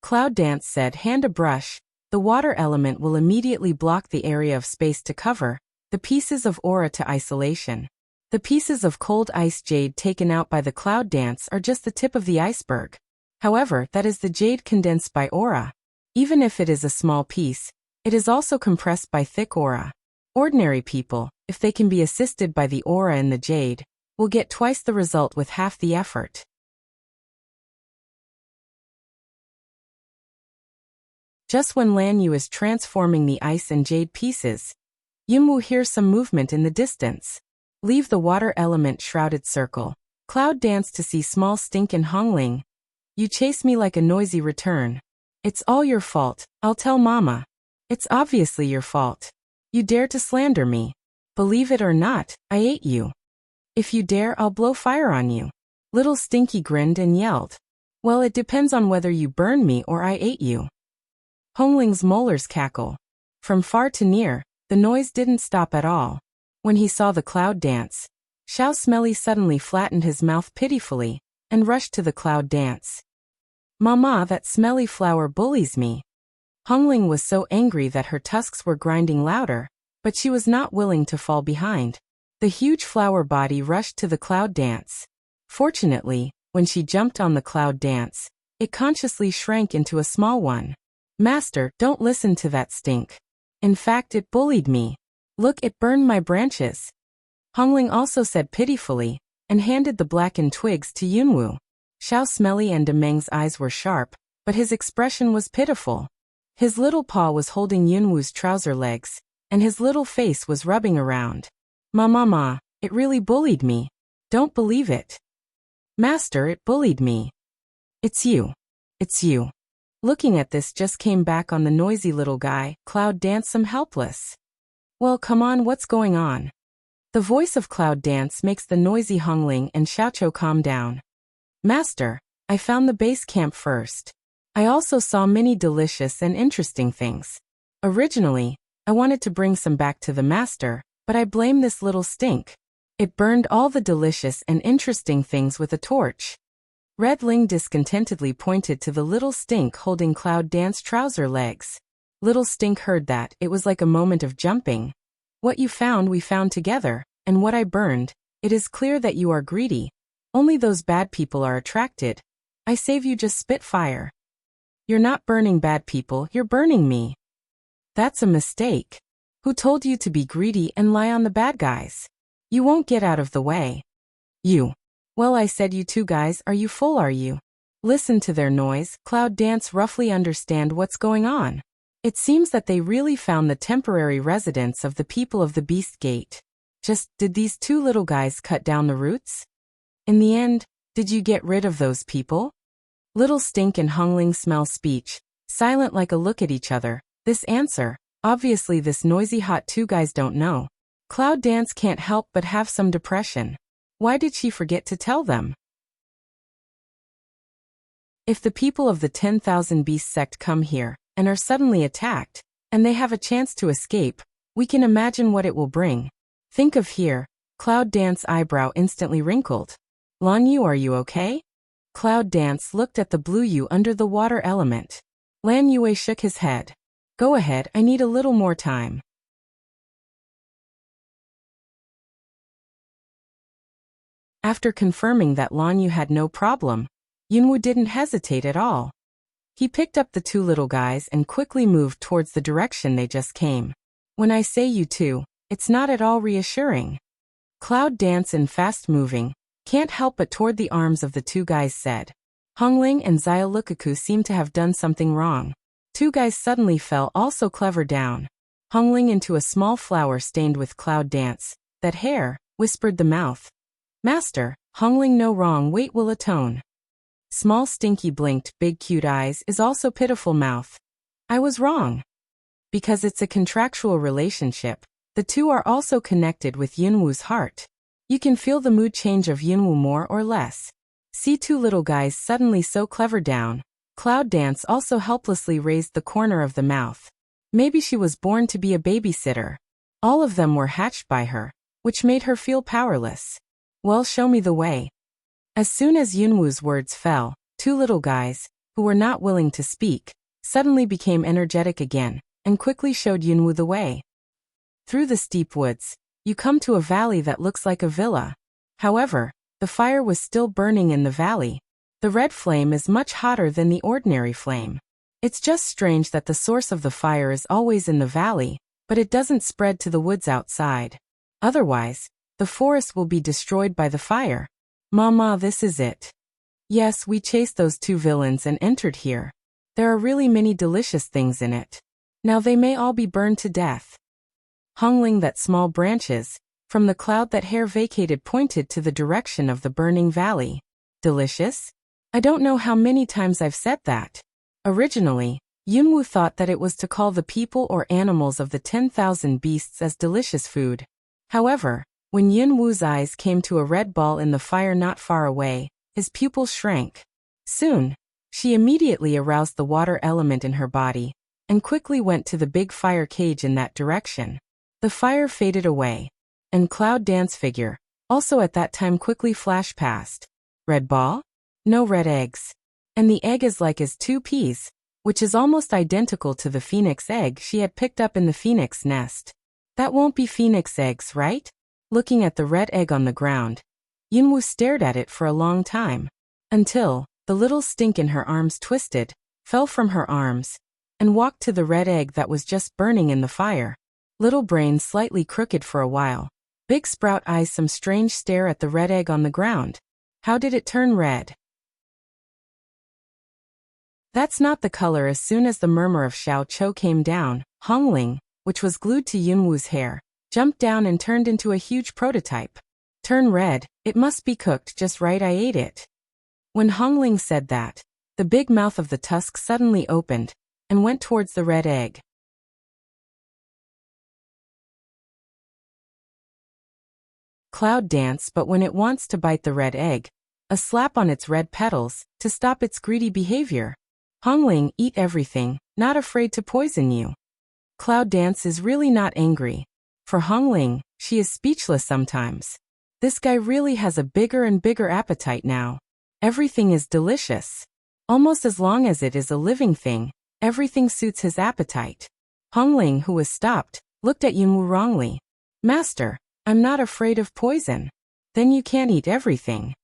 Cloud Dance said, hand a brush. The water element will immediately block the area of space to cover the pieces of aura to isolation. The pieces of cold ice jade taken out by the Cloud Dance are just the tip of the iceberg. However, that is the jade condensed by aura. Even if it is a small piece, it is also compressed by thick aura. Ordinary people, if they can be assisted by the aura in the jade, will get twice the result with half the effort. Just when Lan Yu is transforming the ice and jade pieces, Yunwu hears some movement in the distance. Leave the water element shrouded circle. Cloud Dance to see small stink in Hongling. You chase me like a noisy return. It's all your fault, I'll tell Mama. It's obviously your fault. You dare to slander me. Believe it or not, I ate you. If you dare, I'll blow fire on you. Little Stinky grinned and yelled. Well, it depends on whether you burn me or I ate you. Hongling's molars cackle. From far to near, the noise didn't stop at all. When he saw the Cloud Dance, Xiao Smelly suddenly flattened his mouth pitifully and rushed to the Cloud Dance. Mama, that smelly flower bullies me. Hongling was so angry that her tusks were grinding louder, but she was not willing to fall behind. The huge flower body rushed to the Cloud Dance. Fortunately, when she jumped on the Cloud Dance, it consciously shrank into a small one. Master, don't listen to that stink. In fact, it bullied me. Look, it burned my branches. Hongling also said pitifully, and handed the blackened twigs to Yunwu. Xiao Smelly and Demeng's eyes were sharp, but his expression was pitiful. His little paw was holding Yunwu's trouser legs, and his little face was rubbing around. Ma, it really bullied me. Don't believe it. Master, it bullied me. It's you. It's you. Looking at this just came back on the noisy little guy. Cloud Dance some helpless. Well, come on, what's going on? The voice of Cloud Dance makes the noisy Hongling and Xiaoqiu calm down. Master, I found the base camp first. I also saw many delicious and interesting things. Originally, I wanted to bring some back to the master, but I blame this little stink. It burned all the delicious and interesting things with a torch. Red Ling discontentedly pointed to the little stink holding Cloud Dance trouser legs. Little Stink heard that. It was like a moment of jumping. What you found we found together, and what I burned, it is clear that you are greedy. Only those bad people are attracted. I save you, just spit fire. You're not burning bad people, you're burning me. That's a mistake. Who told you to be greedy and lie on the bad guys? You won't get out of the way. You. Well, I said you two guys, are you full, are you? Listen to their noise. Cloud Dance roughly understand what's going on. It seems that they really found the temporary residence of the people of the Beast Gate. Just, did these two little guys cut down the roots? In the end, did you get rid of those people? Little Stink and Hongling smell speech, silent like a look at each other. This answer, obviously this noisy hot two guys don't know. Cloud Dance can't help but have some depression. Why did she forget to tell them? If the people of the 10,000 Beast sect come here, and are suddenly attacked, and they have a chance to escape, we can imagine what it will bring. Think of here. Cloud Dance eyebrow instantly wrinkled. Lan Yu, are you okay? Cloud Dance looked at the blue Yu under the water element. Lan Yue shook his head. Go ahead, I need a little more time. After confirming that Lan Yu had no problem, Yunwu didn't hesitate at all. He picked up the two little guys and quickly moved towards the direction they just came. When I say you two, it's not at all reassuring. Cloud Dance and fast moving, can't help but toward the arms of the two guys said. Hongling and Xiaolukaku seem to have done something wrong. Two guys suddenly fell also clever down. Hongling into a small flower stained with Cloud Dance. That hair, whispered the mouth. Master, Hongling no wrong wait will atone. Small Stinky blinked big cute eyes is also pitiful mouth. I was wrong. Because it's a contractual relationship, the two are also connected with Yunwu's heart. You can feel the mood change of Yunwu more or less. See two little guys suddenly so clever down. Cloud Dance also helplessly raised the corner of the mouth. Maybe she was born to be a babysitter. All of them were hatched by her, which made her feel powerless. Well, show me the way. As soon as Yunwu's words fell, two little guys, who were not willing to speak, suddenly became energetic again, and quickly showed Yunwu the way. Through the steep woods, you come to a valley that looks like a villa. However, the fire was still burning in the valley. The red flame is much hotter than the ordinary flame. It's just strange that the source of the fire is always in the valley, but it doesn't spread to the woods outside. Otherwise, the forest will be destroyed by the fire. Mama, this is it. Yes, we chased those two villains and entered here. There are really many delicious things in it. Now they may all be burned to death. Hongling that small branches, from the cloud that hair vacated pointed to the direction of the burning valley. Delicious? I don't know how many times I've said that. Originally, Yunwu thought that it was to call the people or animals of the 10,000 beasts as delicious food. However, when Yunwu's eyes came to a red ball in the fire not far away, his pupils shrank. Soon, she immediately aroused the water element in her body, and quickly went to the big fire cage in that direction. The fire faded away, and Cloud Dance figure, also at that time quickly flashed past. Red ball? No red eggs. And the egg is like as two peas, which is almost identical to the phoenix egg she had picked up in the phoenix nest. That won't be phoenix eggs, right? Looking at the red egg on the ground, Yunwu stared at it for a long time, until the little stink in her arms twisted, fell from her arms, and walked to the red egg that was just burning in the fire. Little brain slightly crooked for a while. Big sprout eyes some strange stare at the red egg on the ground. How did it turn red? That's not the color. As soon as the murmur of Xiao Chou came down, Hongling, which was glued to Yunwu's hair, jumped down and turned into a huge prototype. Turn red, it must be cooked just right, I ate it. When Hongling said that, the big mouth of the tusk suddenly opened, and went towards the red egg. Cloud Dance, but when it wants to bite the red egg, a slap on its red petals, to stop its greedy behavior. Hongling, eat everything, not afraid to poison you. Cloud Dance is really not angry. For Hongling, she is speechless sometimes. This guy really has a bigger and bigger appetite now. Everything is delicious. Almost as long as it is a living thing, everything suits his appetite. Hongling, who was stopped, looked at Yunwu wrongly. Master, I'm not afraid of poison. Then you can't eat everything.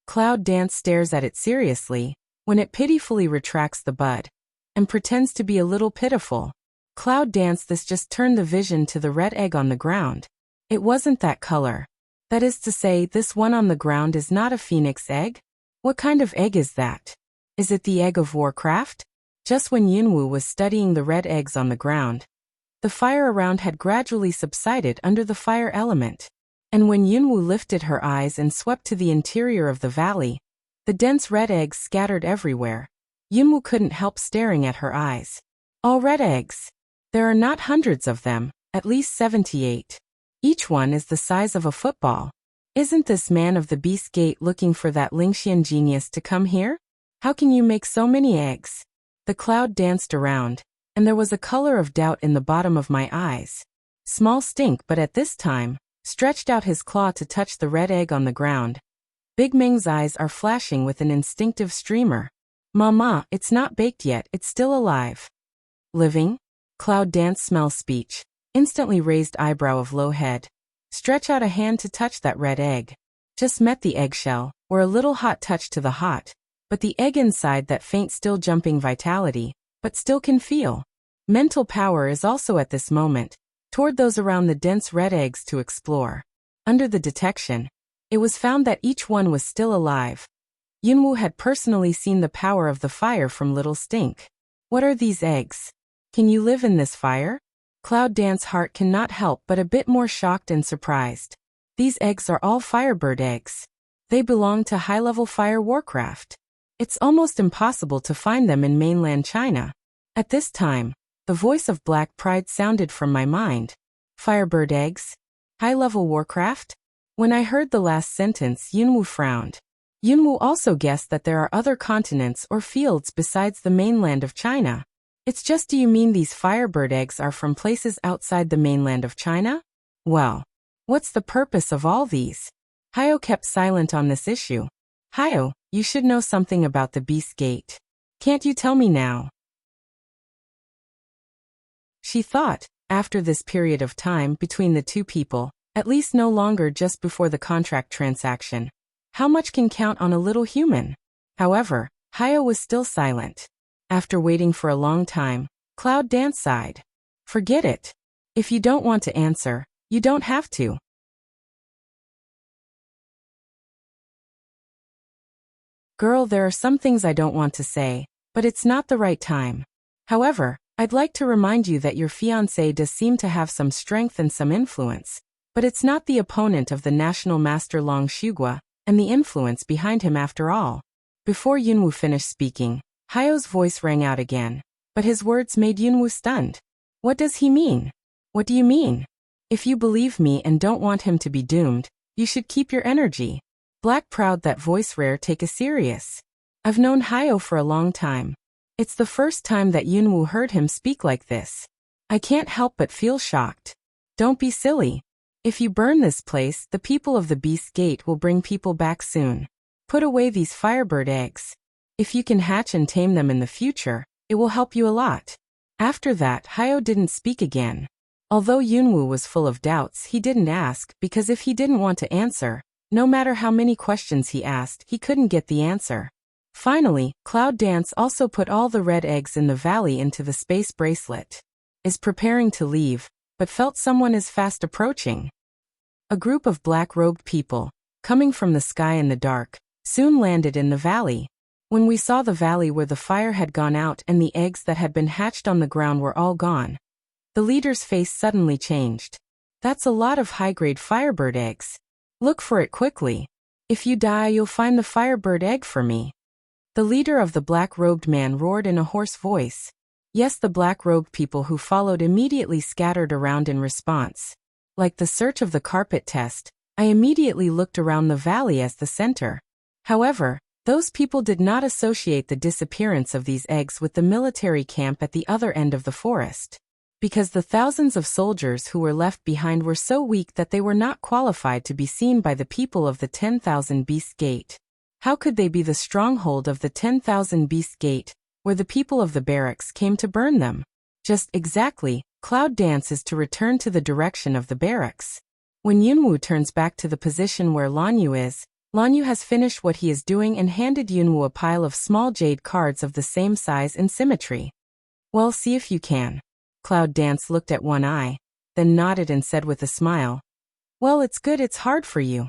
Cloud Dance stares at it seriously, when it pitifully retracts the bud, and pretends to be a little pitiful. Cloud Dance, this just turned the vision to the red egg on the ground. It wasn't that color. That is to say, this one on the ground is not a phoenix egg? What kind of egg is that? Is it the egg of Warcraft? Just when Yunwu was studying the red eggs on the ground, the fire around had gradually subsided under the fire element. And when Yunwu lifted her eyes and swept to the interior of the valley, the dense red eggs scattered everywhere. Yunwu couldn't help staring at her eyes. All red eggs. There are not hundreds of them, at least 78. Each one is the size of a football. Isn't this man of the Beast Gate looking for that Lingxian genius to come here? How can you make so many eggs? The cloud danced around, and there was a color of doubt in the bottom of my eyes. Small Stink, but at this time, stretched out his claw to touch the red egg on the ground. Big Ming's eyes are flashing with an instinctive streamer. Mama, it's not baked yet, it's still alive. Living? Cloud Dance smells speech. Instantly raised eyebrow of low head. Stretch out a hand to touch that red egg. Just met the eggshell, or a little hot touch to the hot, but the egg inside that faint still jumping vitality, but still can feel. Mental power is also at this moment, toward those around the dense red eggs to explore. Under the detection, it was found that each one was still alive. Yunwu had personally seen the power of the fire from Little Stink. What are these eggs? Can you live in this fire? Cloud Dance's heart cannot help but a bit more shocked and surprised. These eggs are all firebird eggs. They belong to high-level fire warcraft. It's almost impossible to find them in mainland China. At this time, the voice of Black Pride sounded from my mind. Firebird eggs? High-level warcraft? When I heard the last sentence, Yunwu frowned. Yunwu also guessed that there are other continents or fields besides the mainland of China. It's just, do you mean these firebird eggs are from places outside the mainland of China? Well, what's the purpose of all these? Hayo kept silent on this issue. Hayo, you should know something about the Beast Gate. Can't you tell me now? She thought, after this period of time between the two people, at least no longer just before the contract transaction. How much can count on a little human? However, Hayo was still silent. After waiting for a long time, Cloud Dance sighed. Forget it. If you don't want to answer, you don't have to. Girl, there are some things I don't want to say, but it's not the right time. However, I'd like to remind you that your fiancé does seem to have some strength and some influence, but it's not the opponent of the national master Long Shugua, and the influence behind him after all. Before Yunwu finished speaking, Hayo's voice rang out again, but his words made Yunwu stunned. What does he mean? What do you mean? If you believe me and don't want him to be doomed, you should keep your energy. Black Proud, that voice rare, take a serious. I've known Hayo for a long time. It's the first time that Yunwu heard him speak like this. I can't help but feel shocked. Don't be silly. If you burn this place, the people of the Beast Gate will bring people back soon. Put away these firebird eggs. If you can hatch and tame them in the future, it will help you a lot. After that, Hayo didn't speak again. Although Yunwu was full of doubts, he didn't ask, because if he didn't want to answer, no matter how many questions he asked, he couldn't get the answer. Finally, Cloud Dance also put all the red eggs in the valley into the space bracelet. Is preparing to leave, but felt someone is fast approaching. A group of black-robed people, coming from the sky in the dark, soon landed in the valley. When we saw the valley where the fire had gone out and the eggs that had been hatched on the ground were all gone, the leader's face suddenly changed. That's a lot of high-grade firebird eggs. Look for it quickly. If you die, you'll find the firebird egg for me. The leader of the black-robed man roared in a hoarse voice. Yes, the black-robed people who followed immediately scattered around in response. Like the search of the carpet test, I immediately looked around the valley as the center. However, those people did not associate the disappearance of these eggs with the military camp at the other end of the forest. Because the thousands of soldiers who were left behind were so weak that they were not qualified to be seen by the people of the 10,000 Beast Gate. How could they be the stronghold of the 10,000 Beast Gate, where the people of the barracks came to burn them? Just exactly, Cloud Dance is to return to the direction of the barracks. When Yunwu turns back to the position where Lanyu is, Lanyu has finished what he is doing and handed Yunwu a pile of small jade cards of the same size and symmetry. Well, see if you can. Cloud Dance looked at one eye, then nodded and said with a smile. Well, it's good it's hard for you.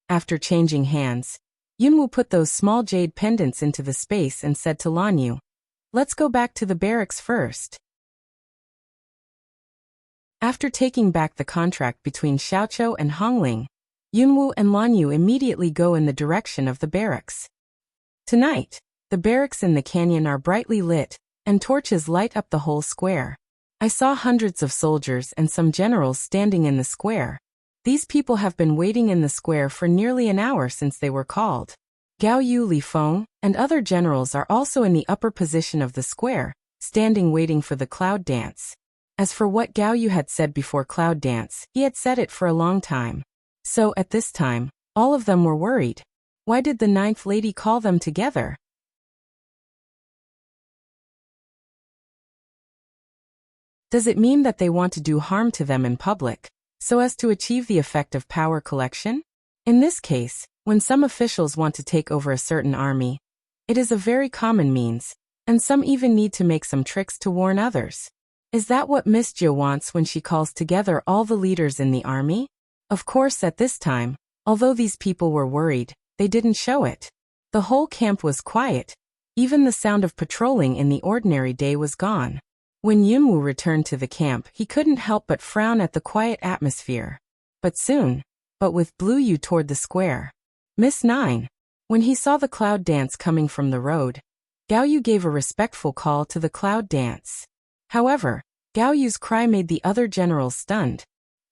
After changing hands, Yunwoo put those small jade pendants into the space and said to Lan Yu, "Let's go back to the barracks first." After taking back the contract between Xiaoqiu and Hongling, Yunwoo and Lan Yu immediately go in the direction of the barracks. Tonight, the barracks in the canyon are brightly lit, and torches light up the whole square. I saw hundreds of soldiers and some generals standing in the square. These people have been waiting in the square for nearly an hour since they were called. Gao Yu, Li Feng, and other generals are also in the upper position of the square, standing waiting for the cloud dance. As for what Gao Yu had said before cloud dance, he had said it for a long time. So, at this time, all of them were worried. Why did the ninth lady call them together? Does it mean that they want to do harm to them in public, so as to achieve the effect of power collection? In this case, when some officials want to take over a certain army, it is a very common means, and some even need to make some tricks to warn others. Is that what Miss Jia wants when she calls together all the leaders in the army? Of course, at this time, although these people were worried, they didn't show it. The whole camp was quiet. Even the sound of patrolling in the ordinary day was gone. When Yunwoo returned to the camp, he couldn't help but frown at the quiet atmosphere. But with Blue Yu toward the square. Miss 9. When he saw the cloud dance coming from the road, Gao Yu gave a respectful call to the cloud dance. However, Gao Yu's cry made the other generals stunned.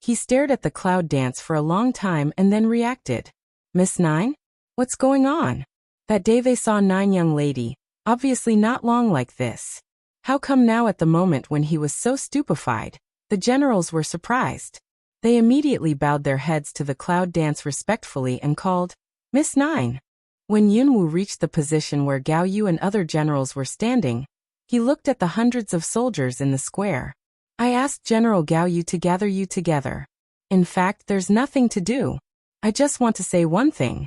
He stared at the cloud dance for a long time and then reacted. Miss 9? What's going on? That day they saw 9 young lady, obviously not long like this. How come now at the moment when he was so stupefied? The generals were surprised. They immediately bowed their heads to the cloud dance respectfully and called, Miss 9. When Yunwoo reached the position where Gao Yu and other generals were standing, he looked at the hundreds of soldiers in the square. I asked General Gao Yu to gather you together. In fact, there's nothing to do. I just want to say one thing.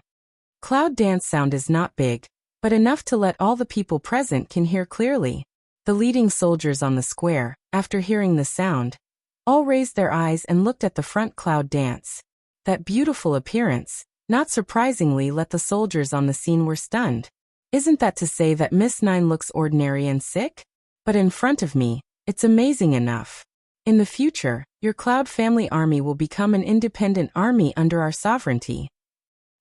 Cloud dance sound is not big, but enough to let all the people present can hear clearly. The leading soldiers on the square, after hearing the sound, all raised their eyes and looked at the front cloud dance. That beautiful appearance, not surprisingly, let the soldiers on the scene were stunned. Isn't that to say that Miss 9 looks ordinary and sick? But in front of me, it's amazing enough. In the future, your Cloud family army will become an independent army under our sovereignty.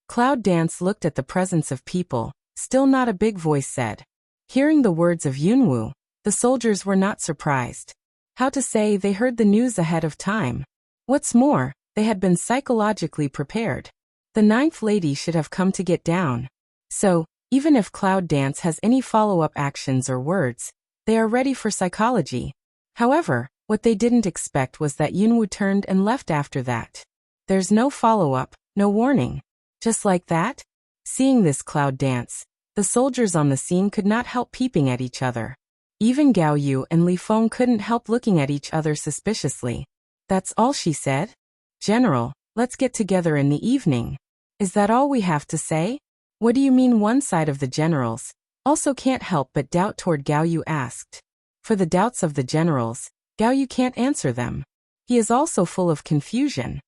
Cloud Dance looked at the presence of people, still not a big voice said. Hearing the words of Yunwoo, the soldiers were not surprised. How to say they heard the news ahead of time. What's more, they had been psychologically prepared. The ninth lady should have come to get down. So, even if Cloud Dance has any follow-up actions or words, they are ready for psychology. However, what they didn't expect was that Yunwoo turned and left after that. There's no follow-up, no warning. Just like that? Seeing this Cloud Dance, the soldiers on the scene could not help peeping at each other. Even Gao Yu and Li Feng couldn't help looking at each other suspiciously. That's all she said? General, let's get together in the evening. Is that all we have to say? What do you mean? One side of the generals also can't help but doubt toward Gao Yu asked. For the doubts of the generals, Gao Yu can't answer them. He is also full of confusion.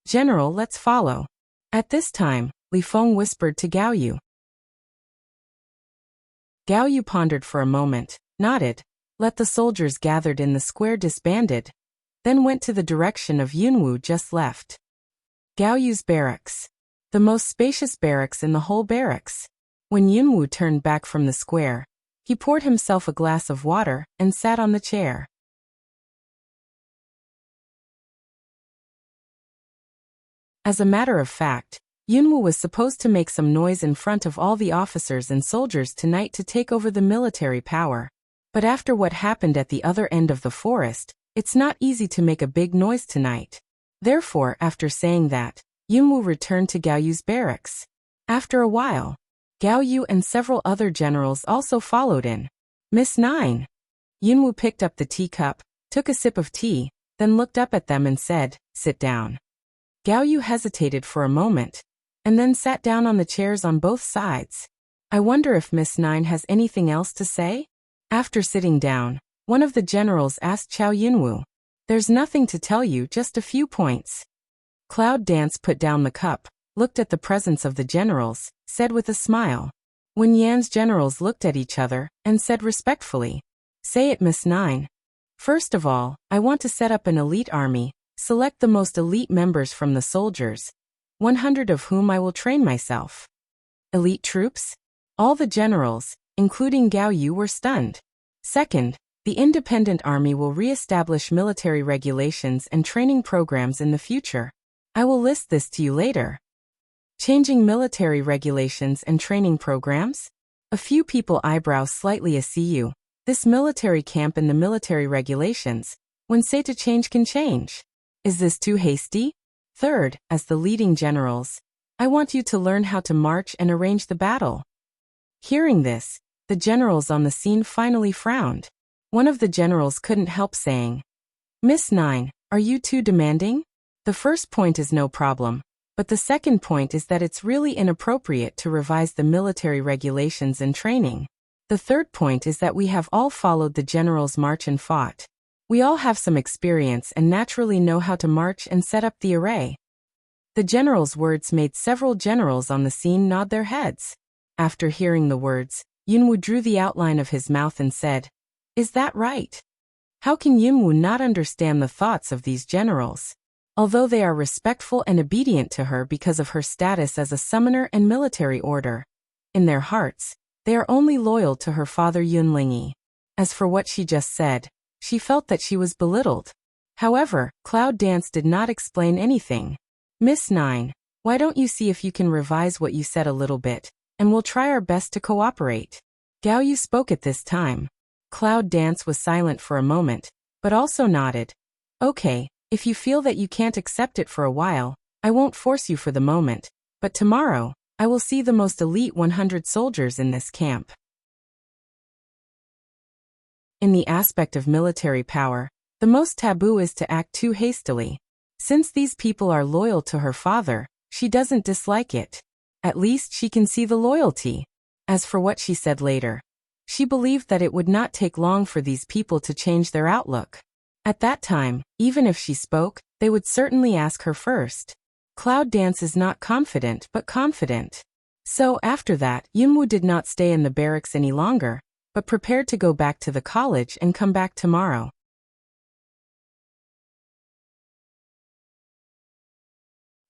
General, let's follow. At this time, Li Feng whispered to Gao Yu. Gao Yu pondered for a moment, nodded, let the soldiers gathered in the square disbanded, then went to the direction of Yunwoo just left. Gao Yu's barracks. The most spacious barracks in the whole barracks. When Yunwoo turned back from the square, he poured himself a glass of water and sat on the chair. As a matter of fact, Yunwoo was supposed to make some noise in front of all the officers and soldiers tonight to take over the military power. But after what happened at the other end of the forest, it's not easy to make a big noise tonight. Therefore, after saying that, Yunwoo returned to Gao Yu's barracks. After a while, Gao Yu and several other generals also followed in. Miss 9. Yunwoo picked up the teacup, took a sip of tea, then looked up at them and said, sit down. Gao Yu hesitated for a moment, and then sat down on the chairs on both sides. I wonder if Miss 9 has anything else to say? After sitting down, one of the generals asked Chao Yunwoo. There's nothing to tell you, just a few points. Cloud Dance put down the cup, looked at the presence of the generals, said with a smile. When Yan's generals looked at each other, and said respectfully, "Say it, Miss Nine." "First of all, I want to set up an elite army, select the most elite members from the soldiers, 100 of whom I will train myself." Elite troops? All the generals, including Gao Yu, were stunned. Second, the independent army will re-establish military regulations and training programs in the future. I will list this to you later. Changing military regulations and training programs? A few people eyebrows slightly askew. This military camp and the military regulations, when say to change can change. Is this too hasty? Third, as the leading generals, I want you to learn how to march and arrange the battle. Hearing this, the generals on the scene finally frowned. One of the generals couldn't help saying, "Miss Nine, are you too demanding? The first point is no problem, but the second point is that it's really inappropriate to revise the military regulations and training. The third point is that we have all followed the general's march and fought. We all have some experience and naturally know how to march and set up the array." The general's words made several generals on the scene nod their heads. After hearing the words, Yunwu drew the outline of his mouth and said, "Is that right?" How can Yunwu not understand the thoughts of these generals? Although they are respectful and obedient to her because of her status as a summoner and military order, in their hearts, they are only loyal to her father Yunlingyi. As for what she just said, she felt that she was belittled. However, Cloud Dance did not explain anything. "Miss Nine, why don't you see if you can revise what you said a little bit, and we'll try our best to cooperate." Gao Yu spoke at this time. Cloud Dance was silent for a moment, but also nodded. "Okay, if you feel that you can't accept it for a while, I won't force you for the moment, but tomorrow, I will see the most elite 100 soldiers in this camp." In the aspect of military power, the most taboo is to act too hastily. Since these people are loyal to her father, she doesn't dislike it. At least she can see the loyalty. As for what she said later, she believed that it would not take long for these people to change their outlook. At that time, even if she spoke, they would certainly ask her first. Cloud Dance is not confident but confident. So after that, Yunwu did not stay in the barracks any longer, but prepared to go back to the college and come back tomorrow.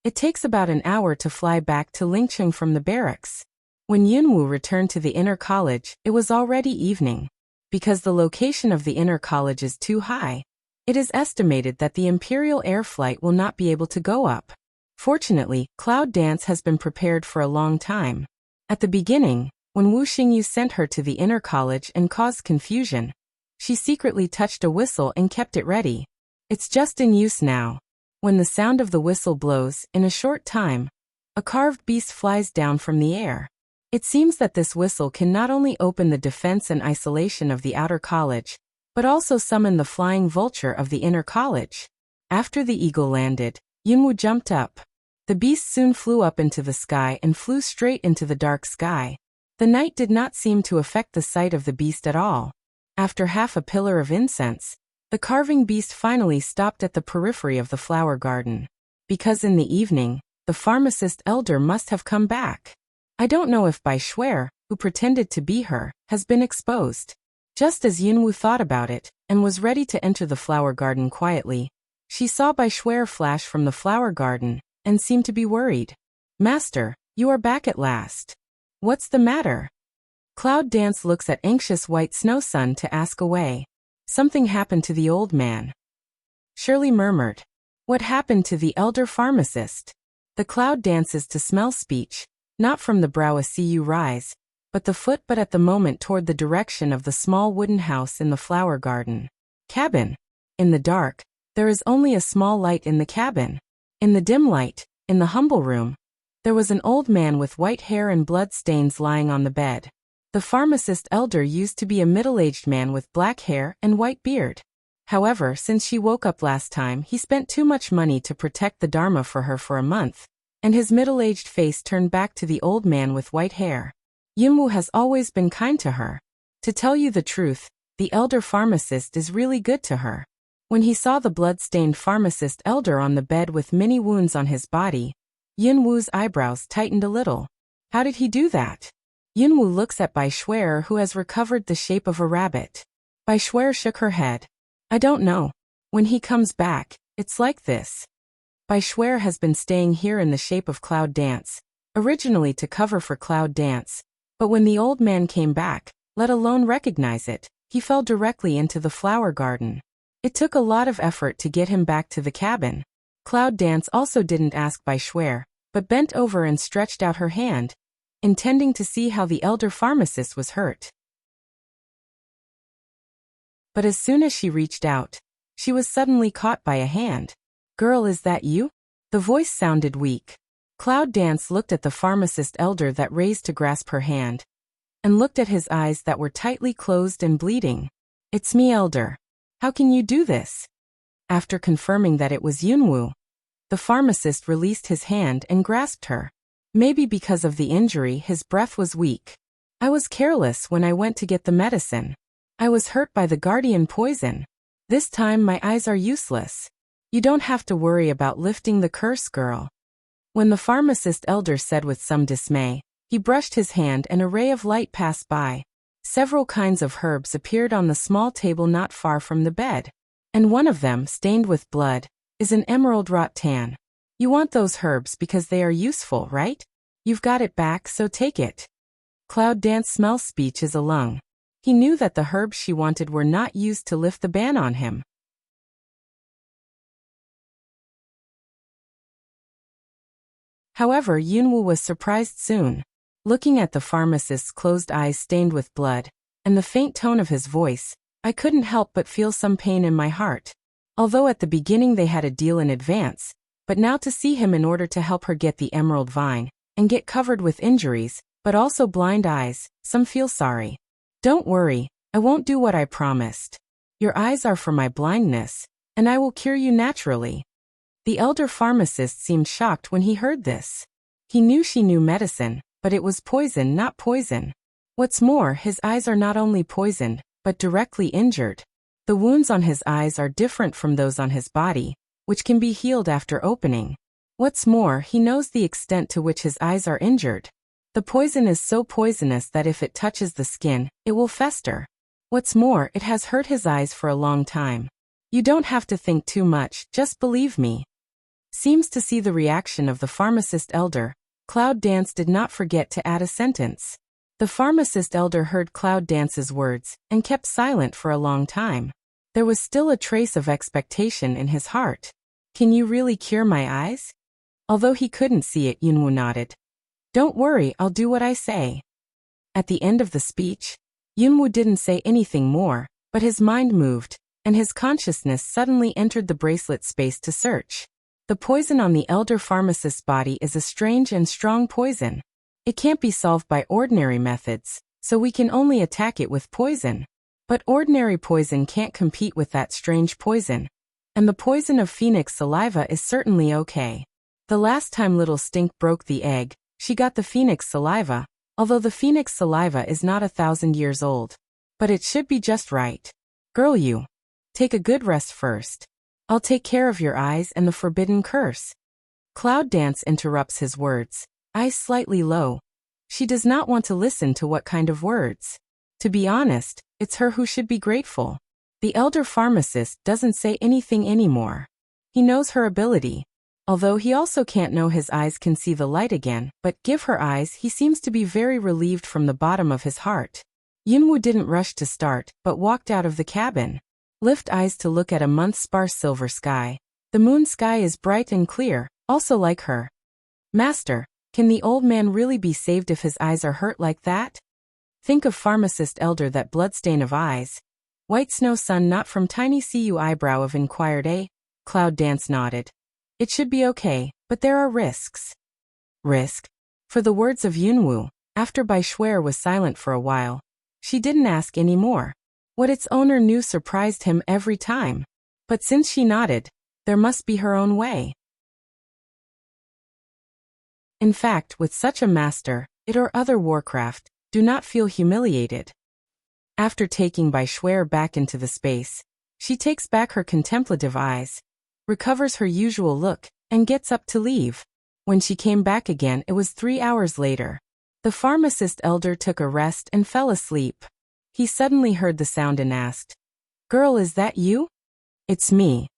It takes about an hour to fly back to Lingcheng from the barracks. When Yunwu returned to the inner college, it was already evening. Because the location of the inner college is too high, it is estimated that the Imperial Air Flight will not be able to go up. Fortunately, Cloud Dance has been prepared for a long time. At the beginning, when Wu Xingyu sent her to the inner college and caused confusion, she secretly touched a whistle and kept it ready. It's just in use now. When the sound of the whistle blows, in a short time, a carved beast flies down from the air. It seems that this whistle can not only open the defense and isolation of the outer college, but also summon the flying vulture of the inner college. After the eagle landed, Yunwu jumped up. The beast soon flew up into the sky and flew straight into the dark sky. The night did not seem to affect the sight of the beast at all. After half a pillar of incense, the carving beast finally stopped at the periphery of the flower garden. Because in the evening, the pharmacist elder must have come back. I don't know if Bai Shuer, who pretended to be her, has been exposed. Just as Yunwu thought about it, and was ready to enter the flower garden quietly, she saw Bai Shuer flash from the flower garden, and seemed to be worried. "Master, you are back at last. What's the matter?" Cloud Dance looks at anxious white snow sun to ask away. "Something happened to the old man," Shirley murmured. "What happened to the elder pharmacist?" The Cloud Dances to smell speech, not from the brow a cu rise, but the foot but at the moment toward the direction of the small wooden house in the flower garden. Cabin. In the dark, there is only a small light in the cabin. In the dim light, in the humble room, there was an old man with white hair and blood stains lying on the bed. The pharmacist elder used to be a middle-aged man with black hair and white beard. However, since she woke up last time, he spent too much money to protect the Dharma for her for a month, and his middle-aged face turned back to the old man with white hair. Yunwu has always been kind to her. To tell you the truth, the elder pharmacist is really good to her. When he saw the blood-stained pharmacist elder on the bed with many wounds on his body, Yunwu's eyebrows tightened a little. How did he do that? Yunwu looks at Bai Shuer, who has recovered the shape of a rabbit. Bai Shuer shook her head. I don't know. When he comes back, it's like this. Bai Shuer has been staying here in the shape of Cloud Dance, originally to cover for Cloud Dance, but when the old man came back, let alone recognize it, he fell directly into the flower garden. It took a lot of effort to get him back to the cabin. Cloud Dance also didn't ask Bai Shuer, but bent over and stretched out her hand, intending to see how the elder pharmacist was hurt. But as soon as she reached out, she was suddenly caught by a hand. Girl, is that you? The voice sounded weak. Cloud Dance looked at the pharmacist elder that raised to grasp her hand, and looked at his eyes that were tightly closed and bleeding. It's me, elder. How can you do this? After confirming that it was Yunwu, the pharmacist released his hand and grasped her. Maybe because of the injury, his breath was weak. I was careless when I went to get the medicine. I was hurt by the guardian poison. This time my eyes are useless. You don't have to worry about lifting the curse, girl. When the pharmacist elder said with some dismay, he brushed his hand and a ray of light passed by. Several kinds of herbs appeared on the small table not far from the bed, and one of them, stained with blood, is an emerald rattan. You want those herbs because they are useful, right? You've got it back, so take it. Cloud Dance smells speech is a lung. He knew that the herbs she wanted were not used to lift the ban on him. However, Yunwu was surprised soon. Looking at the pharmacist's closed eyes stained with blood, and the faint tone of his voice, I couldn't help but feel some pain in my heart. Although at the beginning they had a deal in advance, but now to see him in order to help her get the emerald vine, and get covered with injuries, but also blind eyes, some feel sorry. Don't worry, I won't do what I promised. Your eyes are for my blindness, and I will cure you naturally. The elder pharmacist seemed shocked when he heard this. He knew she knew medicine, but it was poison, not poison. What's more, his eyes are not only poisoned, but directly injured. The wounds on his eyes are different from those on his body, which can be healed after opening. What's more, he knows the extent to which his eyes are injured. The poison is so poisonous that if it touches the skin, it will fester. What's more, it has hurt his eyes for a long time. You don't have to think too much, just believe me. Seems to see the reaction of the pharmacist elder, Cloud Dance did not forget to add a sentence. The pharmacist elder heard Cloud Dance's words, and kept silent for a long time. There was still a trace of expectation in his heart. Can you really cure my eyes? Although he couldn't see it, Yunwu nodded. Don't worry, I'll do what I say. At the end of the speech, Yunwu didn't say anything more, but his mind moved, and his consciousness suddenly entered the bracelet space to search. The poison on the elder pharmacist's body is a strange and strong poison. It can't be solved by ordinary methods, so we can only attack it with poison. But ordinary poison can't compete with that strange poison. And the poison of phoenix saliva is certainly okay. The last time Little Stink broke the egg, she got the phoenix saliva, although the phoenix saliva is not 1,000 years old. But it should be just right. Girl, you. Take a good rest first. I'll take care of your eyes and the forbidden curse. Cloud Dance interrupts his words, eyes slightly low. She does not want to listen to what kind of words. To be honest, it's her who should be grateful. The elder pharmacist doesn't say anything anymore. He knows her ability. Although he also can't know his eyes can see the light again, but give her eyes, he seems to be very relieved from the bottom of his heart. Yunwu didn't rush to start, but walked out of the cabin. Lift eyes to look at a month's sparse silver sky. The moon sky is bright and clear, also like her. Master, can the old man really be saved if his eyes are hurt like that? Think of pharmacist elder that bloodstain of eyes. White snow sun not from tiny cu eyebrow of inquired a. Cloud Dance nodded. It should be okay, but there are risks. Risk? For the words of Yunwu, after Bai Shuer was silent for a while, she didn't ask any more. What its owner knew surprised him every time. But since she nodded, there must be her own way. In fact, with such a master, it or other warcraft, do not feel humiliated. After taking Bai Shuer back into the space, She takes back her contemplative eyes, recovers her usual look, and gets up to leave. When she came back again, it was 3 hours later. The pharmacist elder took a rest and fell asleep. He suddenly heard the sound and asked, "Girl, is that you?" "It's me."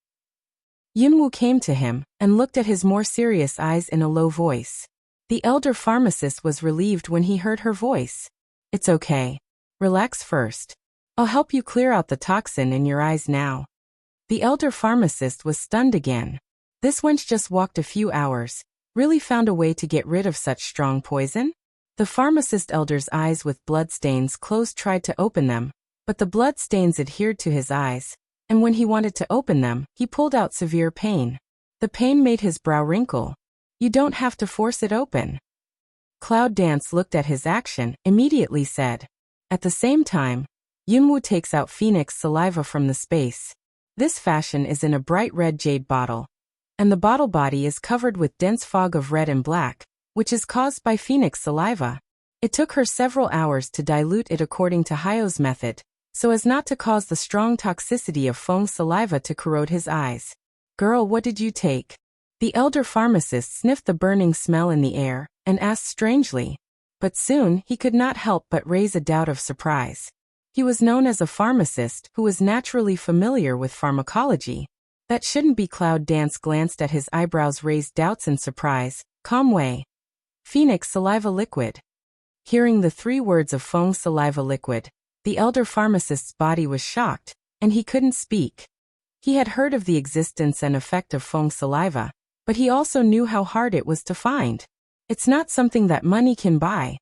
Yunwu came to him and looked at his more serious eyes in a low voice. The elder pharmacist was relieved when he heard her voice. "It's okay. Relax first. I'll help you clear out the toxin in your eyes now." The elder pharmacist was stunned again. This wench just walked a few hours, really found a way to get rid of such strong poison? The pharmacist elder's eyes with bloodstains closed tried to open them, but the bloodstains adhered to his eyes, and when he wanted to open them, he pulled out severe pain. The pain made his brow wrinkle. "You don't have to force it open." Cloud Dance looked at his action, immediately said. At the same time, Yunwu takes out Phoenix saliva from the space. This fashion is in a bright red jade bottle, and the bottle body is covered with dense fog of red and black, which is caused by Phoenix saliva. It took her several hours to dilute it according to Hyo's method, so as not to cause the strong toxicity of Feng's saliva to corrode his eyes. "Girl, what did you take?" The elder pharmacist sniffed the burning smell in the air and asked strangely. But soon he could not help but raise a doubt of surprise. He was known as a pharmacist who was naturally familiar with pharmacology. That shouldn't be. Cloud Dance glanced at his eyebrows, raised doubts and surprise. "Calm way. Phoenix saliva liquid." Hearing the 3 words of Feng's saliva liquid, the elder pharmacist's body was shocked, and he couldn't speak. He had heard of the existence and effect of Feng's saliva, but he also knew how hard it was to find. It's not something that money can buy.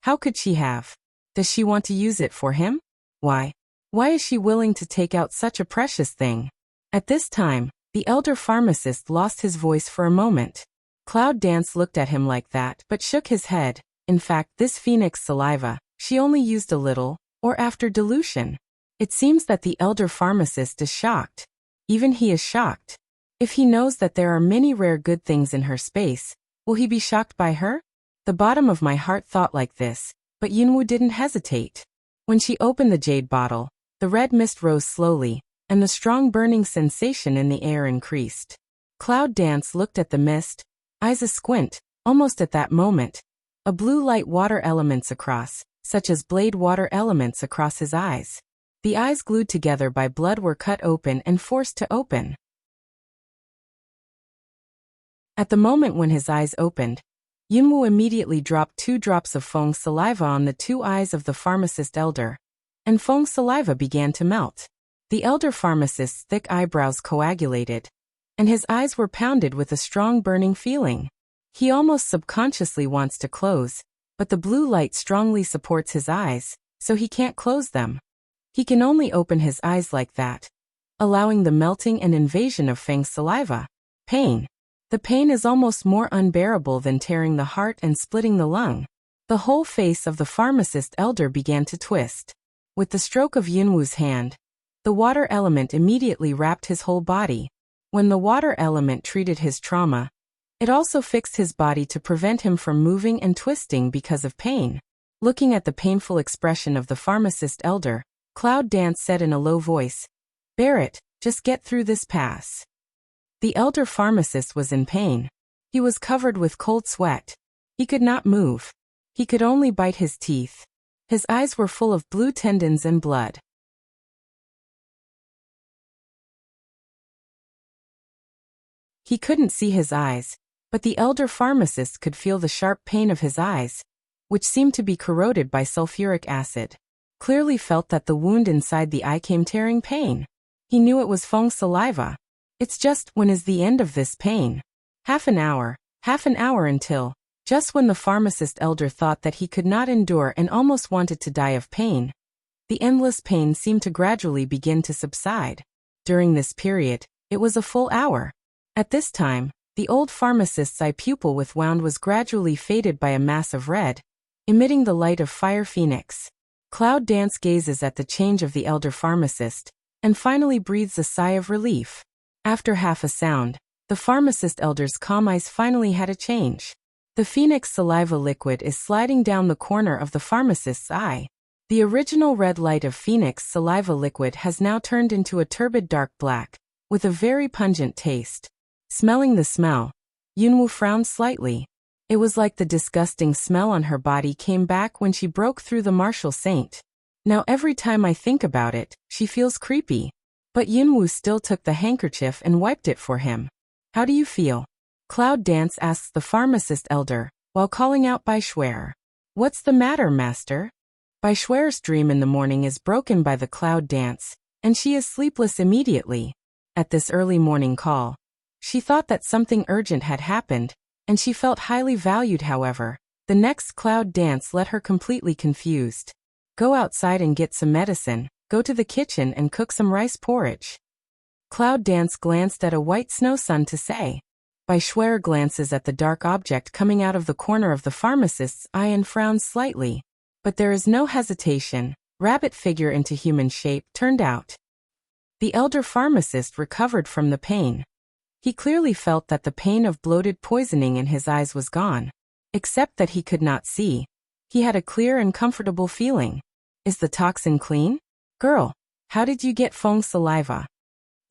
How could she have? Does she want to use it for him? Why is she willing to take out such a precious thing? At this time, the elder pharmacist lost his voice for a moment. Cloud Dance looked at him like that but shook his head. In fact, this Phoenix saliva, she only used a little, or after dilution. It seems that the elder pharmacist is shocked. Even he is shocked. If he knows that there are many rare good things in her space, will he be shocked by her? The bottom of my heart thought like this, but Yunwu didn't hesitate. When she opened the jade bottle, the red mist rose slowly, and the strong burning sensation in the air increased. Cloud Dance looked at the mist, eyes asquint. Almost at that moment, a blue light water elements across, such as blade water elements across his eyes. The eyes glued together by blood were cut open and forced to open. At the moment when his eyes opened, Yunwu immediately dropped 2 drops of Feng's saliva on the 2 eyes of the pharmacist elder, and Feng's saliva began to melt. The elder pharmacist's thick eyebrows coagulated, and his eyes were pounded with a strong burning feeling. He almost subconsciously wants to close, but the blue light strongly supports his eyes, so he can't close them. He can only open his eyes like that, allowing the melting and invasion of Feng's saliva. Pain. The pain is almost more unbearable than tearing the heart and splitting the lung. The whole face of the pharmacist elder began to twist. With the stroke of Yunwu's hand, the water element immediately wrapped his whole body. When the water element treated his trauma, it also fixed his body to prevent him from moving and twisting because of pain. Looking at the painful expression of the pharmacist elder, Cloud Dance said in a low voice, "Barrett, just get through this pass." The elder pharmacist was in pain. He was covered with cold sweat. He could not move. He could only bite his teeth. His eyes were full of blue tendons and blood. He couldn't see his eyes, but the elder pharmacist could feel the sharp pain of his eyes, which seemed to be corroded by sulfuric acid. Clearly felt that the wound inside the eye came tearing pain. He knew it was Feng's saliva. It's just, when is the end of this pain? Half an hour until, just when the pharmacist elder thought that he could not endure and almost wanted to die of pain, the endless pain seemed to gradually begin to subside. During this period, it was a full hour. At this time, the old pharmacist's eye pupil with wound was gradually faded by a mass of red, emitting the light of fire phoenix. Cloud Dance gazes at the change of the elder pharmacist, and finally breathes a sigh of relief. After half a sound, the pharmacist elder's calm eyes finally had a change. The phoenix saliva liquid is sliding down the corner of the pharmacist's eye. The original red light of Phoenix saliva liquid has now turned into a turbid dark black, with a very pungent taste. Smelling the smell, Yunwoo frowned slightly. It was like the disgusting smell on her body came back when she broke through the martial saint. Now every time I think about it, she feels creepy. But Yunwoo still took the handkerchief and wiped it for him. How do you feel? Cloud Dance asks the pharmacist elder, while calling out Bai Shuer. What's the matter, master? Bai Shuer's dream in the morning is broken by the Cloud Dance, and she is sleepless immediately. At this early morning call, she thought that something urgent had happened, and she felt highly valued. However, the next Cloud Dance left her completely confused. Go outside and get some medicine, go to the kitchen and cook some rice porridge. Cloud Dance glanced at a white snow sun to say. Bai Shuer glances at the dark object coming out of the corner of the pharmacist's eye and frowns slightly. But there is no hesitation. Rabbit figure into human shape turned out. The elder pharmacist recovered from the pain. He clearly felt that the pain of bloated poisoning in his eyes was gone. Except that he could not see. He had a clear and comfortable feeling. Is the toxin clean? Girl, how did you get Feng's saliva?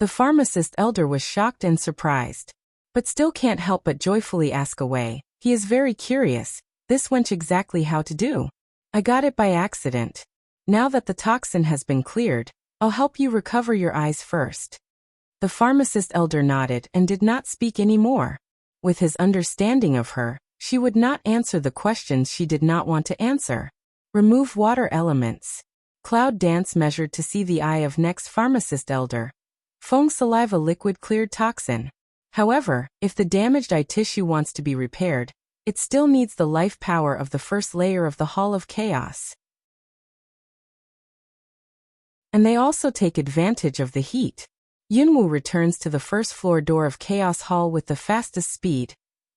The pharmacist elder was shocked and surprised. But still can't help but joyfully ask away. He is very curious. This wench exactly how to do. I got it by accident. Now that the toxin has been cleared, I'll help you recover your eyes first. The pharmacist elder nodded and did not speak any more. With his understanding of her, she would not answer the questions she did not want to answer. Remove water elements. Cloud Dance measured to see the eye of next pharmacist elder. Feng's saliva liquid cleared toxin. However, if the damaged eye tissue wants to be repaired, it still needs the life power of the first layer of the Hall of Chaos. And they also take advantage of the heat. Yunwoo returns to the first floor door of Chaos Hall with the fastest speed,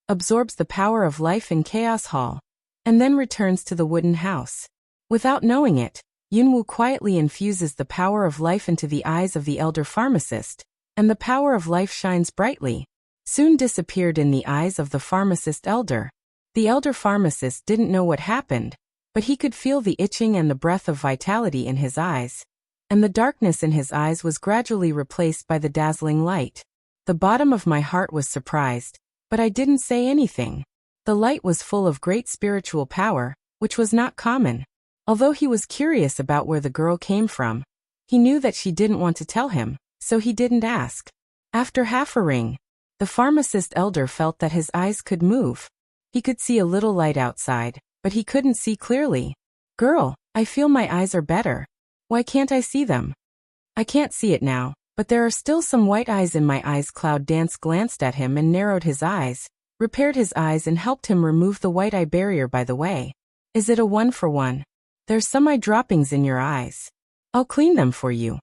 absorbs the power of life in Chaos Hall, and then returns to the wooden house. Without knowing it, Yunwoo quietly infuses the power of life into the eyes of the elder pharmacist, and the power of life shines brightly. Soon disappeared in the eyes of the pharmacist elder. The elder pharmacist didn't know what happened, but he could feel the itching and the breath of vitality in his eyes. And the darkness in his eyes was gradually replaced by the dazzling light. The bottom of my heart was surprised, but I didn't say anything. The light was full of great spiritual power, which was not common. Although he was curious about where the girl came from, he knew that she didn't want to tell him, so he didn't ask. After half a ring, the pharmacist elder felt that his eyes could move. He could see a little light outside, but he couldn't see clearly. Girl, I feel my eyes are better. Why can't I see them? I can't see it now, but there are still some white eyes in my eyes. Cloud Dance glanced at him and narrowed his eyes, repaired his eyes and helped him remove the white eye barrier. By the way, is it a 1-for-1? There's some eye droppings in your eyes. I'll clean them for you.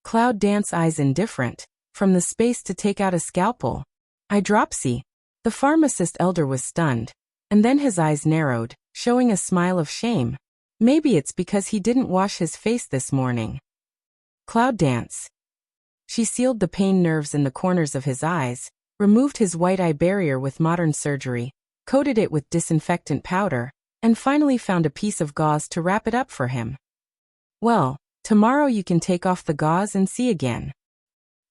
Cloud Dance eyes indifferent, from the space to take out a scalpel. Eye dropsy. The pharmacist elder was stunned, and then his eyes narrowed, showing a smile of shame. Maybe it's because he didn't wash his face this morning. Cloud Dance. She sealed the pain nerves in the corners of his eyes, removed his white eye barrier with modern surgery, coated it with disinfectant powder, and finally found a piece of gauze to wrap it up for him. Well, tomorrow you can take off the gauze and see again.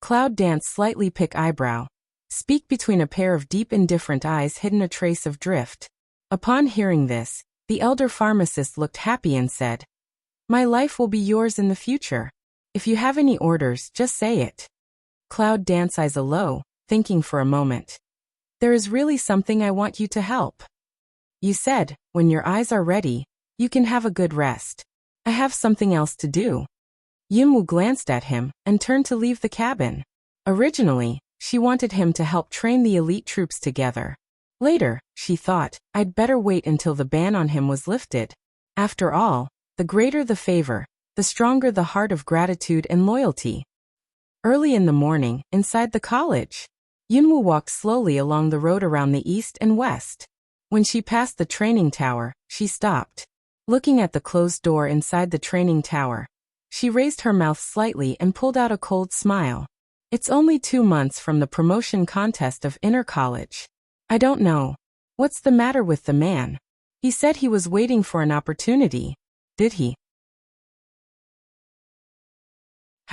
Cloud Dance slightly pick eyebrow. Speak between a pair of deep indifferent eyes hidden a trace of drift. Upon hearing this, the elder pharmacist looked happy and said, My life will be yours in the future. If you have any orders, just say it. Cloud Dance eyes low, thinking for a moment. There is really something I want you to help. You said, when your eyes are ready, you can have a good rest. I have something else to do. Yunwoo glanced at him and turned to leave the cabin. Originally, she wanted him to help train the elite troops together. Later, she thought, I'd better wait until the ban on him was lifted. After all, the greater the favor, the stronger the heart of gratitude and loyalty. Early in the morning, inside the college, Yunwoo walked slowly along the road around the east and west. When she passed the training tower, she stopped. Looking at the closed door inside the training tower, she raised her mouth slightly and pulled out a cold smile. It's only 2 months from the promotion contest of inner college. I don't know. What's the matter with the man? He said he was waiting for an opportunity. Did he?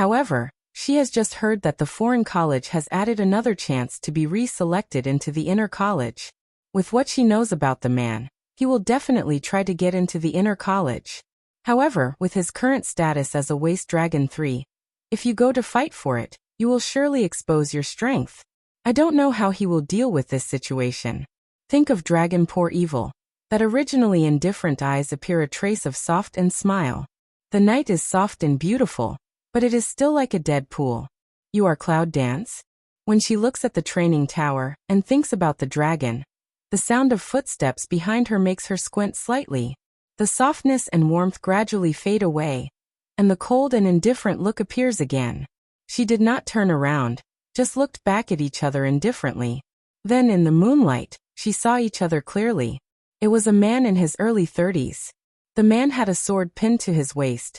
However, she has just heard that the foreign college has added another chance to be re-selected into the inner college. With what she knows about the man, he will definitely try to get into the inner college. However, with his current status as a Waste Dragon 3, if you go to fight for it, you will surely expose your strength. I don't know how he will deal with this situation. Think of Dragon Poor Evil, that originally in different eyes appear a trace of soft and smile. The night is soft and beautiful, but it is still like a dead pool. You are Cloud Dance? When she looks at the training tower and thinks about the dragon, the sound of footsteps behind her makes her squint slightly. The softness and warmth gradually fade away, and the cold and indifferent look appears again. She did not turn around, just looked back at each other indifferently. Then in the moonlight, she saw each other clearly. It was a man in his early 30s. The man had a sword pinned to his waist,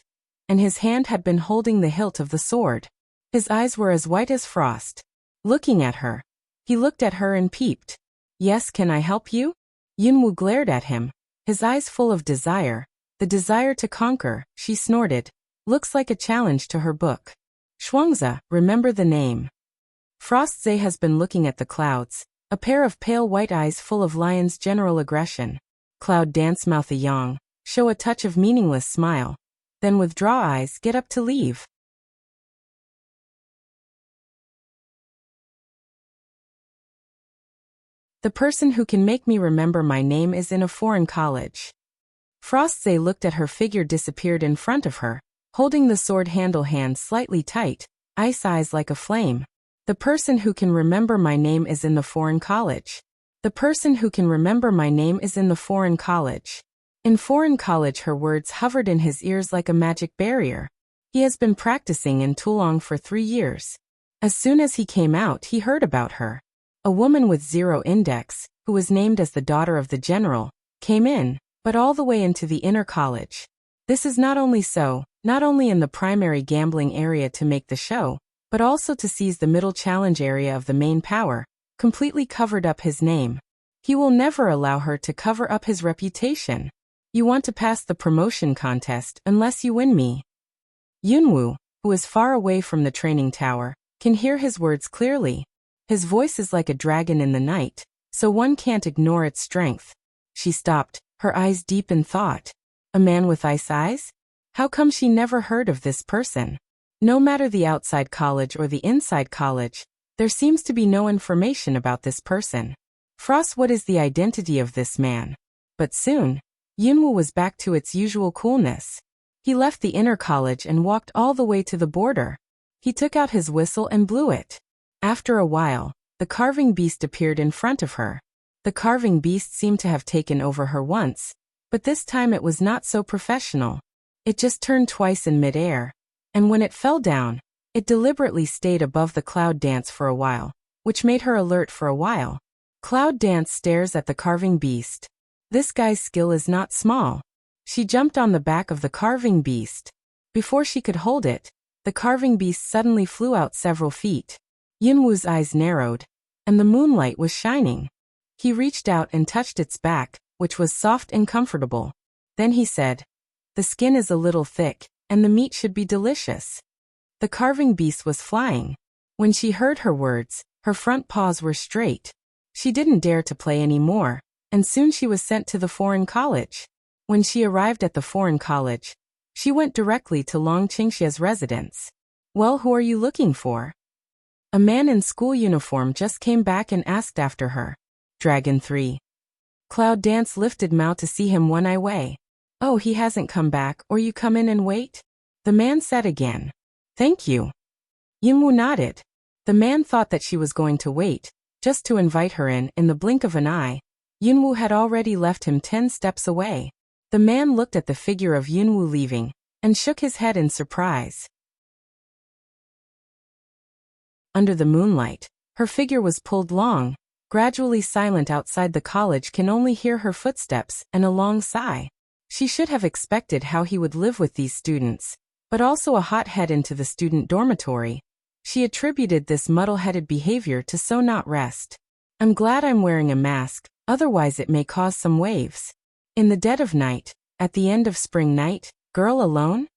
and his hand had been holding the hilt of the sword. His eyes were as white as frost. Looking at her, he looked at her and peeped. Yes, can I help you? Yunwu glared at him, his eyes full of desire, the desire to conquer. She snorted. Looks like a challenge to her book. Shuangzi, remember the name. Frostze has been looking at the clouds, a pair of pale white eyes full of lion's general aggression. Cloud Dance mouth a yang, show a touch of meaningless smile, then withdraw eyes, get up to leave. The person who can make me remember my name is in a foreign college. Frostze looked at her figure disappeared in front of her, holding the sword handle hand slightly tight, ice eyes like a flame. The person who can remember my name is in the foreign college. The person who can remember my name is in the foreign college. In foreign college her words hovered in his ears like a magic barrier. He has been practicing in Tulong for 3 years. As soon as he came out he heard about her. A woman with 0 index, who was named as the daughter of the general, came in, but all the way into the inner college. This is not only in the primary gambling area to make the show, but also to seize the middle challenge area of the main power, completely covered up his name. He will never allow her to cover up his reputation. You want to pass the promotion contest unless you win me. Yunwu, who is far away from the training tower, can hear his words clearly. His voice is like a dragon in the night, so one can't ignore its strength. She stopped, her eyes deep in thought. A man with ice eyes? How come she never heard of this person? No matter the outside college or the inside college, there seems to be no information about this person. Frost, what is the identity of this man? But soon, Yunwu was back to its usual coolness. He left the inner college and walked all the way to the border. He took out his whistle and blew it. After a while, the carving beast appeared in front of her. The carving beast seemed to have taken over her once, but this time it was not so professional. It just turned twice in midair, and when it fell down, it deliberately stayed above the Cloud Dance for a while, which made her alert for a while. Cloud Dance stares at the carving beast. This guy's skill is not small. She jumped on the back of the carving beast. Before she could hold it, the carving beast suddenly flew out several feet. Yunwu's eyes narrowed, and the moonlight was shining. He reached out and touched its back, which was soft and comfortable. Then he said, "The skin is a little thick, and the meat should be delicious." The carving beast was flying. When she heard her words, her front paws were straight. She didn't dare to play any more, and soon she was sent to the foreign college. When she arrived at the foreign college, she went directly to Long Qingxia's residence. "Well, who are you looking for?" A man in school uniform just came back and asked after her. Dragon 3. Cloud Dance lifted Mao to see him 1 eye way. "Oh, he hasn't come back, or you come in and wait?" The man said again. "Thank you." Yunwu nodded. The man thought that she was going to wait, just to invite her in the blink of an eye. Yunwu had already left him 10 steps away. The man looked at the figure of Yunwu leaving, and shook his head in surprise. Under the moonlight, her figure was pulled long, gradually silent outside the college, can only hear her footsteps and a long sigh. She should have expected how he would live with these students, but also a hot head into the student dormitory. She attributed this muddle-headed behavior to so not rest. "I'm glad I'm wearing a mask, otherwise it may cause some waves." In the dead of night, at the end of spring night, girl alone?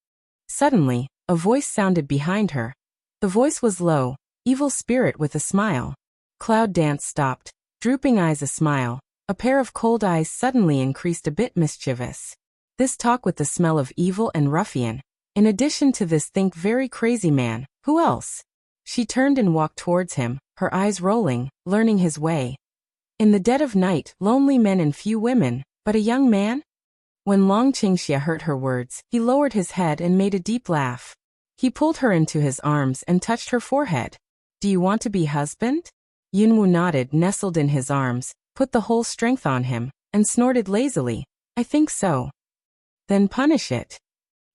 Suddenly, A voice sounded behind her. The voice was low, evil spirit with a smile. Cloud Dance stopped, drooping eyes a smile. A pair of cold eyes suddenly increased a bit mischievous. This talk with the smell of evil and ruffian. In addition to this think very crazy man, who else? She turned and walked towards him, her eyes rolling, learning his way. In the dead of night, lonely men and few women, but a young man? When Long Qingxia heard her words, he lowered his head and made a deep laugh. He pulled her into his arms and touched her forehead. Do you want to be husband? Yunwu nodded, nestled in his arms, put the whole strength on him, and snorted lazily. I think so. Then punish it.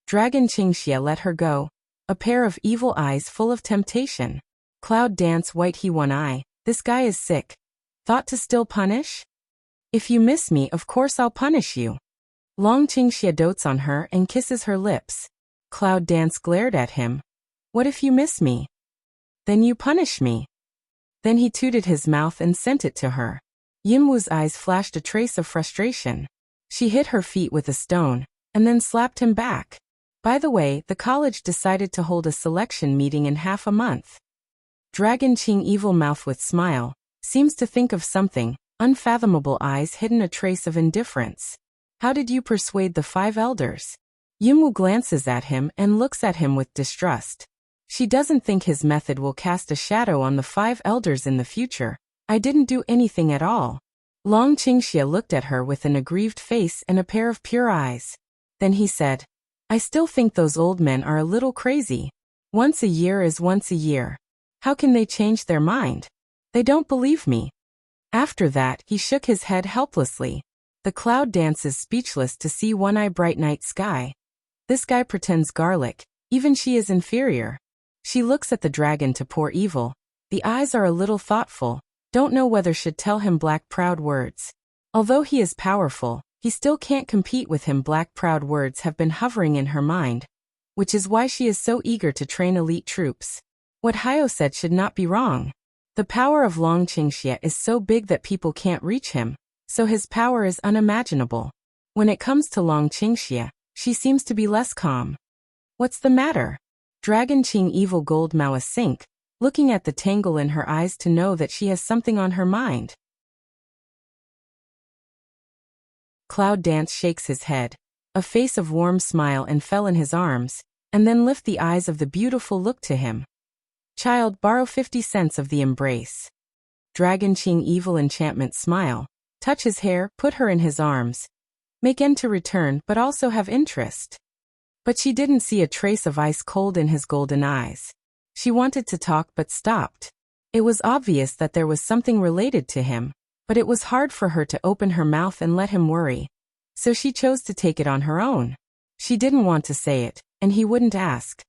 Dragon Qingxia let her go. A pair of evil eyes full of temptation. Cloud Dance white he one eye. This guy is sick. Thought to still punish? If you miss me, of course I'll punish you. Long Qingxia dotes on her and kisses her lips. Cloud Dance glared at him. What if you miss me? Then you punish me. Then he tooted his mouth and sent it to her. Yunwu's eyes flashed a trace of frustration. She hit her feet with a stone, and then slapped him back. By the way, the college decided to hold a selection meeting in half a month. Dragon Qing evil mouth with smile, seems to think of something, unfathomable eyes hidden a trace of indifference. How did you persuade the 5 elders? Yunwu glances at him and looks at him with distrust. She doesn't think his method will cast a shadow on the 5 elders in the future. I didn't do anything at all. Long Qingxia looked at her with an aggrieved face and a pair of pure eyes. Then he said, I still think those old men are a little crazy. Once a year is once a year. How can they change their mind? They don't believe me. After that, he shook his head helplessly. The Cloud Dances speechless to see one-eye bright night sky. This guy pretends garlic, even she is inferior. She looks at the dragon to pour evil. The eyes are a little thoughtful, don't know whether should tell him black proud words. Although he is powerful, he still can't compete with him. Black proud words have been hovering in her mind, which is why she is so eager to train elite troops. What Hyo said should not be wrong. The power of Long Qingxia is so big that people can't reach him, so his power is unimaginable. When it comes to Long Qingxia, she seems to be less calm. What's the matter? Dragon Qing evil gold Mao sink, looking at the tangle in her eyes to know that she has something on her mind. Cloud Dance shakes his head, a face of warm smile, and fell in his arms, and then lift the eyes of the beautiful look to him. Child, borrow 50 cents of the embrace. Dragon Qing evil enchantment smile, touch his hair, put her in his arms. Make end to return but also have interest. But she didn't see a trace of ice cold in his golden eyes. She wanted to talk but stopped. It was obvious that there was something related to him, but it was hard for her to open her mouth and let him worry. So she chose to take it on her own. She didn't want to say it, and he wouldn't ask.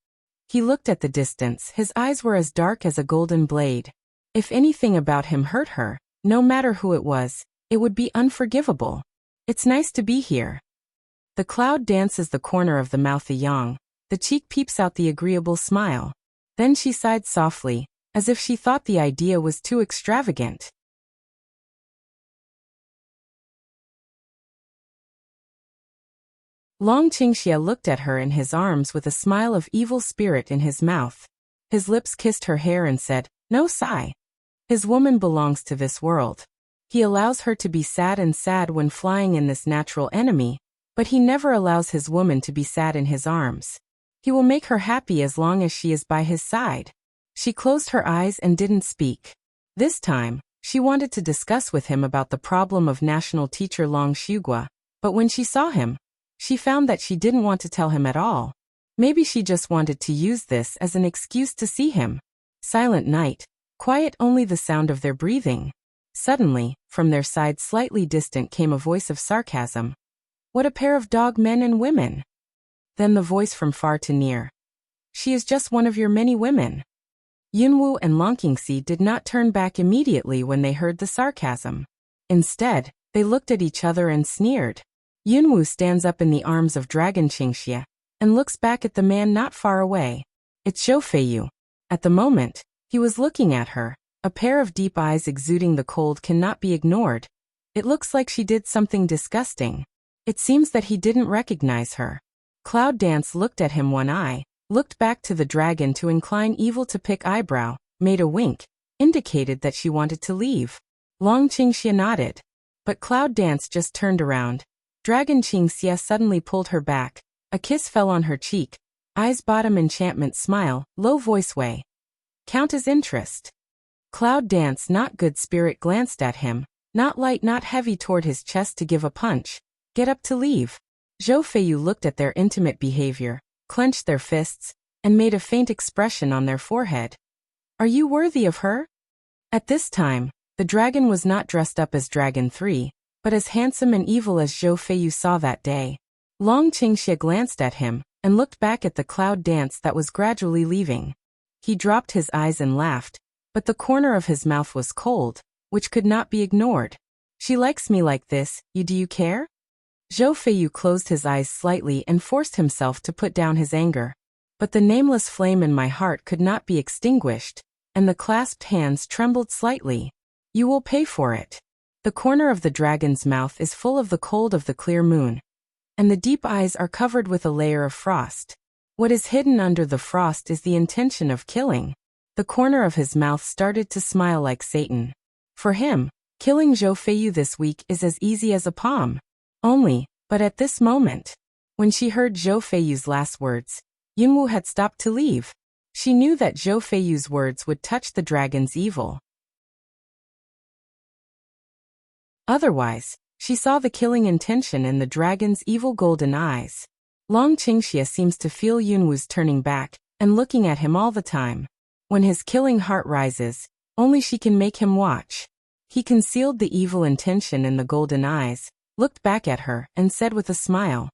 He looked at the distance, his eyes were as dark as a golden blade. If anything about him hurt her, no matter who it was, it would be unforgivable. It's nice to be here. The Cloud dances the corner of the mouth the yang, the cheek peeps out the agreeable smile. Then she sighed softly, as if she thought the idea was too extravagant. Long Qingxia looked at her in his arms with a smile of evil spirit in his mouth. His lips kissed her hair and said, "No sigh. His woman belongs to this world. He allows her to be sad and sad when flying in this natural enemy, but he never allows his woman to be sad in his arms. He will make her happy as long as she is by his side." She closed her eyes and didn't speak. This time, she wanted to discuss with him about the problem of national teacher Long Shugua, but when she saw him, she found that she didn't want to tell him at all. Maybe she just wanted to use this as an excuse to see him. Silent night, quiet, only the sound of their breathing. Suddenly, from their side slightly distant came a voice of sarcasm. "What a pair of dog men and women." Then the voice from far to near. "She is just one of your many women." Yunwu and Longqingxi did not turn back immediately when they heard the sarcasm. Instead, they looked at each other and sneered. Yunwu stands up in the arms of Dragon Qingxia and looks back at the man not far away. It's Zhou Feiyu. At the moment, he was looking at her. A pair of deep eyes exuding the cold cannot be ignored. It looks like she did something disgusting. It seems that he didn't recognize her. Cloud Dance looked at him one eye, looked back to the dragon to incline evil to pick eyebrow, made a wink, indicated that she wanted to leave. Long Qingxia nodded. But Cloud Dance just turned around. Dragon Qingxia suddenly pulled her back. A kiss fell on her cheek. Eyes bottom enchantment smile, low voice way. Count as interest. Cloud Dance not good spirit glanced at him, not light not heavy toward his chest to give a punch. Get up to leave. Zhou Feiyu looked at their intimate behavior, clenched their fists, and made a faint expression on their forehead. Are you worthy of her? At this time, the dragon was not dressed up as Dragon 3, but as handsome and evil as Zhou Feiyu saw that day. Long Qingxia glanced at him, and looked back at the Cloud Dance that was gradually leaving. He dropped his eyes and laughed, but the corner of his mouth was cold, which could not be ignored. She likes me like this, do you care? Zhou Feiyu closed his eyes slightly and forced himself to put down his anger. But the nameless flame in my heart could not be extinguished, and the clasped hands trembled slightly. You will pay for it. The corner of the dragon's mouth is full of the cold of the clear moon, and the deep eyes are covered with a layer of frost. What is hidden under the frost is the intention of killing. The corner of his mouth started to smile like Satan. For him, killing Zhou Feiyu this week is as easy as a palm. But at this moment, when she heard Zhou Feiyu's last words, Yunwu had stopped to leave. She knew that Zhou Feiyu's words would touch the dragon's evil. Otherwise, she saw the killing intention in the dragon's evil golden eyes. Long Qingxia seems to feel Yunwu's turning back and looking at him all the time. When his killing heart rises, only she can make him watch. He concealed the evil intention in the golden eyes, looked back at her, and said with a smile,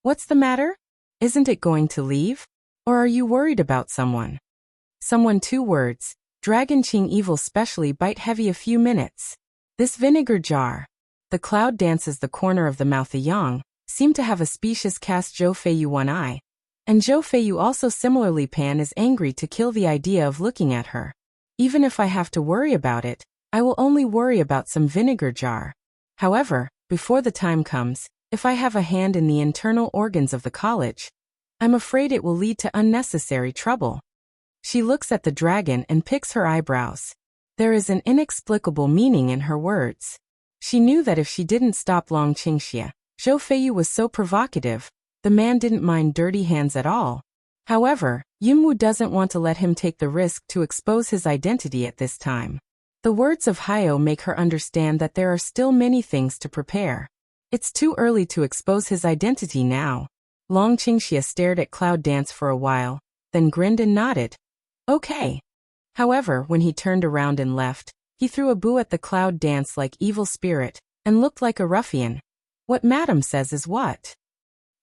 "What's the matter? Isn't it going to leave? Or are you worried about someone?" Someone 2 words, Dragon Qing evil specially bite heavy a few minutes. This vinegar jar. The Cloud Dances the corner of the mouth a yang, seemed to have a specious cast Zhou Feiyu one eye. And Zhou Feiyu also similarly Pan is angry to kill the idea of looking at her. Even if I have to worry about it, I will only worry about some vinegar jar. However, before the time comes, if I have a hand in the internal organs of the college, I'm afraid it will lead to unnecessary trouble. She looks at the dragon and picks her eyebrows. There is an inexplicable meaning in her words. She knew that if she didn't stop Long Qingxia, Zhou Feiyu was so provocative, the man didn't mind dirty hands at all. However, Yunwu doesn't want to let him take the risk to expose his identity at this time. The words of Hayo make her understand that there are still many things to prepare. It's too early to expose his identity now. Long Qingxia stared at Cloud Dance for a while, then grinned and nodded. Okay. However, when he turned around and left, he threw a boo at the Cloud Dance like evil spirit, and looked like a ruffian. What Madam says is what?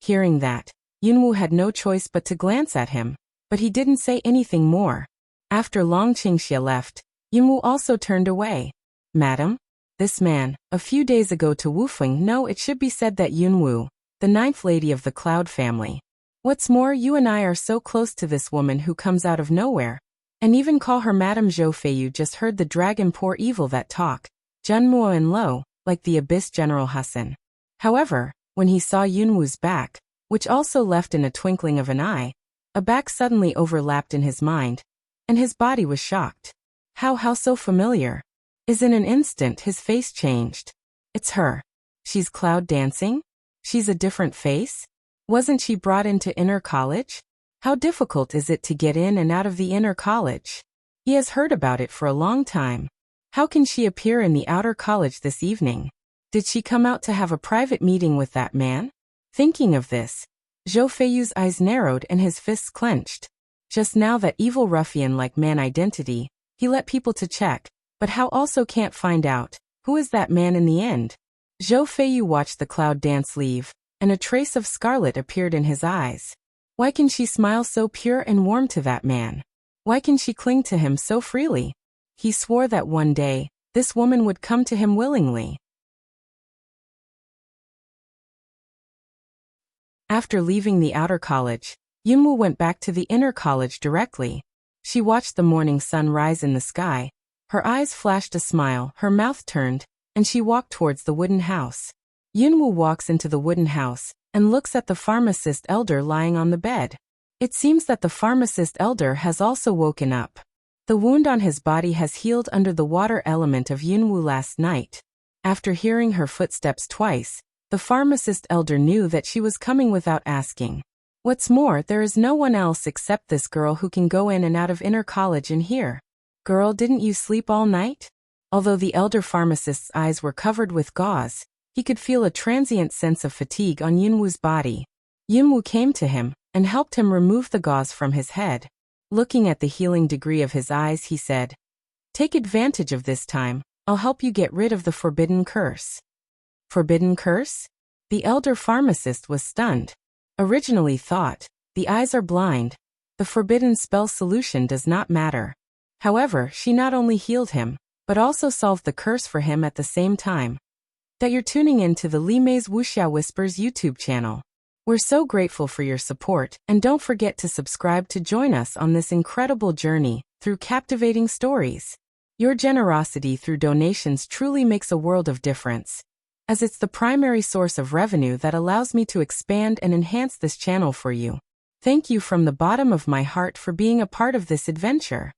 Hearing that, Yunwu had no choice but to glance at him, but he didn't say anything more. After Long Qingxia left, Yunwu also turned away. Madam? This man, a few days ago to Wufeng. No, it should be said that Yunwu, the 9th lady of the Cloud family. What's more, you and I are so close to this woman who comes out of nowhere, and even call her Madam. Zhou Feiyu just heard the dragon pour evil that talk, Junmuo and Lo, like the Abyss General Hassan. However, when he saw Yunwu's back, which also left in a twinkling of an eye, a back suddenly overlapped in his mind, and his body was shocked. How so familiar? In an instant his face changed. It's her. She's Cloud Dancing? She's a different face? Wasn't she brought into inner college? How difficult is it to get in and out of the inner college? He has heard about it for a long time. How can she appear in the outer college this evening? Did she come out to have a private meeting with that man? Thinking of this, Zhou Feiyu's eyes narrowed and his fists clenched. Just now that evil ruffian-like man identity, he let people to check, but how also can't find out, who is that man in the end? Zhou Feiyu watched the Cloud Dance leave, and a trace of scarlet appeared in his eyes. Why can she smile so pure and warm to that man? Why can she cling to him so freely? He swore that one day, this woman would come to him willingly. After leaving the outer college, Yunwu went back to the inner college directly. She watched the morning sun rise in the sky. Her eyes flashed a smile, her mouth turned, and she walked towards the wooden house. Yunwu walks into the wooden house and looks at the pharmacist elder lying on the bed. It seems that the pharmacist elder has also woken up. The wound on his body has healed under the water element of Yunwu last night. After hearing her footsteps twice, the pharmacist elder knew that she was coming without asking. What's more, there is no one else except this girl who can go in and out of inner college in here. Girl, didn't you sleep all night? Although the elder pharmacist's eyes were covered with gauze, he could feel a transient sense of fatigue on Yunwu's body. Yunwu came to him and helped him remove the gauze from his head. Looking at the healing degree of his eyes, he said, "Take advantage of this time. I'll help you get rid of the forbidden curse." Forbidden curse? The elder pharmacist was stunned. Originally thought, the eyes are blind. The forbidden spell solution does not matter. However, she not only healed him, but also solved the curse for him at the same time. That you're tuning in to the Li Mei's Wuxia Whispers YouTube channel. We're so grateful for your support, and don't forget to subscribe to join us on this incredible journey through captivating stories. Your generosity through donations truly makes a world of difference, as it's the primary source of revenue that allows me to expand and enhance this channel for you. Thank you from the bottom of my heart for being a part of this adventure.